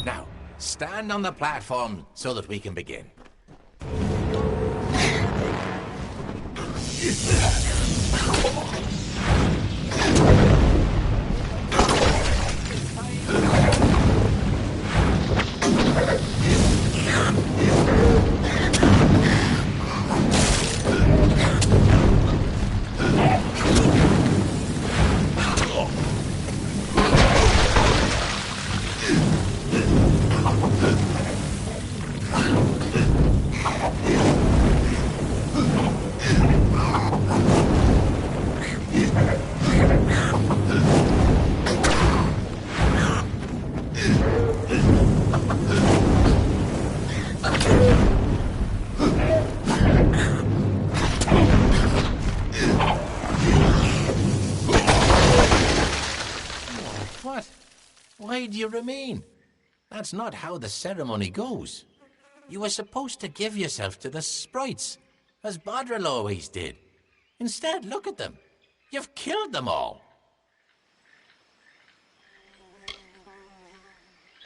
Now, stand on the platform so that we can begin. Why do you remain? That's not how the ceremony goes. You were supposed to give yourself to the sprites, as Bodril always did. Instead, look at them. You've killed them all.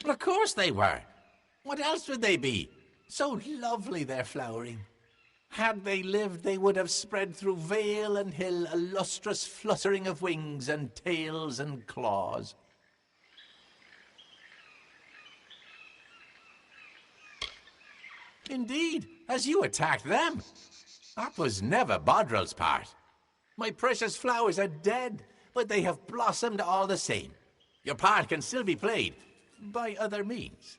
Well, of course they were. What else would they be? So lovely they're flowering. Had they lived, they would have spread through vale and hill a lustrous fluttering of wings and tails and claws. Indeed, as you attacked them. That was never Bodril's part. My precious flowers are dead, but they have blossomed all the same. Your part can still be played by other means.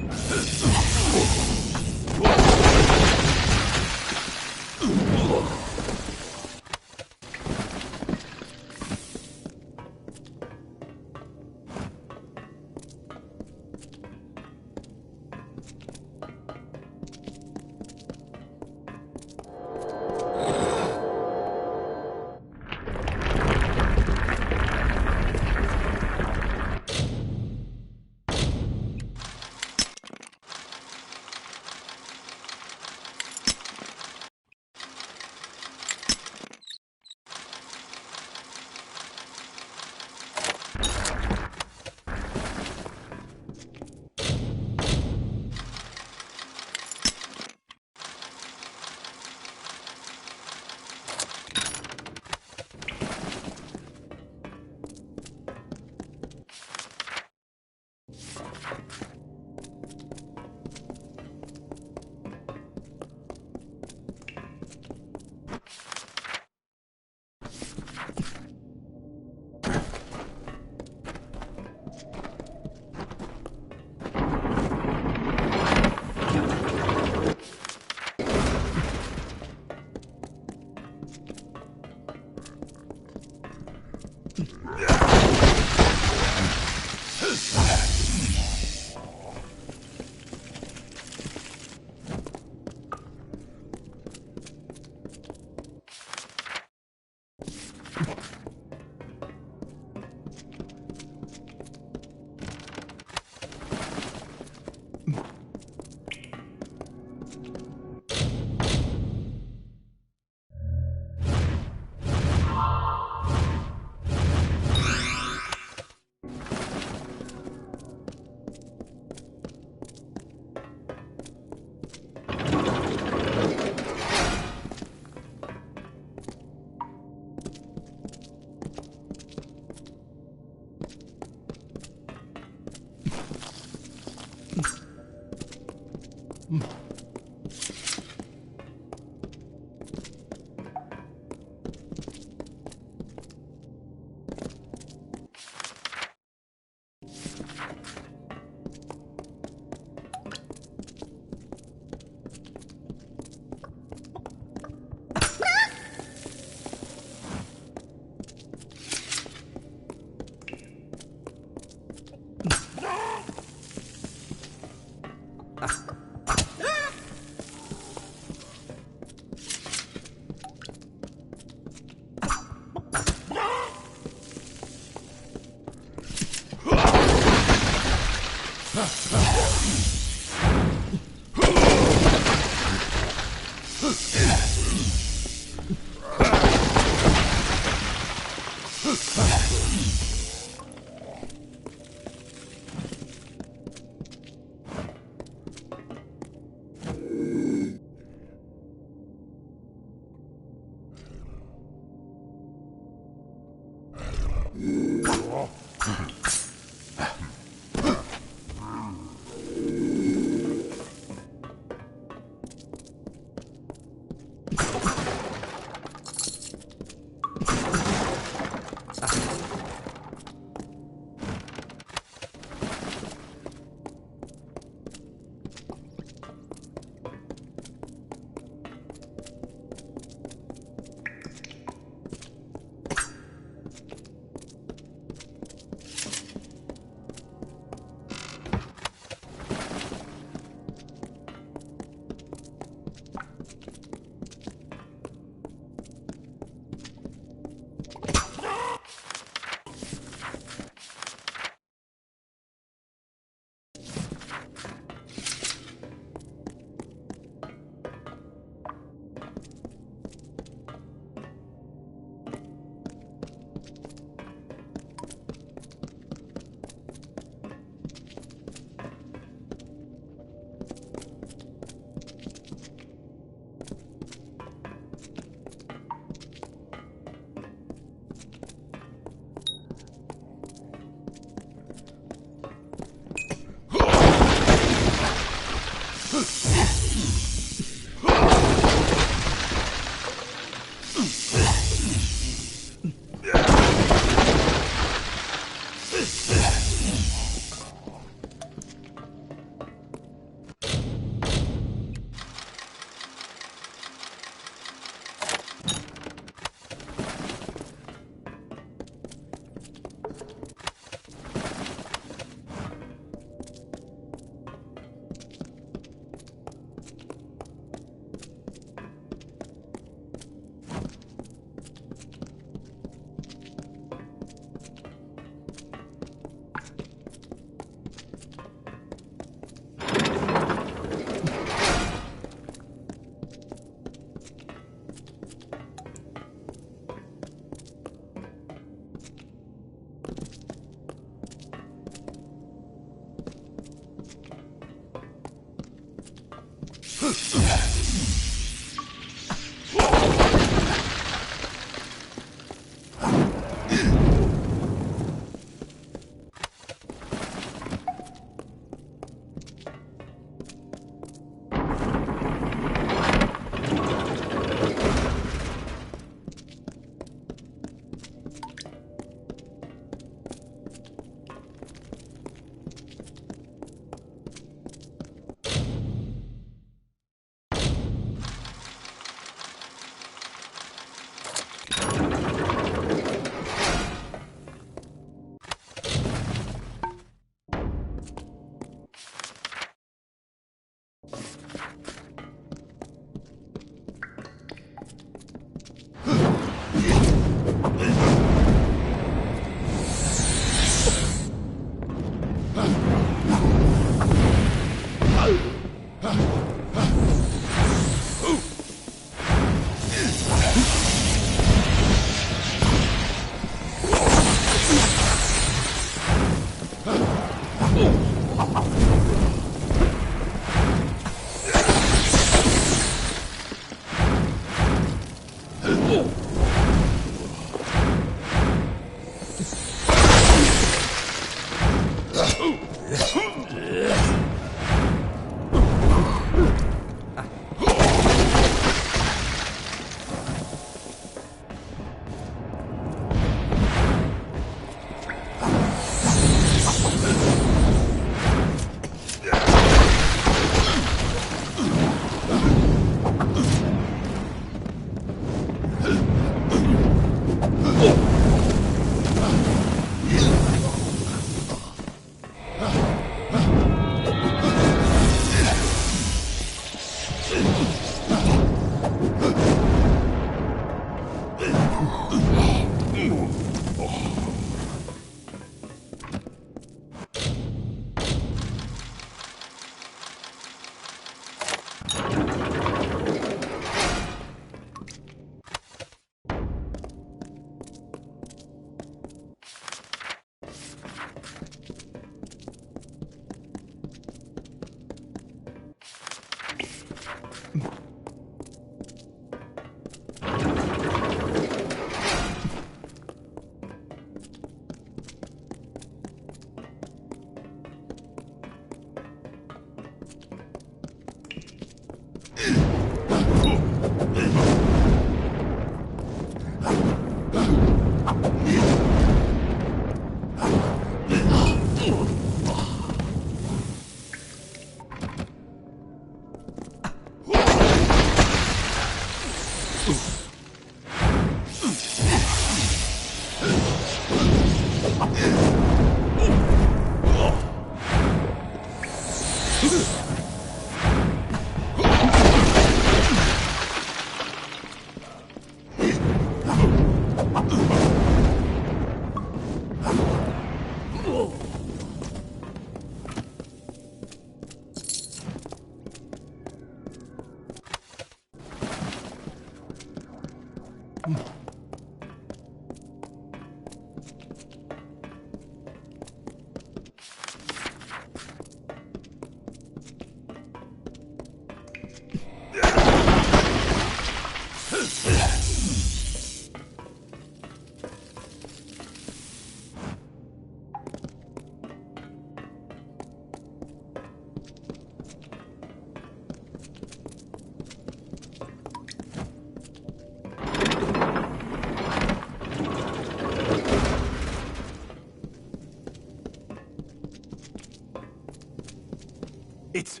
It's...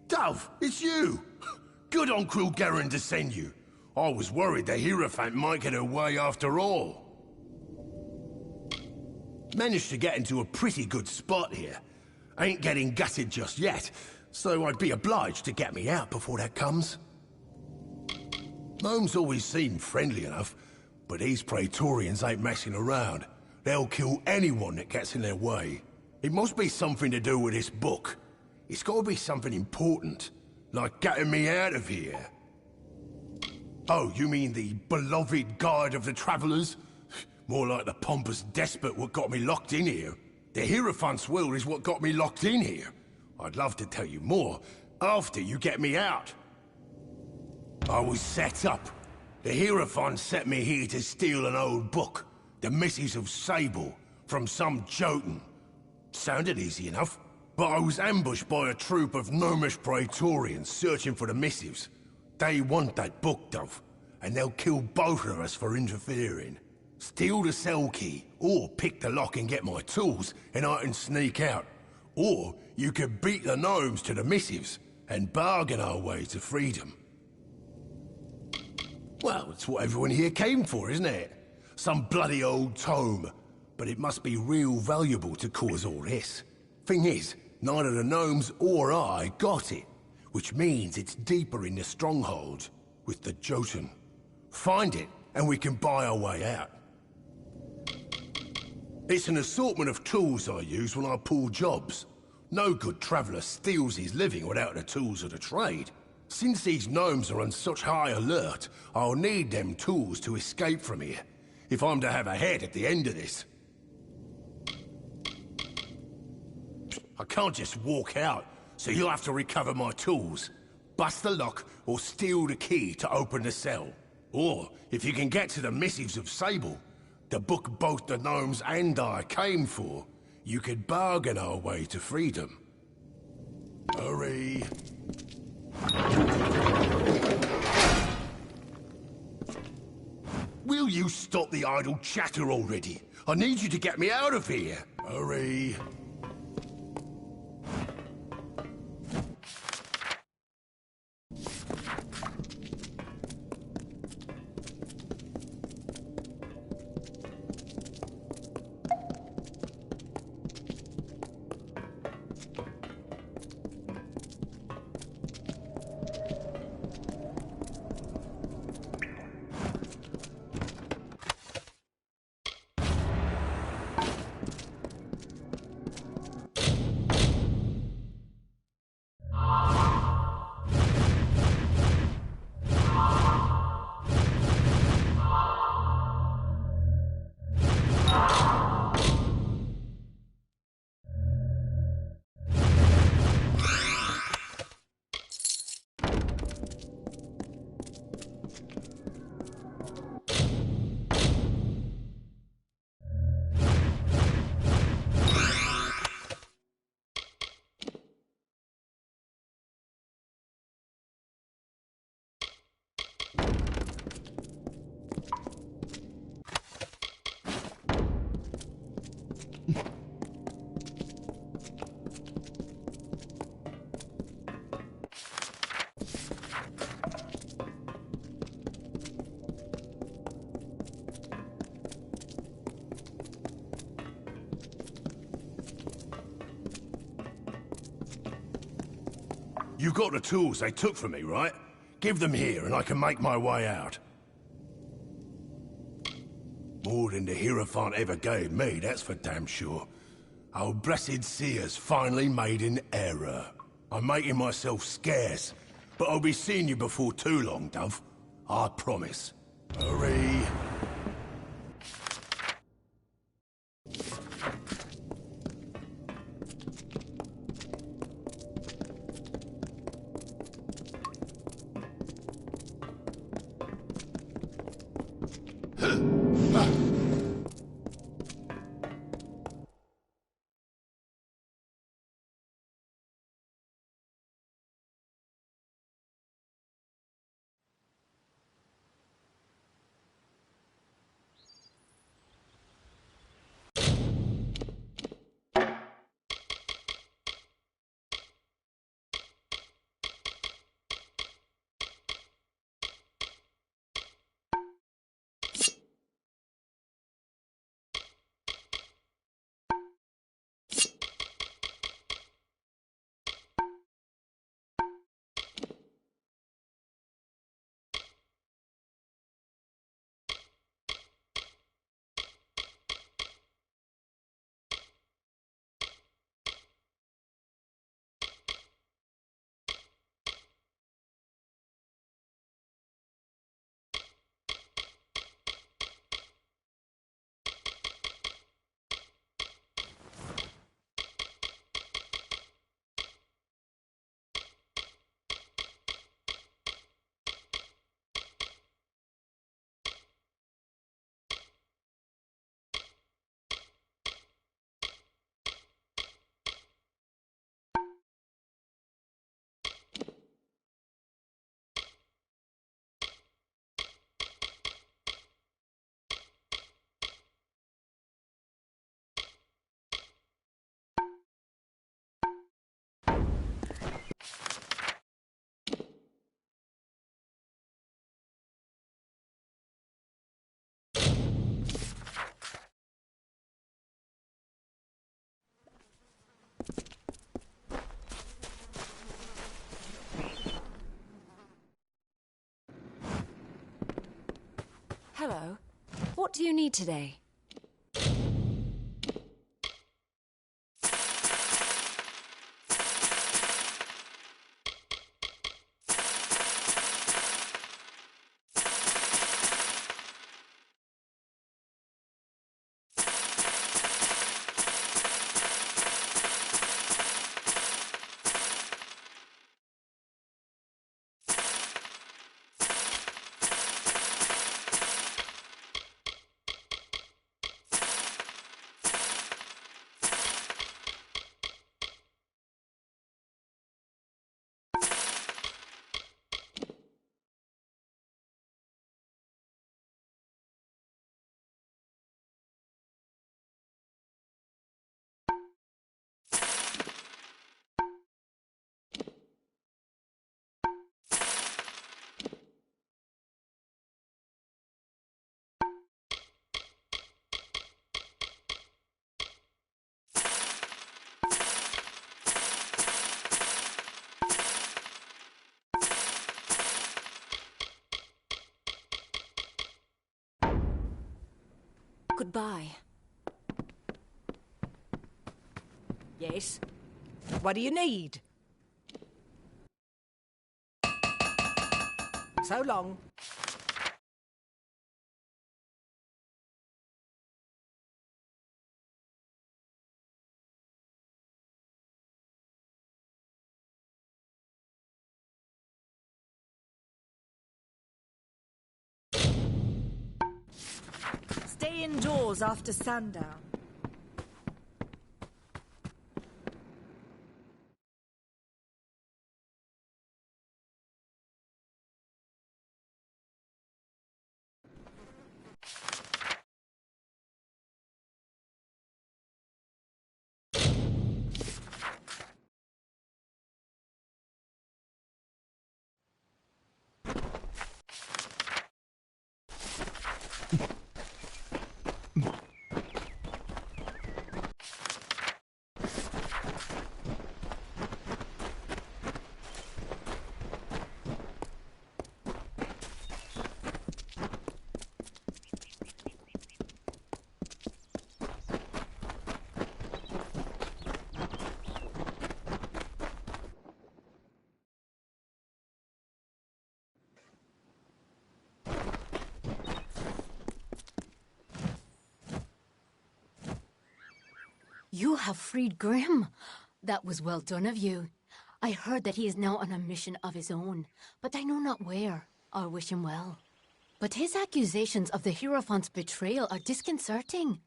Dove, it's you! Good on Cruel Geraint to send you. I was worried the Hierophant might get away after all. Managed to get into a pretty good spot here. Ain't getting gutted just yet, so I'd be obliged to get me out before that comes. Gnomes always seem friendly enough, but these Praetorians ain't messing around. They'll kill anyone that gets in their way. It must be something to do with this book. It's gotta be something important, like getting me out of here. Oh, you mean the beloved guide of the travellers? More like the pompous despot what got me locked in here. The Hierophant's will is what got me locked in here. I'd love to tell you more, after you get me out. I was set up. The Hierophant set me here to steal an old book, The Missives of Sable, from some Jotun. Sounded easy enough, but I was ambushed by a troop of gnomish praetorians searching for the missives. They want that book, Dove, and they'll kill both of us for interfering. Steal the cell key, or pick the lock and get my tools, and I can sneak out. Or you could beat the gnomes to the missives, and bargain our way to freedom. Well, it's what everyone here came for, isn't it? Some bloody old tome. But it must be real valuable to cause all this. Thing is, neither the gnomes or I got it, which means it's deeper in the stronghold, with the Jotun. Find it, and we can buy our way out. It's an assortment of tools I use when I pull jobs. No good traveller steals his living without the tools of the trade. Since these gnomes are on such high alert, I'll need them tools to escape from here, if I'm to have a head at the end of this. I can't just walk out, so you'll have to recover my tools. Bust the lock, or steal the key to open the cell. Or, if you can get to the Missives of Sable, the book both the gnomes and I came for, you could bargain our way to freedom. Hurry. Will you stop the idle chatter already? I need you to get me out of here. Hurry. You got the tools they took from me, right? Give them here and I can make my way out. More than the Hierophant ever gave me, that's for damn sure. Our blessed seer's finally made an error. I'm making myself scarce, but I'll be seeing you before too long, Dove. I promise. Hurry. Hello. What do you need today? Goodbye. Yes? What do you need? So long. Stay indoors after sundown. You have freed Grimm. That was well done of you. I heard that he is now on a mission of his own, but I know not where. I wish him well. But his accusations of the Hierophant's betrayal are disconcerting.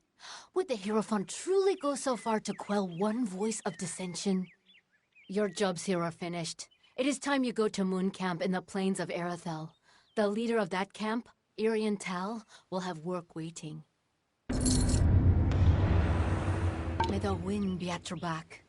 Would the Hierophant truly go so far to quell one voice of dissension? Your jobs here are finished. It is time you go to Moon Camp in the plains of Erethel. The leader of that camp, Irian Tal, will have work waiting. May the wind be at your back.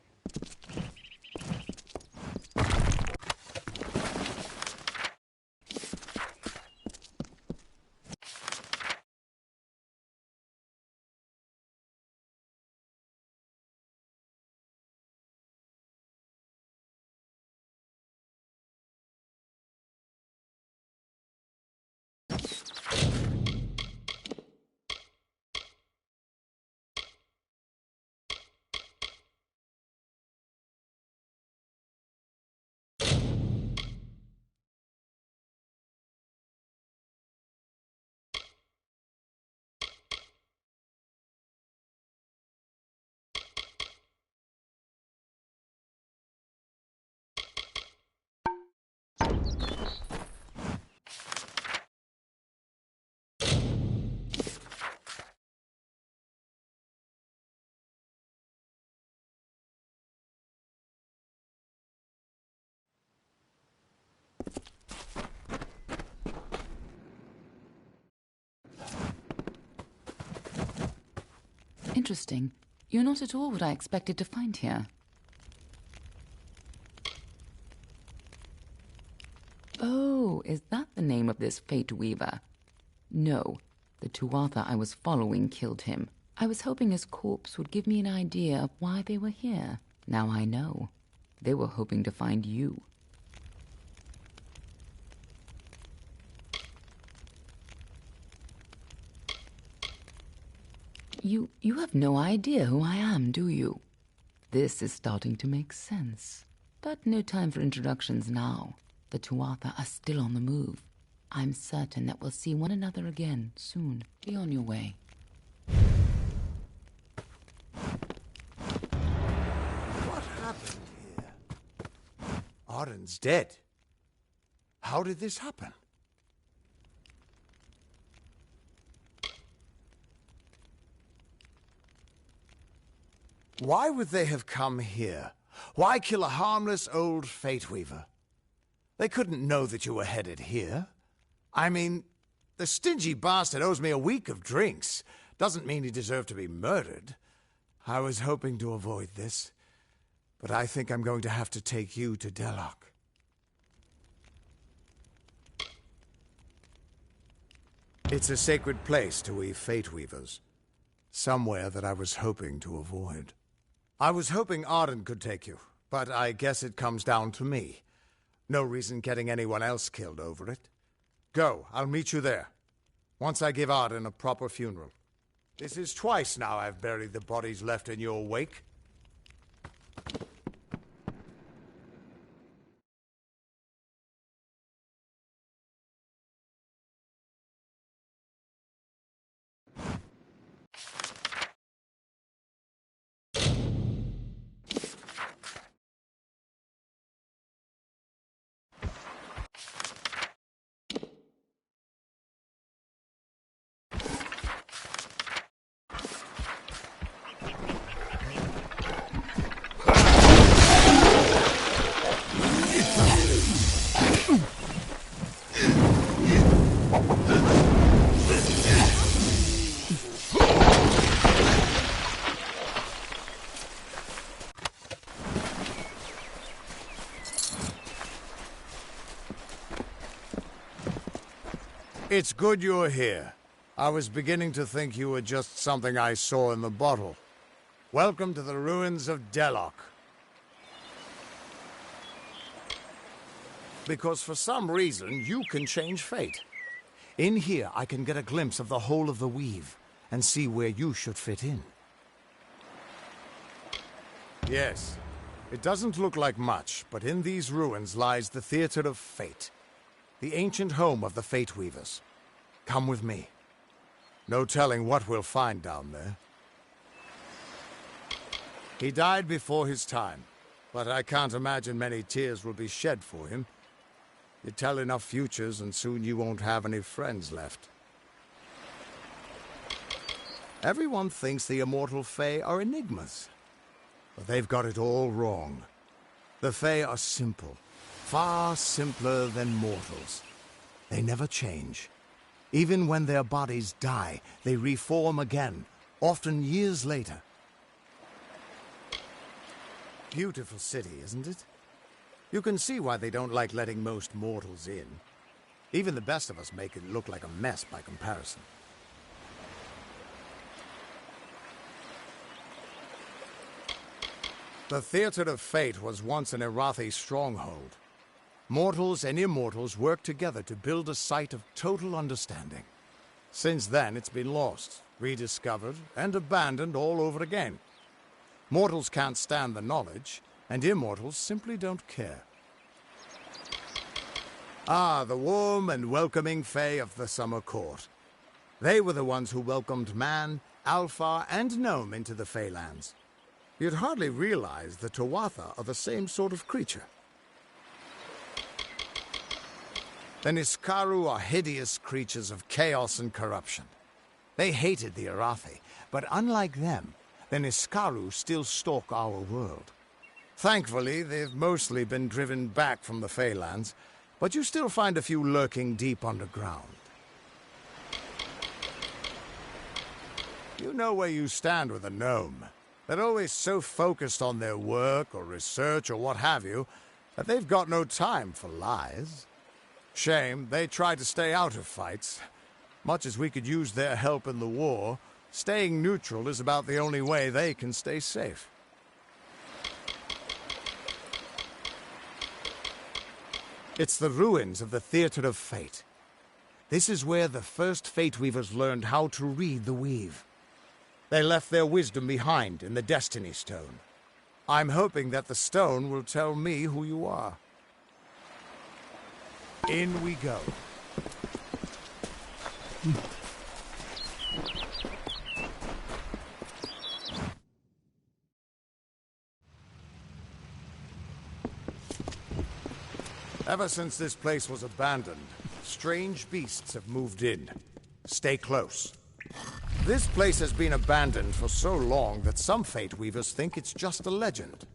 Interesting. You're not at all what I expected to find here. Oh, is that the name of this Fate Weaver? No, the Tuatha I was following killed him. I was hoping his corpse would give me an idea of why they were here. Now I know. They were hoping to find you. You have no idea who I am, do you? This is starting to make sense. But no time for introductions now. The Tuatha are still on the move. I'm certain that we'll see one another again soon. Be on your way. What happened here? Arden's dead. How did this happen? Why would they have come here? Why kill a harmless old Fate Weaver? They couldn't know that you were headed here. I mean, the stingy bastard owes me a week of drinks. Doesn't mean he deserved to be murdered. I was hoping to avoid this, but I think I'm going to have to take you to Delok. It's a sacred place to we Fate Weavers. Somewhere that I was hoping to avoid. I was hoping Arden could take you, but I guess it comes down to me. No reason getting anyone else killed over it. Go, I'll meet you there. Once I give Arden a proper funeral. This is twice now I've buried the bodies left in your wake. It's good you're here. I was beginning to think you were just something I saw in the bottle. Welcome to the ruins of Delok. Because for some reason, you can change fate. In here, I can get a glimpse of the whole of the weave, and see where you should fit in. Yes, it doesn't look like much, but in these ruins lies the Theater of Fate. The ancient home of the Fate Weavers. Come with me. No telling what we'll find down there. He died before his time, but I can't imagine many tears will be shed for him. You tell enough futures and soon you won't have any friends left. Everyone thinks the immortal Fae are enigmas, but they've got it all wrong. The Fae are simple. Far simpler than mortals. They never change. Even when their bodies die, they reform again, often years later. Beautiful city, isn't it? You can see why they don't like letting most mortals in. Even the best of us make it look like a mess by comparison. The Theater of Fate was once an Arathi stronghold. Mortals and immortals worked together to build a site of total understanding. Since then, it's been lost, rediscovered, and abandoned all over again. Mortals can't stand the knowledge, and immortals simply don't care. Ah, the warm and welcoming Fae of the Summer Court. They were the ones who welcomed man, Alpha, and Gnome into the Faelands. You'd hardly realize the Tuatha are the same sort of creature. The Niskaru are hideous creatures of chaos and corruption. They hated the Arathi, but unlike them, the Niskaru still stalk our world. Thankfully, they've mostly been driven back from the Faelands, but you still find a few lurking deep underground. You know where you stand with a gnome. They're always so focused on their work or research or what have you, that they've got no time for lies. Shame, they try to stay out of fights. Much as we could use their help in the war, staying neutral is about the only way they can stay safe. It's the ruins of the Theatre of Fate. This is where the first Fate Weavers learned how to read the weave. They left their wisdom behind in the Destiny Stone. I'm hoping that the stone will tell me who you are. In we go. Ever since this place was abandoned, strange beasts have moved in. Stay close. This place has been abandoned for so long that some Fate Weavers think it's just a legend.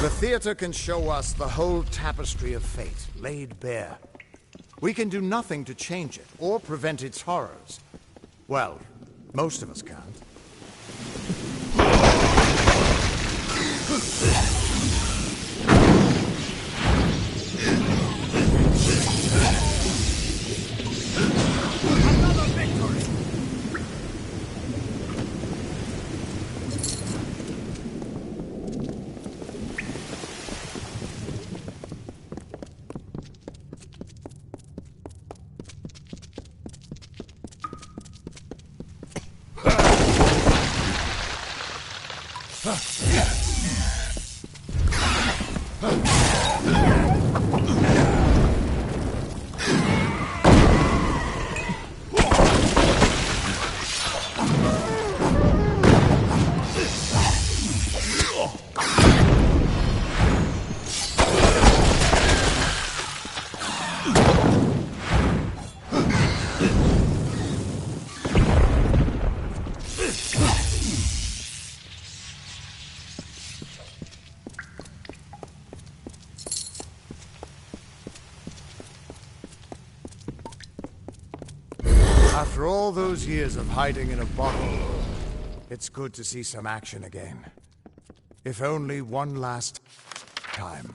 The theater can show us the whole tapestry of fate, laid bare. We can do nothing to change it, or prevent its horrors. Well, most of us can't. After all those years of hiding in a bottle, it's good to see some action again. If only one last time.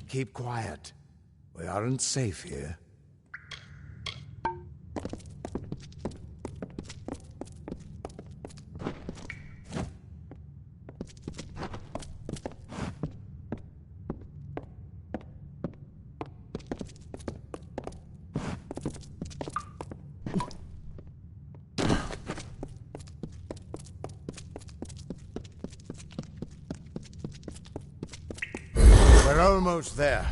Keep quiet. We aren't safe here. We're almost there.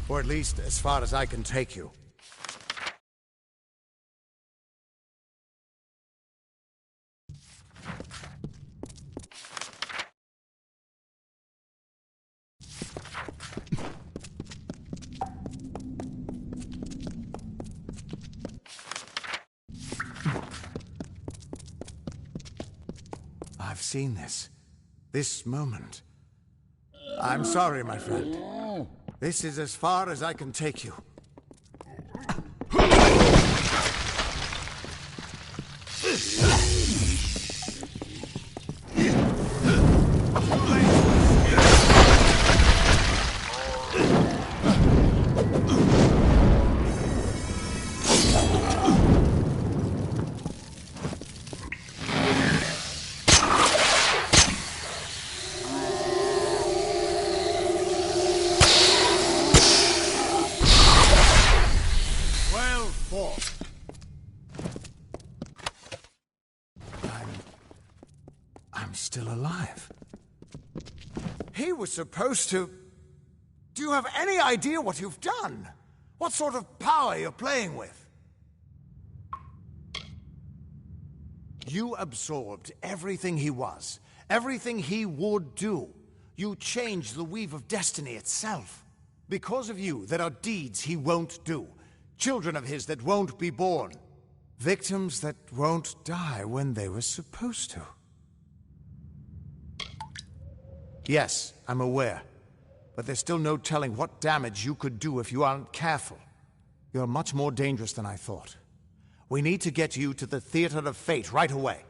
Or at least as far as I can take you. I've seen this. This moment. I'm sorry, my friend. This is as far as I can take you. I'm still alive. He was supposed to... Do you have any idea what you've done? What sort of power you're playing with? You absorbed everything he was, everything he would do. You changed the weave of destiny itself. Because of you, there are deeds he won't do. Children of his that won't be born. Victims that won't die when they were supposed to. Yes, I'm aware. But there's still no telling what damage you could do if you aren't careful. You're much more dangerous than I thought. We need to get you to the Theater of Fate right away.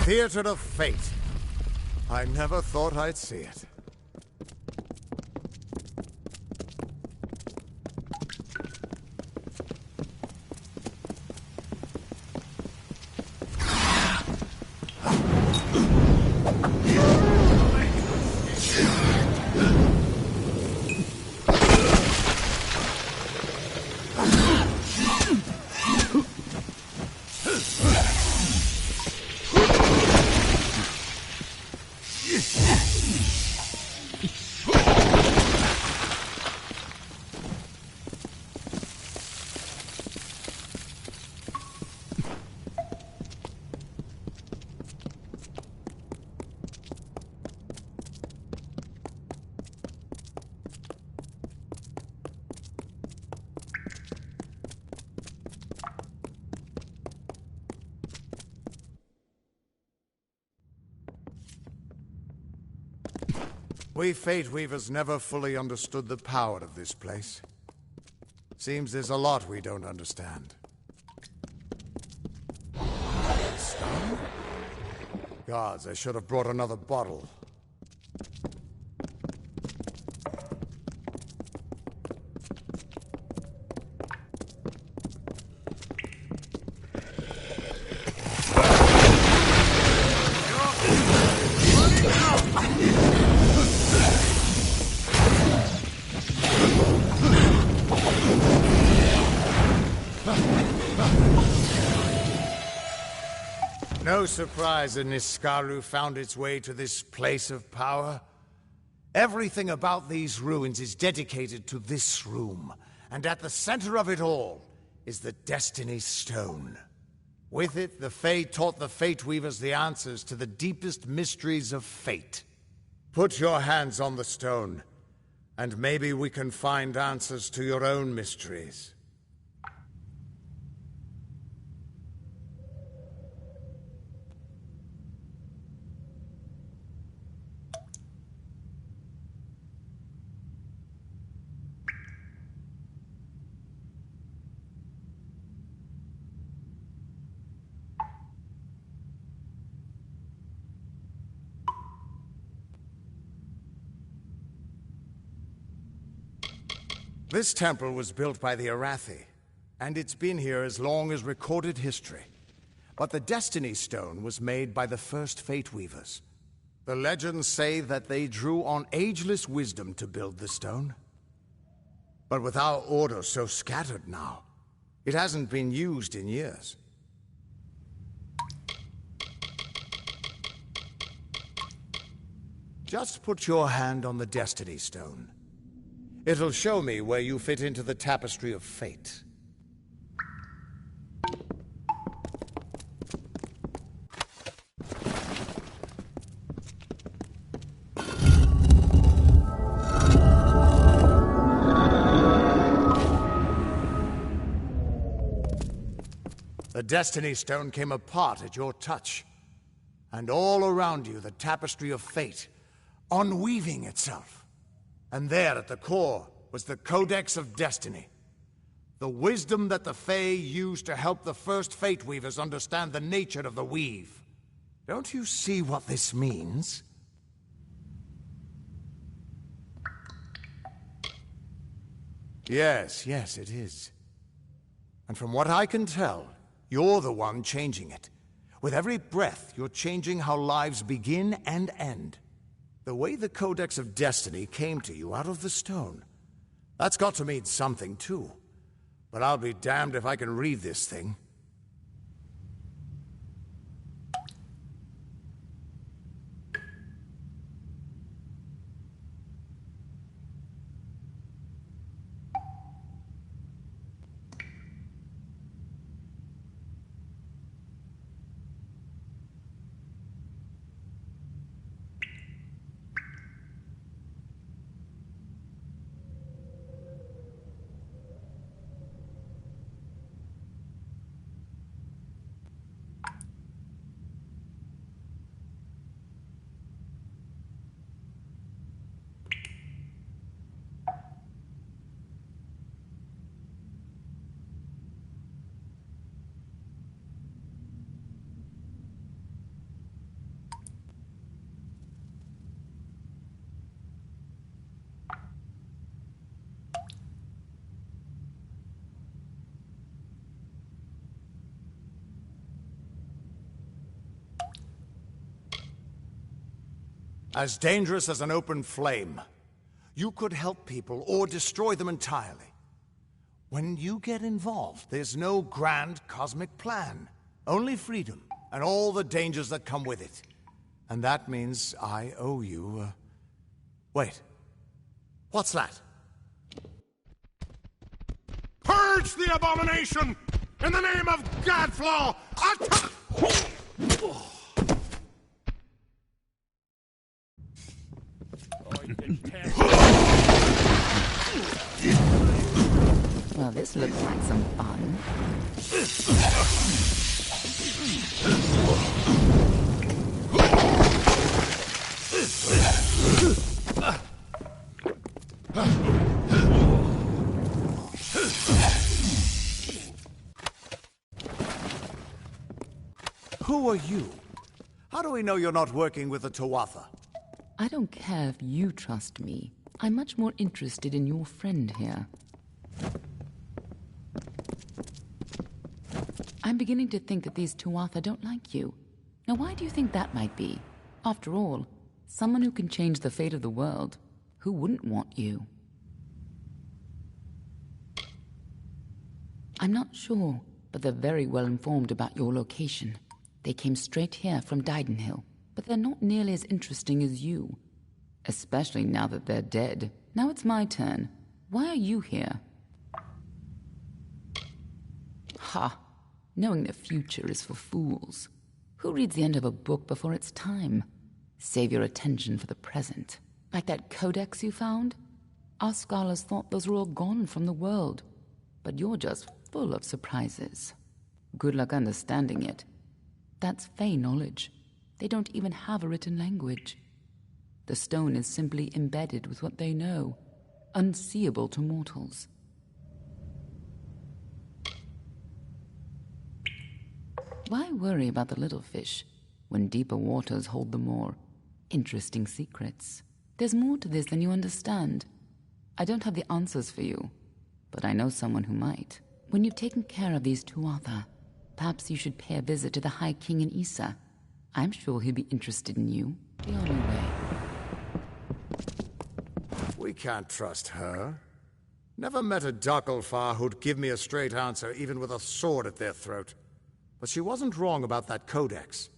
theater of fate. I never thought I'd see it. We Fate Weavers never fully understood the power of this place. Seems there's a lot we don't understand. Stone? Gods, I should have brought another bottle. No surprise that Niskaru found its way to this place of power. Everything about these ruins is dedicated to this room, and at the center of it all is the Destiny Stone. With it, the Fae taught the Fate Weavers the answers to the deepest mysteries of fate. Put your hands on the stone, and maybe we can find answers to your own mysteries. This temple was built by the Arathi, and it's been here as long as recorded history. But the Destiny Stone was made by the first Fate Weavers. The legends say that they drew on ageless wisdom to build the stone. But with our order so scattered now, it hasn't been used in years. Just put your hand on the Destiny Stone. It'll show me where you fit into the tapestry of fate. The Destiny Stone came apart at your touch, and all around you the tapestry of fate, unweaving itself. And there at the core was the Codex of Destiny. The wisdom that the Fae used to help the first Fate Weavers understand the nature of the weave. Don't you see what this means? Yes, it is. And from what I can tell, you're the one changing it. With every breath, you're changing how lives begin and end. The way the Codex of Destiny came to you out of the stone. That's got to mean something, too. But I'll be damned if I can read this thing. as dangerous as an open flame. You could help people or destroy them entirely. When you get involved, there's no grand cosmic plan. Only freedom, and all the dangers that come with it. And that means I owe you, Wait. What's that? Purge the abomination! In the name of Godflaw! Well, this looks like some fun. Who are you? How do we know you're not working with the Tuatha? I don't care if you trust me. I'm much more interested in your friend here. I'm beginning to think that these Tuatha don't like you. Now, why do you think that might be? After all, someone who can change the fate of the world, who wouldn't want you? I'm not sure, but they're very well informed about your location. They came straight here from Didenhill, but they're not nearly as interesting as you. Especially now that they're dead. Now it's my turn. Why are you here? Ha! Knowing the future is for fools. Who reads the end of a book before it's time? Save your attention for the present. Like that codex you found? Our scholars thought those were all gone from the world. But you're just full of surprises. Good luck understanding it. That's Fey knowledge. They don't even have a written language. The stone is simply embedded with what they know, unseeable to mortals. Why worry about the little fish when deeper waters hold the more interesting secrets? There's more to this than you understand. I don't have the answers for you, but I know someone who might. When you've taken care of these Tuatha, perhaps you should pay a visit to the High King in Issa. I'm sure he'd be interested in you. Be on your way. We can't trust her. Never met a Darkelfar who'd give me a straight answer, even with a sword at their throat. But she wasn't wrong about that codex.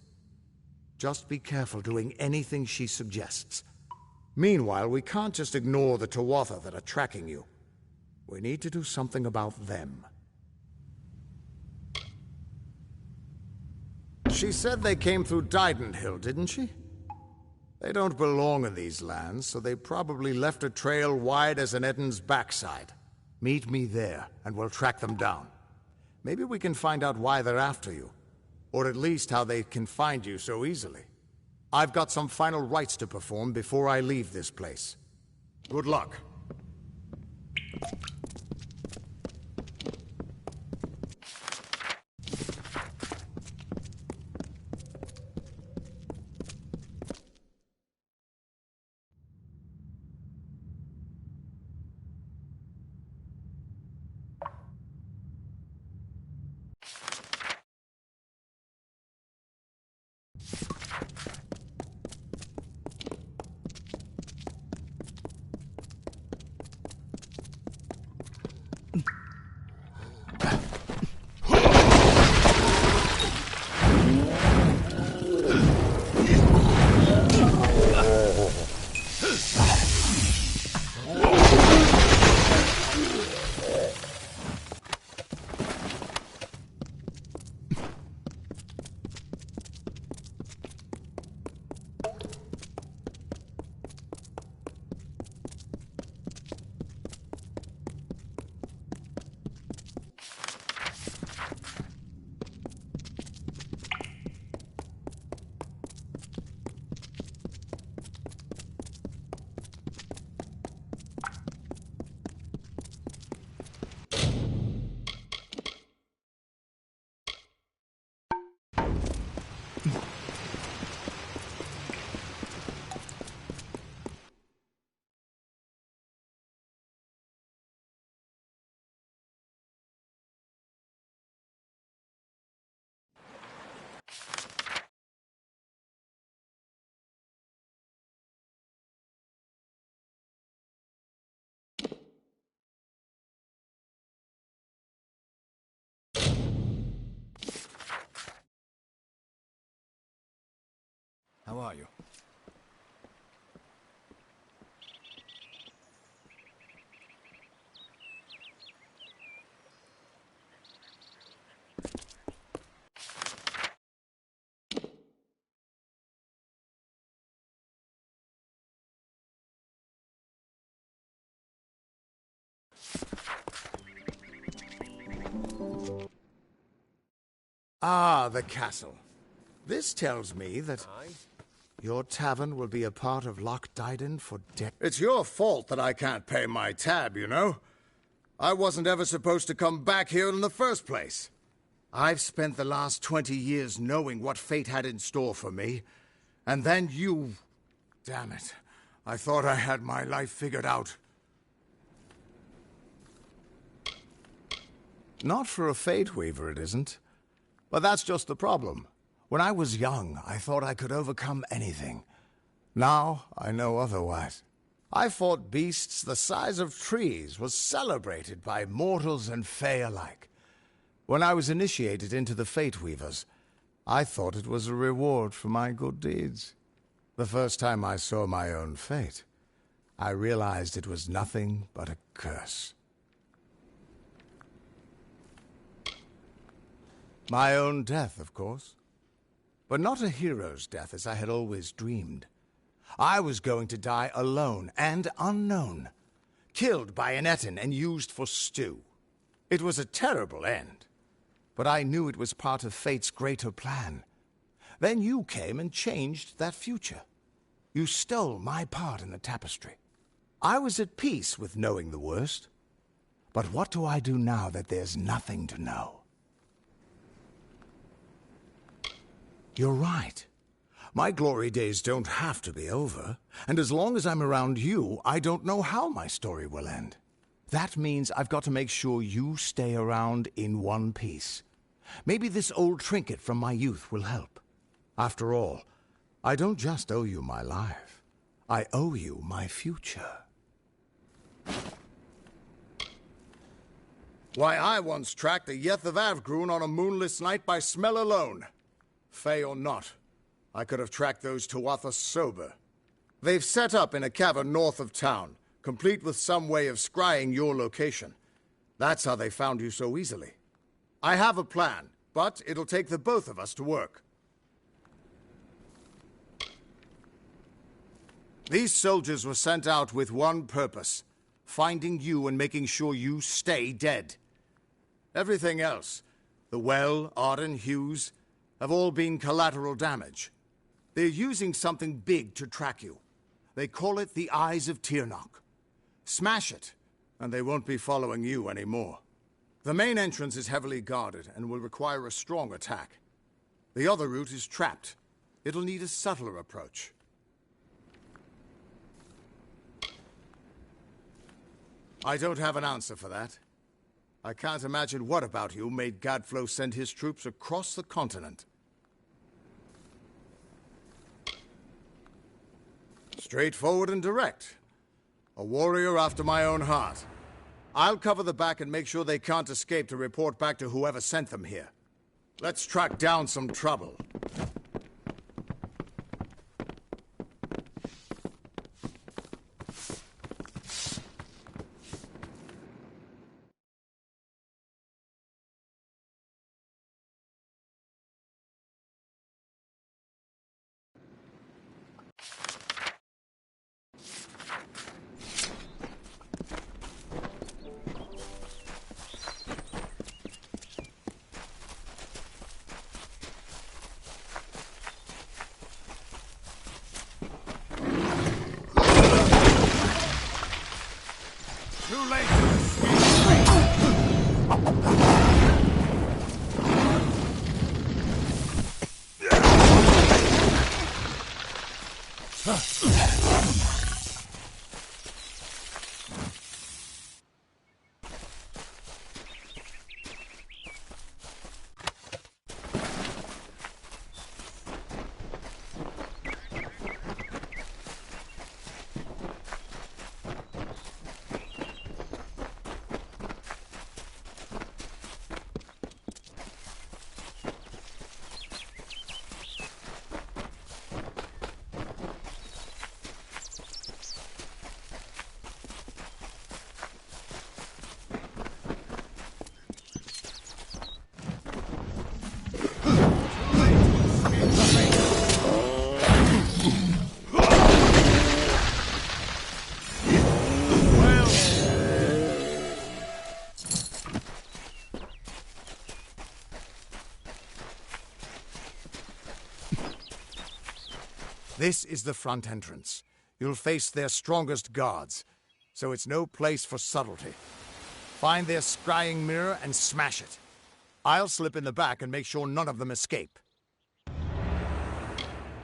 Just be careful doing anything she suggests. Meanwhile, we can't just ignore the Tuatha that are tracking you. We need to do something about them. She said they came through Didenhill, didn't she? They don't belong in these lands, so they probably left a trail wide as an Eden's backside. Meet me there, and we'll track them down. Maybe we can find out why they're after you. Or at least how they can find you so easily. I've got some final rites to perform before I leave this place. Good luck. How are you? Ah, the castle. This tells me that your tavern will be a part of Loch Dyden for decades. It's your fault that I can't pay my tab, you know. I wasn't ever supposed to come back here in the first place. I've spent the last 20 years knowing what fate had in store for me. And then you... Damn it. I thought I had my life figured out. Not for a Fate Weaver, it isn't. But that's just the problem. When I was young, I thought I could overcome anything. Now, I know otherwise. I fought beasts the size of trees, was celebrated by mortals and Fae alike. When I was initiated into the Fate Weavers, I thought it was a reward for my good deeds. The first time I saw my own fate, I realized it was nothing but a curse. My own death, of course. But not a hero's death as I had always dreamed. I was going to die alone and unknown, killed by an Etin and used for stew. It was a terrible end, but I knew it was part of fate's greater plan. Then you came and changed that future. You stole my part in the tapestry. I was at peace with knowing the worst. But what do I do now that there's nothing to know? You're right. My glory days don't have to be over, and as long as I'm around you, I don't know how my story will end. That means I've got to make sure you stay around in one piece. Maybe this old trinket from my youth will help. After all, I don't just owe you my life. I owe you my future. Why, I once tracked a Yeth of Avgrun on a moonless night by smell alone. Fey or not, I could have tracked those Tuatha sober. They've set up in a cavern north of town, complete with some way of scrying your location. That's how they found you so easily. I have a plan, but it'll take the both of us to work. These soldiers were sent out with one purpose, finding you and making sure you stay dead. Everything else, the Well, Arden, Hughes, have all been collateral damage. They're using something big to track you. They call it the Eyes of Tirnoch. Smash it, and they won't be following you anymore. The main entrance is heavily guarded and will require a strong attack. The other route is trapped. It'll need a subtler approach. I don't have an answer for that. I can't imagine what about you made Gadflow send his troops across the continent. Straightforward and direct. A warrior after my own heart. I'll cover the back and make sure they can't escape to report back to whoever sent them here. Let's track down some trouble. This is the front entrance. You'll face their strongest guards, so it's no place for subtlety. Find their scrying mirror and smash it. I'll slip in the back and make sure none of them escape.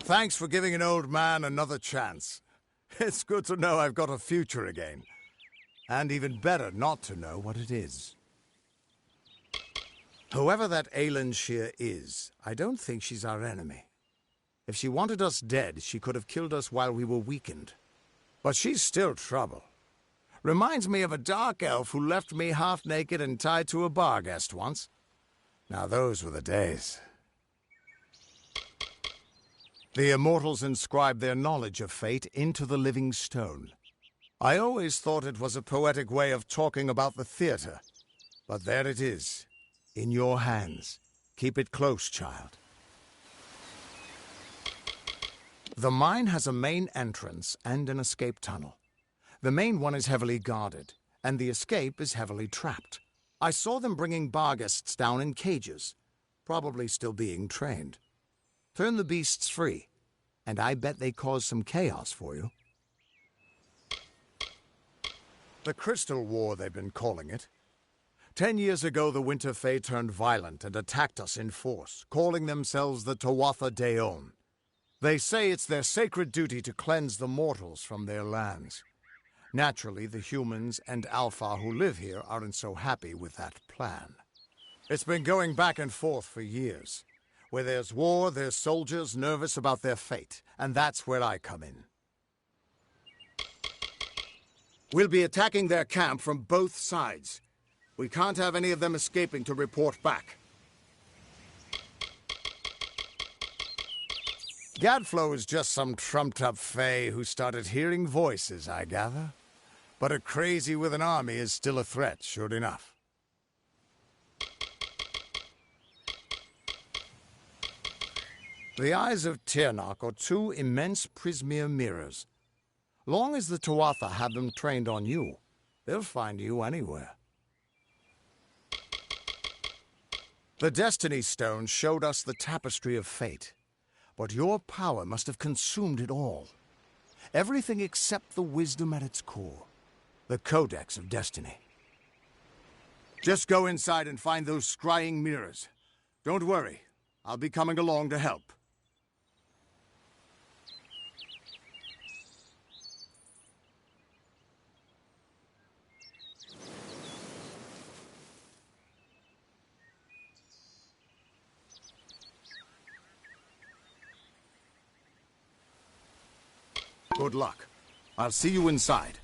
Thanks for giving an old man another chance. It's good to know I've got a future again. And even better not to know what it is. Whoever that Aelin Shear is, I don't think she's our enemy. If she wanted us dead, she could have killed us while we were weakened. But she's still trouble. Reminds me of a dark elf who left me half naked and tied to a bar guest once. Now those were the days. The immortals inscribed their knowledge of fate into the living stone. I always thought it was a poetic way of talking about the theater. But there it is, in your hands. Keep it close, child. The mine has a main entrance and an escape tunnel. The main one is heavily guarded, and the escape is heavily trapped. I saw them bringing barguests down in cages, probably still being trained. Turn the beasts free, and I bet they cause some chaos for you. The Crystal War, they've been calling it. 10 years ago, the Winter Fae turned violent and attacked us in force, calling themselves the Tuatha Daon. They say it's their sacred duty to cleanse the mortals from their lands. Naturally, the humans and Alpha who live here aren't so happy with that plan. It's been going back and forth for years. Where there's war, there's soldiers nervous about their fate, and that's where I come in. We'll be attacking their camp from both sides. We can't have any of them escaping to report back. Gadflow is just some trumped-up fae who started hearing voices, I gather. But a crazy with an army is still a threat, sure enough. The eyes of Tirnoch are two immense Prismeer mirrors. Long as the Tuatha have them trained on you, they'll find you anywhere. The Destiny Stone showed us the tapestry of fate, but your power must have consumed it all. Everything except the wisdom at its core. The Codex of Destiny. Just go inside and find those scrying mirrors. Don't worry, I'll be coming along to help. Good luck. I'll see you inside.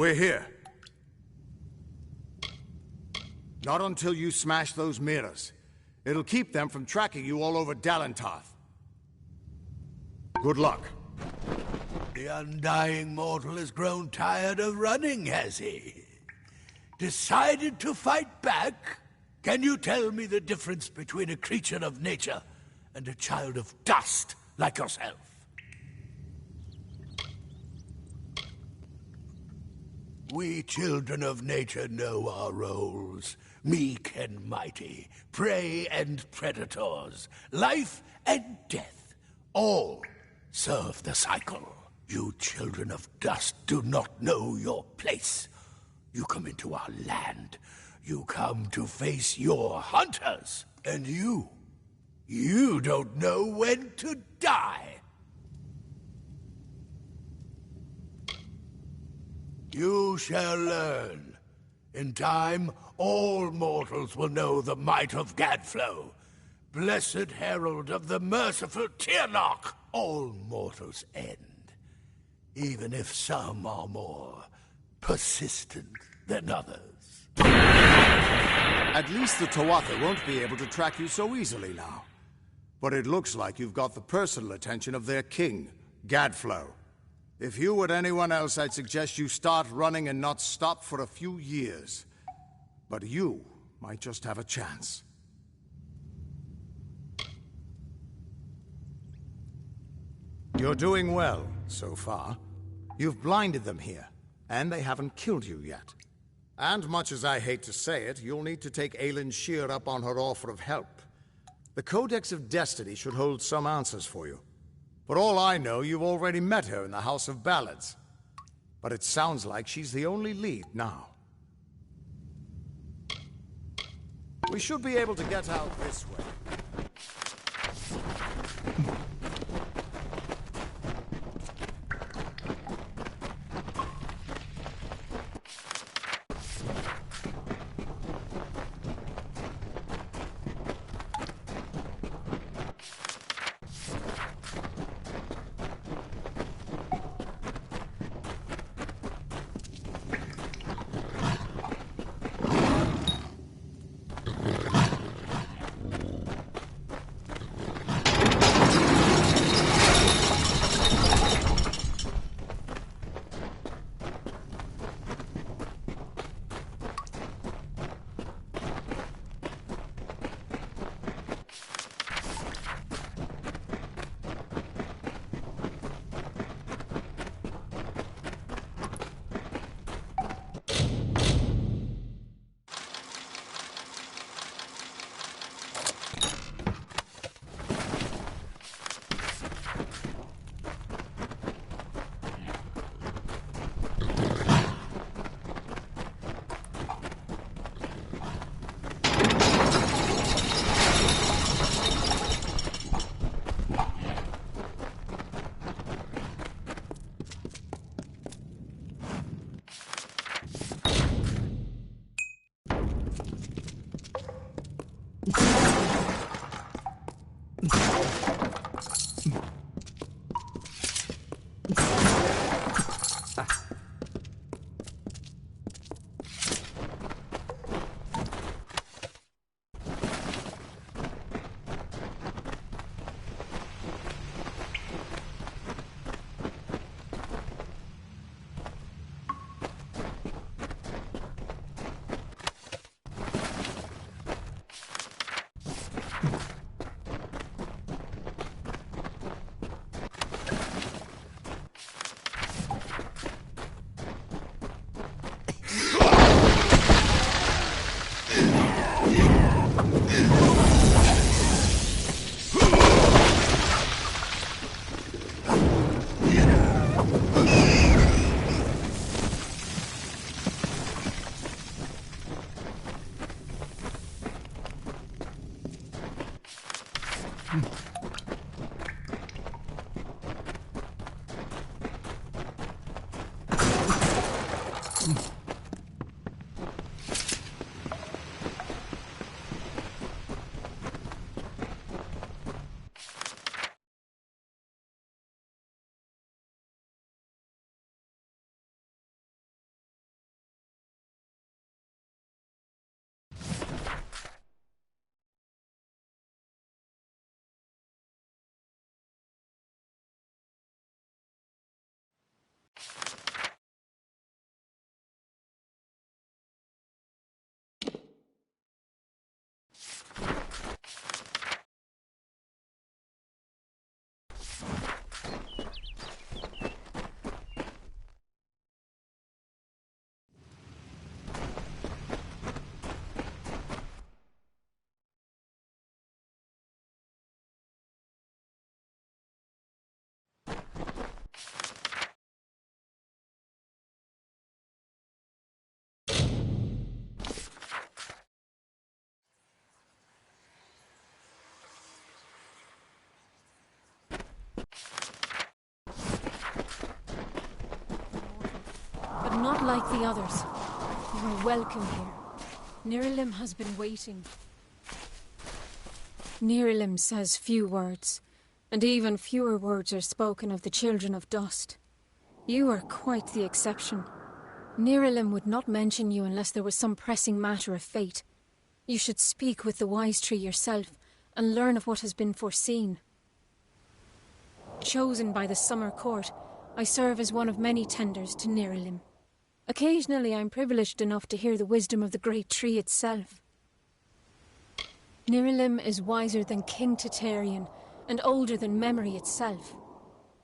We're here. Not until you smash those mirrors. It'll keep them from tracking you all over Dalentarth. Good luck. The undying mortal has grown tired of running, has he? Decided to fight back? Can you tell me the difference between a creature of nature and a child of dust like yourself? We children of nature know our roles. Meek and mighty, prey and predators, life and death, all serve the cycle. You children of dust do not know your place. You come into our land. You come to face your hunters. And you don't know when to die. You shall learn. In time, all mortals will know the might of Gadflow, blessed herald of the merciful Tyrnarch. All mortals end, even if some are more persistent than others. At least the Tuatha won't be able to track you so easily now. But it looks like you've got the personal attention of their king, Gadflow. If you were anyone else, I'd suggest you start running and not stop for a few years. But you might just have a chance. You're doing well, so far. You've blinded them here, and they haven't killed you yet. And much as I hate to say it, you'll need to take Aelin Shear up on her offer of help. The Codex of Destiny should hold some answers for you. For all I know, you've already met her in the House of Ballads. But it sounds like she's the only lead now. We should be able to get out this way. not like the others. You are welcome here. Nirilim has been waiting. Nirilim says few words, and even fewer words are spoken of the children of dust. You are quite the exception. Nirilim would not mention you unless there was some pressing matter of fate. You should speak with the Wise Tree yourself and learn of what has been foreseen. Chosen by the Summer Court, I serve as one of many tenders to Nirilim. Occasionally I'm privileged enough to hear the wisdom of the great tree itself. Nirilim is wiser than King Tatarian and older than memory itself.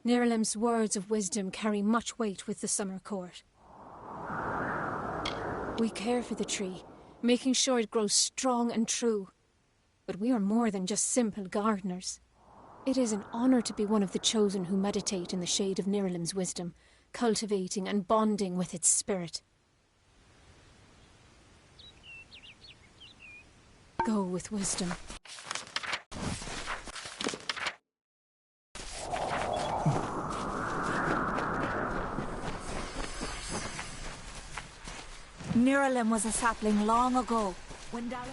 Nirilim's words of wisdom carry much weight with the Summer Court. We care for the tree, making sure it grows strong and true. But we are more than just simple gardeners. It is an honor to be one of the chosen who meditate in the shade of Nirilim's wisdom, cultivating and bonding with its spirit. Go with wisdom. Nirilim was a sapling long ago, when Dallin...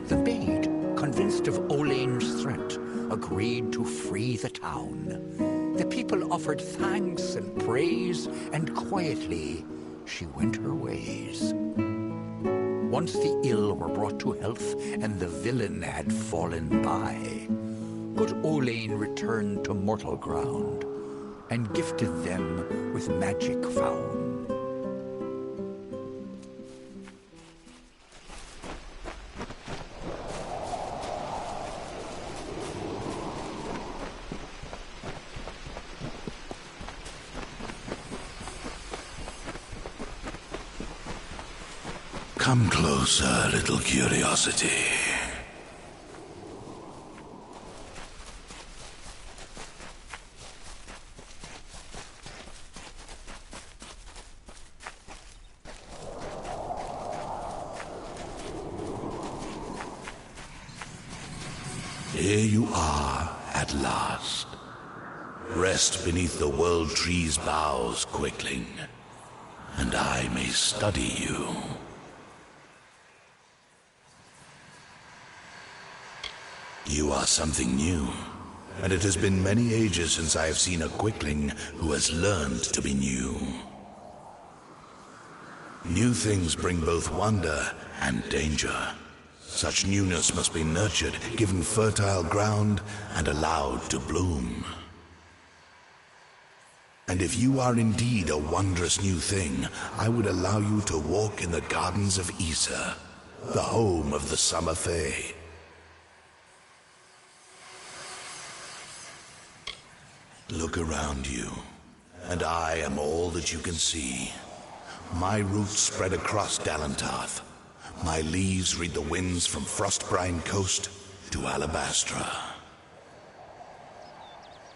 The maid, convinced of Olain's threat, agreed to free the town. The people offered thanks and praise, and quietly she went her ways. Once the ill were brought to health, and the villain had fallen by, good Olain returned to mortal ground, and gifted them with magic found. Come closer, little curiosity. Here you are, at last. Rest beneath the World Tree's boughs, Quickling, and I may study you. You are something new, and it has been many ages since I have seen a Quickling who has learned to be new. New things bring both wonder and danger. Such newness must be nurtured, given fertile ground, and allowed to bloom. And if you are indeed a wondrous new thing, I would allow you to walk in the gardens of Issa, the home of the Summer Fae. Look around you, and I am all that you can see. My roots spread across Dalantarth. My leaves read the winds from Frostbrine Coast to Alabastra.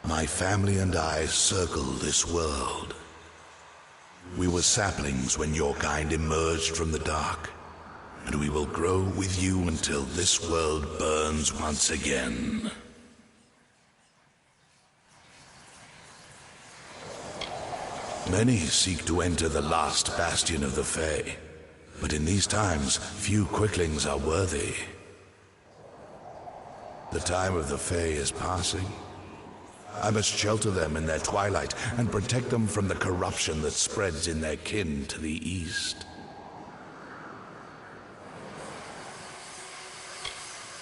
My family and I circle this world. We were saplings when your kind emerged from the dark, and we will grow with you until this world burns once again. Many seek to enter the last bastion of the Fae, but in these times, few Quicklings are worthy. The time of the Fae is passing. I must shelter them in their twilight and protect them from the corruption that spreads in their kin to the east.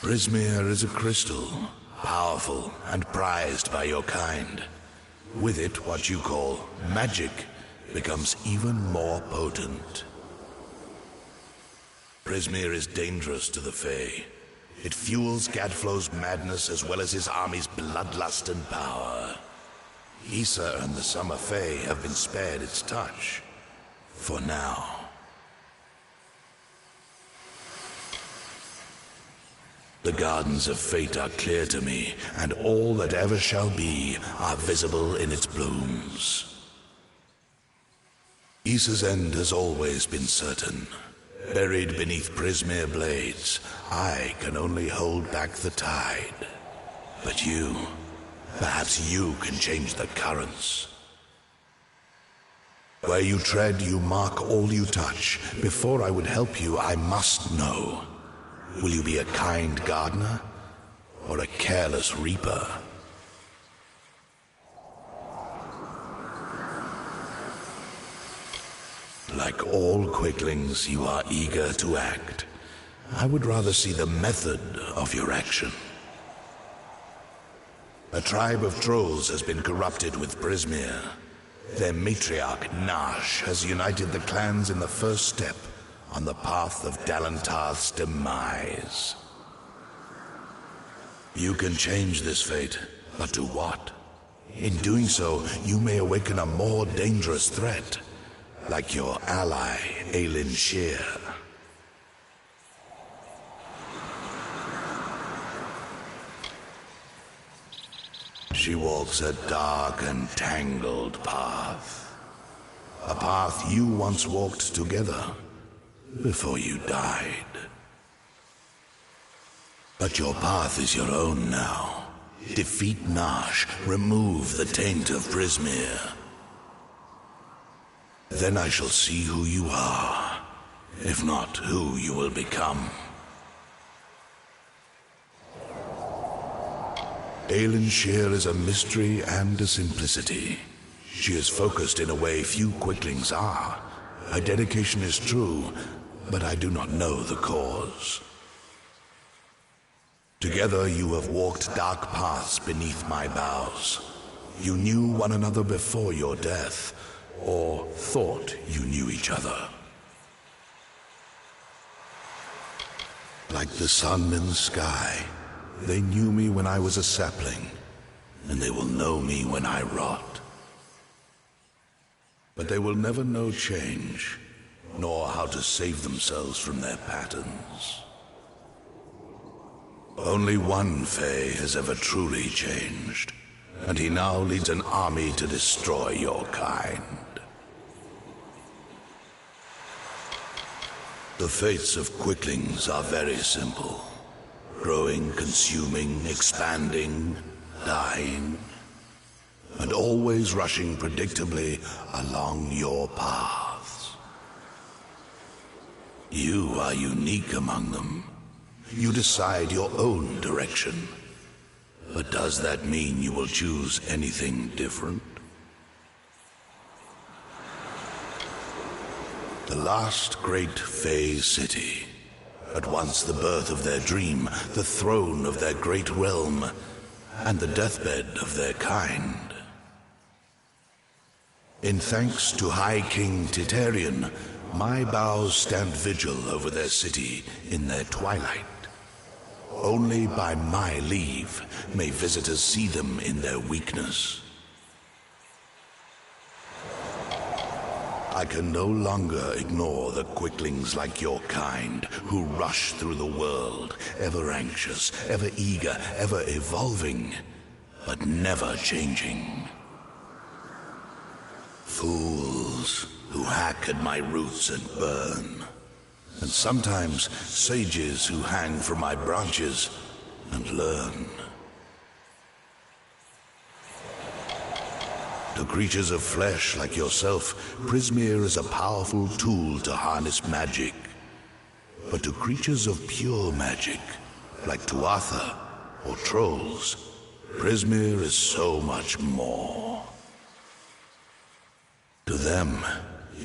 Prismeer is a crystal, powerful and prized by your kind. With it, what you call magic becomes even more potent. Prismeer is dangerous to the Fae. It fuels Gadflow's madness as well as his army's bloodlust and power. Issa and the Summer Fae have been spared its touch. For now. The Gardens of Fate are clear to me, and all that ever shall be are visible in its blooms. Issa's end has always been certain. Buried beneath Prismere blades, I can only hold back the tide. But you, perhaps you can change the currents. Where you tread, you mark all you touch. Before I would help you, I must know. Will you be a kind gardener or a careless reaper? Like all quicklings, you are eager to act. I would rather see the method of your action. A tribe of trolls has been corrupted with Prismere. Their matriarch, Nash, has united the clans in the first step on the path of Dalantarth's demise. You can change this fate, but to what? In doing so, you may awaken a more dangerous threat, like your ally, Aelin Shear. She walks a dark and tangled path. A path you once walked together before you died. But your path is your own now. Defeat Nash, remove the taint of Prismere. Then I shall see who you are, if not who you will become. Aelin Shear is a mystery and a simplicity. She is focused in a way few quicklings are. Her dedication is true, but I do not know the cause. Together you have walked dark paths beneath my boughs. You knew one another before your death, or thought you knew each other. Like the sun in the sky, they knew me when I was a sapling, and they will know me when I rot. But they will never know change, nor how to save themselves from their patterns. Only one Fae has ever truly changed, and he now leads an army to destroy your kind. The fates of quicklings are very simple. Growing, consuming, expanding, dying, and always rushing predictably along your paths. You are unique among them. You decide your own direction. But does that mean you will choose anything different? The last great Fae city, at once the birth of their dream, the throne of their great realm, and the deathbed of their kind. In thanks to High King Titarian, my boughs stand vigil over their city in their twilight. Only by my leave may visitors see them in their weakness. I can no longer ignore the quicklings like your kind who rush through the world, ever anxious, ever eager, ever evolving, but never changing. Fools who hack at my roots and burn, and sometimes sages who hang from my branches and learn. To creatures of flesh like yourself, Prismere is a powerful tool to harness magic. But to creatures of pure magic, like Tuatha or trolls, Prismere is so much more. To them,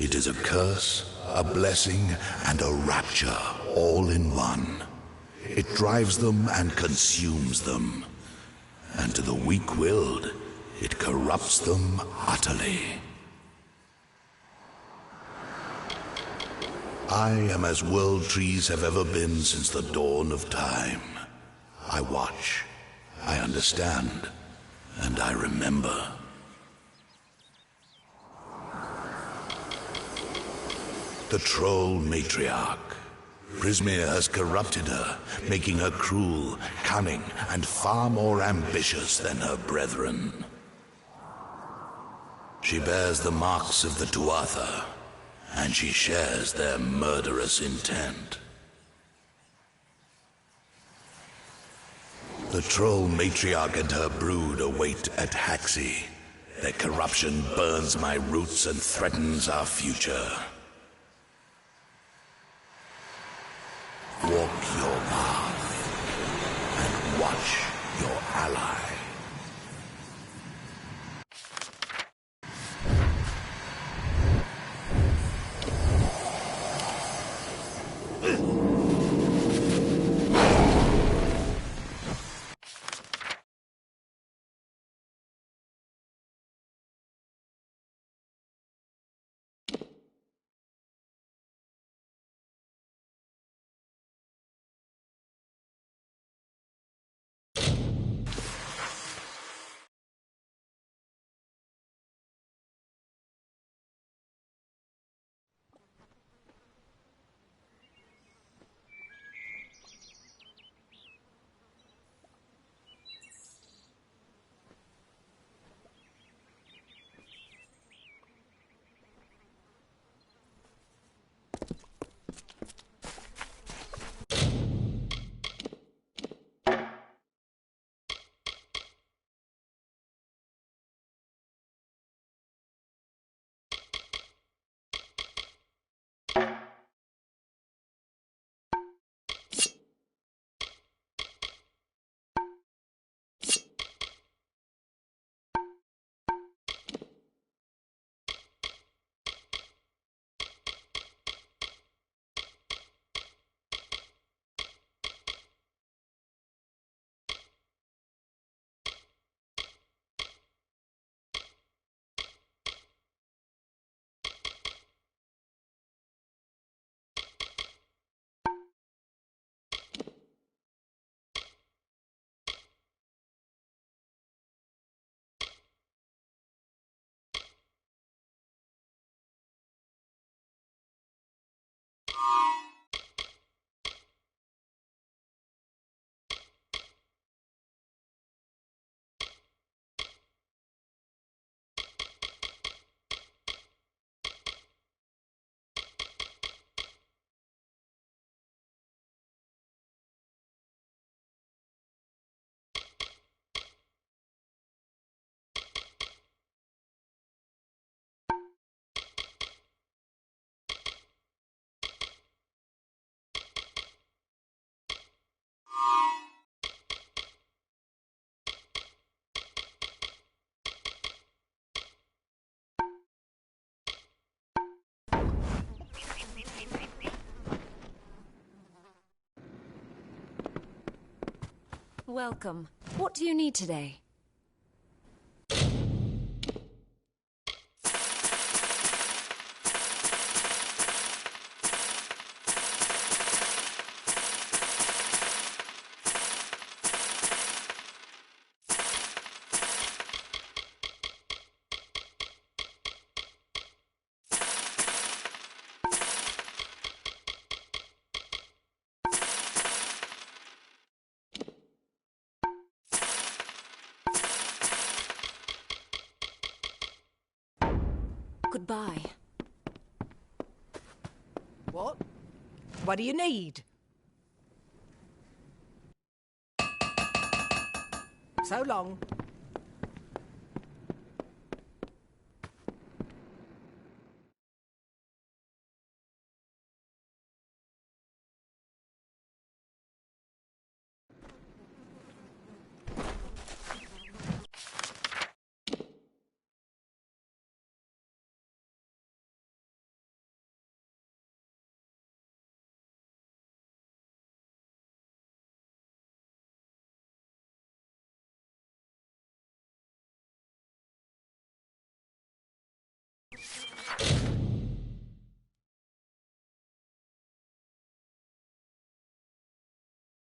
it is a curse, a blessing, and a rapture all in one. It drives them and consumes them. And to the weak-willed, it corrupts them utterly. I am as world trees have ever been since the dawn of time. I watch, I understand, and I remember. The troll matriarch. Prismere has corrupted her, making her cruel, cunning, and far more ambitious than her brethren. She bears the marks of the Tuatha, and she shares their murderous intent. The troll matriarch and her brood await at Haxi. Their corruption burns my roots and threatens our future. Walk your path and watch your ally. Welcome. What do you need today? Goodbye. What? What do you need? So long.